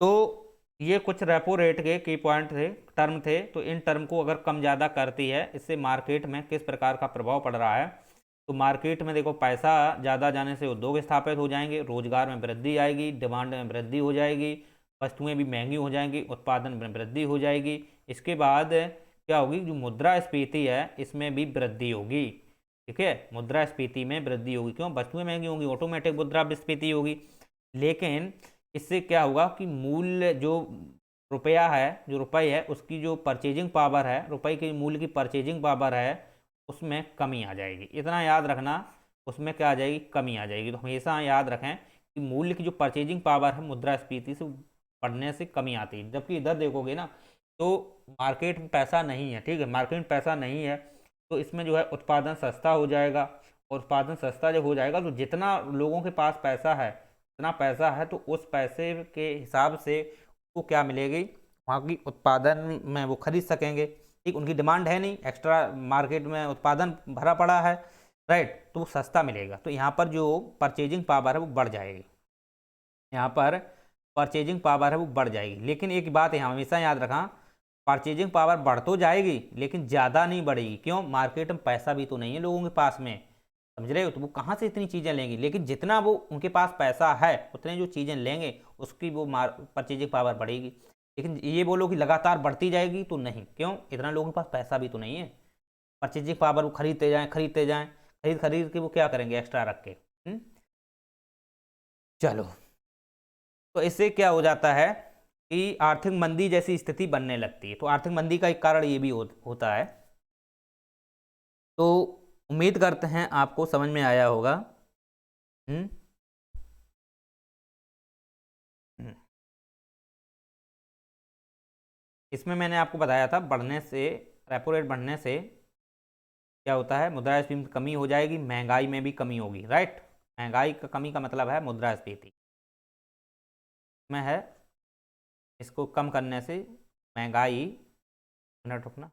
[SPEAKER 1] तो ये कुछ रेपो रेट के की पॉइंट थे, टर्म थे। तो इन टर्म को अगर कम ज़्यादा करती है, इससे मार्केट में किस प्रकार का प्रभाव पड़ रहा है। तो मार्केट में देखो, पैसा ज़्यादा जाने से उद्योग स्थापित हो जाएंगे, रोजगार में वृद्धि आएगी, डिमांड में वृद्धि हो जाएगी, वस्तुएं भी महंगी हो जाएंगी, उत्पादन में वृद्धि हो जाएगी। इसके बाद क्या होगी, जो मुद्रास्फीति है इसमें भी वृद्धि होगी। ठीक है, मुद्रास्फीति में वृद्धि होगी, क्यों, वस्तुएं महंगी होंगी, ऑटोमेटिक मुद्रास्फीति होगी। लेकिन इससे क्या होगा कि मूल्य जो रुपया है, जो रुपये है उसकी जो परचेजिंग पावर है, रुपये के मूल्य की परचेजिंग पावर है, उसमें कमी आ जाएगी। इतना याद रखना, उसमें क्या आ जाएगी, कमी आ जाएगी। तो हमेशा याद रखें कि मूल्य की जो परचेजिंग पावर है मुद्रास्फीति से बढ़ने से कमी आती है। जबकि इधर देखोगे ना, तो मार्केट में पैसा नहीं है, ठीक है, मार्केट में पैसा नहीं है, तो इसमें जो है उत्पादन सस्ता हो जाएगा। और उत्पादन सस्ता जब हो जाएगा तो जितना लोगों के पास पैसा है, इतना पैसा है, तो उस पैसे के हिसाब से वो क्या मिलेगी, वहाँ की उत्पादन में वो खरीद सकेंगे। ठीक, उनकी डिमांड है नहीं, एक्स्ट्रा मार्केट में उत्पादन भरा पड़ा है, राइट, तो वो सस्ता मिलेगा। तो यहाँ पर जो परचेजिंग पावर है वो बढ़ जाएगी, यहाँ पर परचेजिंग पावर है वो बढ़ जाएगी। लेकिन एक बात यहाँ हमेशा याद रखा, परचेजिंग पावर बढ़ तो जाएगी लेकिन ज़्यादा नहीं बढ़ेगी। क्यों, मार्केट में पैसा भी तो नहीं है लोगों के पास में, समझ रहे हो, तो वो कहाँ से इतनी चीज़ें लेंगी। लेकिन जितना वो उनके पास पैसा है उतने जो चीज़ें लेंगे उसकी वो परचेजिंग पावर बढ़ेगी। लेकिन ये बोलो कि लगातार बढ़ती जाएगी तो नहीं, क्यों, इतना लोगों के पास पैसा भी तो नहीं है। परचेजिंग पावर वो खरीदते जाएं खरीदते जाएं, खरीद खरीद के वो क्या करेंगे, एक्स्ट्रा रख के। चलो, तो इससे क्या हो जाता है कि आर्थिक मंदी जैसी स्थिति बनने लगती है। तो आर्थिक मंदी का एक कारण ये भी होता है। तो उम्मीद करते हैं आपको समझ में आया होगा। हम्म हम्म। इसमें मैंने आपको बताया था, बढ़ने से, रेपो रेट बढ़ने से क्या होता है, मुद्रास्फीति में कमी हो जाएगी, महंगाई में भी कमी होगी, राइट। महंगाई का कमी का मतलब है मुद्रास्फीति में है, इसको कम करने से महंगाई, मिनट रुकना,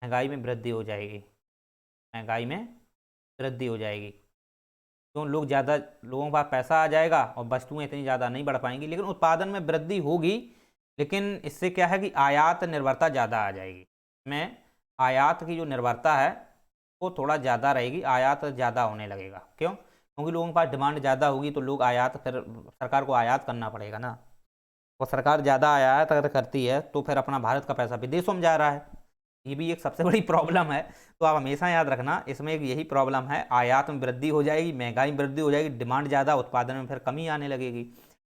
[SPEAKER 1] महंगाई में वृद्धि हो जाएगी, महंगाई में वृद्धि हो जाएगी। तो लोगों के पास पैसा आ जाएगा और वस्तुएं इतनी ज़्यादा नहीं बढ़ पाएंगी, लेकिन उत्पादन में वृद्धि होगी। लेकिन इससे क्या है कि आयात निर्भरता ज़्यादा आ जाएगी, में आयात की जो निर्भरता है वो थोड़ा ज़्यादा रहेगी, आयात ज़्यादा होने लगेगा। क्यों, क्योंकि लोगों के पास डिमांड ज़्यादा होगी तो लोग आयात, फिर सरकार को आयात करना पड़ेगा ना, और सरकार ज़्यादा आयात अगर करती है तो फिर अपना भारत का पैसा विदेशों में जा रहा है, ये भी एक सबसे बड़ी प्रॉब्लम है। तो आप हमेशा याद रखना, इसमें एक यही प्रॉब्लम है, आयात में वृद्धि हो जाएगी, महंगाई में वृद्धि हो जाएगी, डिमांड ज़्यादा, उत्पादन में फिर कमी आने लगेगी।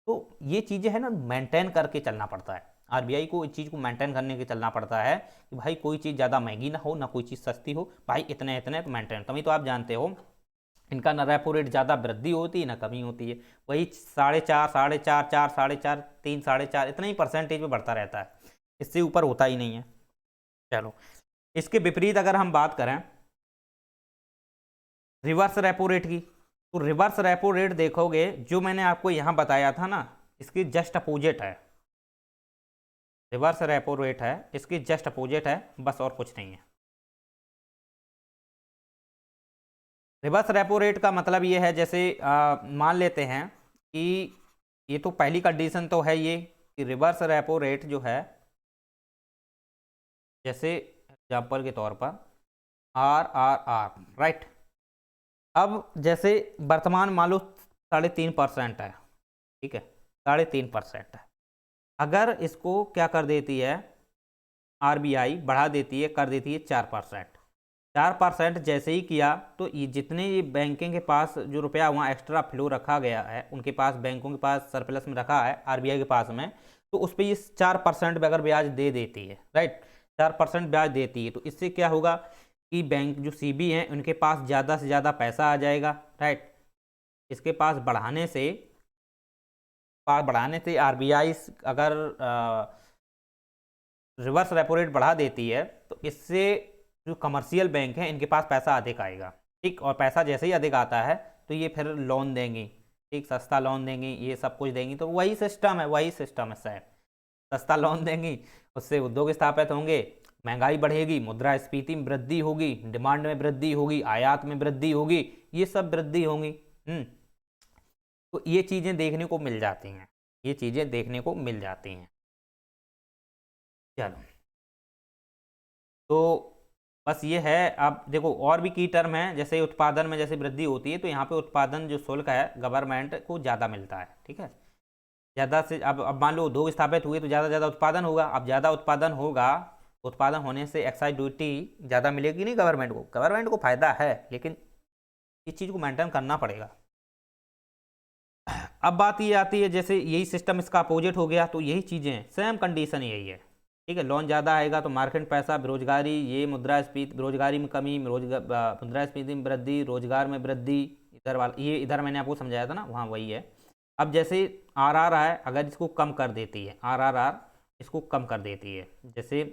[SPEAKER 1] तो ये चीज़ें है ना, मेंटेन करके चलना पड़ता है। आरबीआई को इस चीज़ को मेंटेन करने के चलना पड़ता है कि भाई कोई चीज़ ज़्यादा महंगी ना हो, ना कोई चीज़ सस्ती हो, भाई इतने इतने तो मेंटेन। तभी तो आप जानते हो इनका ना रेपो रेट ज़्यादा वृद्धि होती है ना कमी होती है, वही 4.5 4.5 4 4.5 3 4.5 इतना ही परसेंटेज में बढ़ता रहता है, इससे ऊपर होता ही नहीं है। चलो, इसके विपरीत अगर हम बात करें रिवर्स रेपो रेट की, तो रिवर्स रेपो रेट देखोगे, जो मैंने आपको यहां बताया था ना, इसकी जस्ट अपोजिट है। रिवर्स रेपो रेट है, इसकी जस्ट अपोजिट है, बस और कुछ नहीं है। रिवर्स रेपो रेट का मतलब ये है, जैसे मान लेते हैं कि ये तो पहली कंडीशन तो है ये कि रिवर्स रेपो रेट जो है, जैसे एग्जाम्पल के तौर पर RRR, राइट। अब जैसे वर्तमान मान लो 3.5% है, ठीक है, 3.5% है। अगर इसको क्या कर देती है आरबीआई, बढ़ा देती है, कर देती है 4%। 4% जैसे ही किया तो ये जितने ये बैंकिंग के पास जो रुपया वहाँ एक्स्ट्रा फ्लो रखा गया है, उनके पास, बैंकों के पास सरप्लस में रखा है आरबीआई के पास में, तो उस पर ये 4% अगर ब्याज दे देती है, राइट, 4% ब्याज देती है, तो इससे क्या होगा कि बैंक जो सीबी हैं उनके पास ज़्यादा से ज़्यादा पैसा आ जाएगा, राइट। इसके पास बढ़ाने से आरबीआई अगर रिवर्स रेपो रेट बढ़ा देती है तो इससे जो कमर्शियल बैंक हैं इनके पास पैसा अधिक आएगा, ठीक, और पैसा जैसे ही अधिक आता है तो ये फिर लोन देंगी, ठीक, सस्ता लोन देंगी, ये सब कुछ देंगी। तो वही सिस्टम है शायद, सस्ता लोन देंगी, उससे उद्योग स्थापित होंगे, महंगाई बढ़ेगी, मुद्रास्फीति में वृद्धि होगी, डिमांड में वृद्धि होगी, आयात में वृद्धि होगी, ये सब वृद्धि होंगी। तो ये चीज़ें देखने को मिल जाती हैं, ये चीज़ें देखने को मिल जाती हैं। चलो, तो बस ये है। अब देखो और भी की टर्म है, जैसे उत्पादन में जैसे वृद्धि होती है तो यहाँ पे उत्पादन जो शुल्क है गवर्नमेंट को ज़्यादा मिलता है, ठीक है। ज़्यादा से अब मान लो उद्योग स्थापित हुए तो ज़्यादा ज़्यादा उत्पादन होगा। अब ज़्यादा उत्पादन होगा, उत्पादन होने से एक्साइज ड्यूटी ज़्यादा मिलेगी नहीं गवर्नमेंट को। गवर्नमेंट को फ़ायदा है, लेकिन इस चीज़ को मेंटेन करना पड़ेगा। अब बात ये आती है, जैसे यही सिस्टम इसका अपोजिट हो गया तो यही चीज़ें सेम कंडीशन यही है, ठीक है। लोन ज़्यादा आएगा तो मार्केट पैसा, बेरोजगारी, ये मुद्रास्फीति, बेरोजगारी में कमी, मुद्रास्फीति में वृद्धि, रोजगार में वृद्धि, इधर वाला ये इधर मैंने आपको समझाया था ना, वहाँ वही है। अब जैसे आरआरआर अगर इसको कम कर देती है, आरआरआर इसको कम कर देती है, जैसे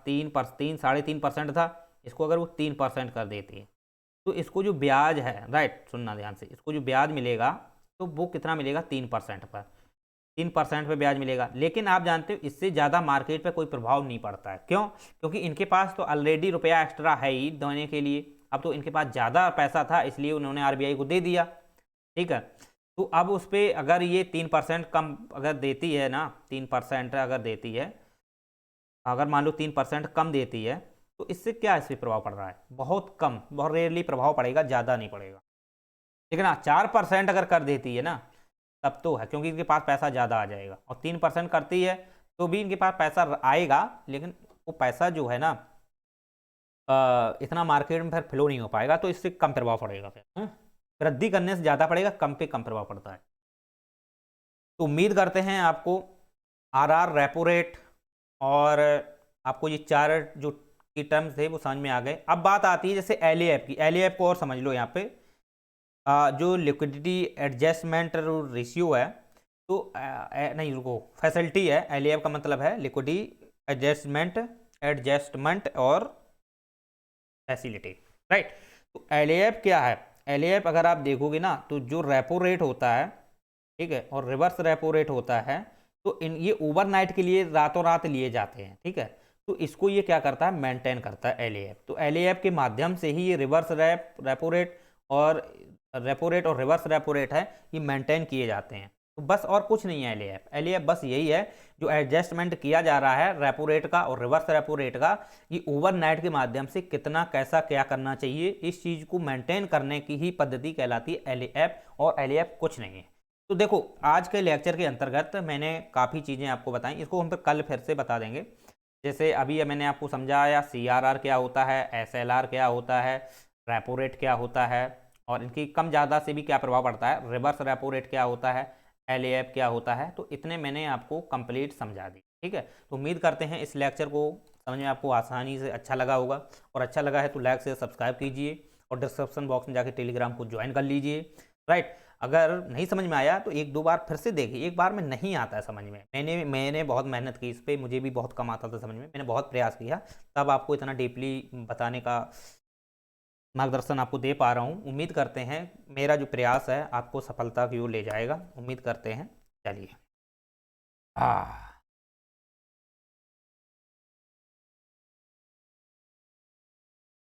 [SPEAKER 1] 3.5% था, इसको अगर वो 3% कर देती है तो इसको जो ब्याज है, राइट सुनना ध्यान से, इसको जो ब्याज मिलेगा तो वो कितना मिलेगा, 3% पर, 3% पे ब्याज मिलेगा। लेकिन आप जानते हो इससे ज़्यादा मार्केट पे कोई प्रभाव नहीं पड़ता है। क्यों? क्योंकि इनके पास तो ऑलरेडी रुपया एक्स्ट्रा है ही देने के लिए। अब तो इनके पास ज़्यादा पैसा था इसलिए उन्होंने आरबीआई को दे दिया, ठीक है। तो अब उस पर अगर ये 3% कम अगर देती है ना, 3% अगर देती है, अगर मान लो 3% कम देती है तो इससे क्या इस पर प्रभाव पड़ रहा है, बहुत कम, बहुत रेयरली प्रभाव पड़ेगा, ज़्यादा नहीं पड़ेगा। लेकिन हाँ 4% अगर कर देती है ना तब तो है, क्योंकि इनके पास पैसा ज़्यादा आ जाएगा। और 3% करती है तो भी इनके पास पैसा आएगा, लेकिन वो पैसा जो है ना इतना मार्केट में फिर फ्लो नहीं हो पाएगा, तो इससे कम प्रभाव पड़ेगा। फिर वृद्धि करने से ज़्यादा पड़ेगा, कम पे कम प्रभाव पड़ता है। तो उम्मीद करते हैं आपको आरआर, रेपो रेट और आपको ये चार जो की टर्म्स थे वो समझ में आ गए। अब बात आती है जैसे एलएएफ की। एलएएफ को और समझ लो। यहाँ पे जो लिक्विडिटी एडजस्टमेंट रेशियो है, तो नहीं रुको, फैसिलिटी है। एलएएफ का मतलब है लिक्विडिटी एडजस्टमेंट और फैसिलिटी, राइट। तो एलएएफ क्या है? एलएएफ अगर आप देखोगे ना तो जो रेपो रेट होता है, ठीक है, और रिवर्स रेपो रेट होता है, तो इन ये ओवरनाइट के लिए रातों रात लिए जाते हैं, ठीक है। तो इसको ये क्या करता है, मेंटेन करता है एलएएफ। तो एलएएफ के माध्यम से ही ये रिवर्स रेपो रेट और रिवर्स रेपो रेट है, ये मेंटेन किए जाते हैं। तो बस और कुछ नहीं है एलएएफ। एलएएफ बस यही है, जो एडजस्टमेंट किया जा रहा है रेपो रेट का और रिवर्स रेपो रेट का, ये ओवरनाइट के माध्यम से कितना कैसा क्या करना चाहिए, इस चीज़ को मेंटेन करने की ही पद्धति कहलाती है एलएएफ, और एलएएफ कुछ नहीं है। तो देखो आज के लेक्चर के अंतर्गत मैंने काफ़ी चीज़ें आपको बताई, इसको हम कल फिर से बता देंगे। जैसे अभी मैंने आपको समझाया सीआरआर क्या होता है, एसएलआर क्या होता है, रेपो रेट क्या होता है, और इनकी कम ज़्यादा से भी क्या प्रभाव पड़ता है, रिवर्स रेपो रेट क्या होता है, एलएएफ क्या होता है। तो इतने मैंने आपको कंप्लीट समझा दी, ठीक है। तो उम्मीद करते हैं इस लेक्चर को समझ में आपको आसानी से अच्छा लगा होगा, और अच्छा लगा है तो लाइक से सब्सक्राइब कीजिए, और डिस्क्रिप्शन बॉक्स में जाकर टेलीग्राम को ज्वाइन कर लीजिए, राइट। अगर नहीं समझ में आया तो एक दो बार फिर से देखिए, एक बार में नहीं आता है समझ में। मैंने बहुत मेहनत की इस पर, मुझे भी बहुत कम आता था समझ में, मैंने बहुत प्रयास किया, तब आपको इतना डीपली बताने का मार्गदर्शन आपको दे पा रहा हूँ। उम्मीद करते हैं मेरा जो प्रयास है आपको सफलता की ओर ले जाएगा, उम्मीद करते हैं। चलिए, हाँ।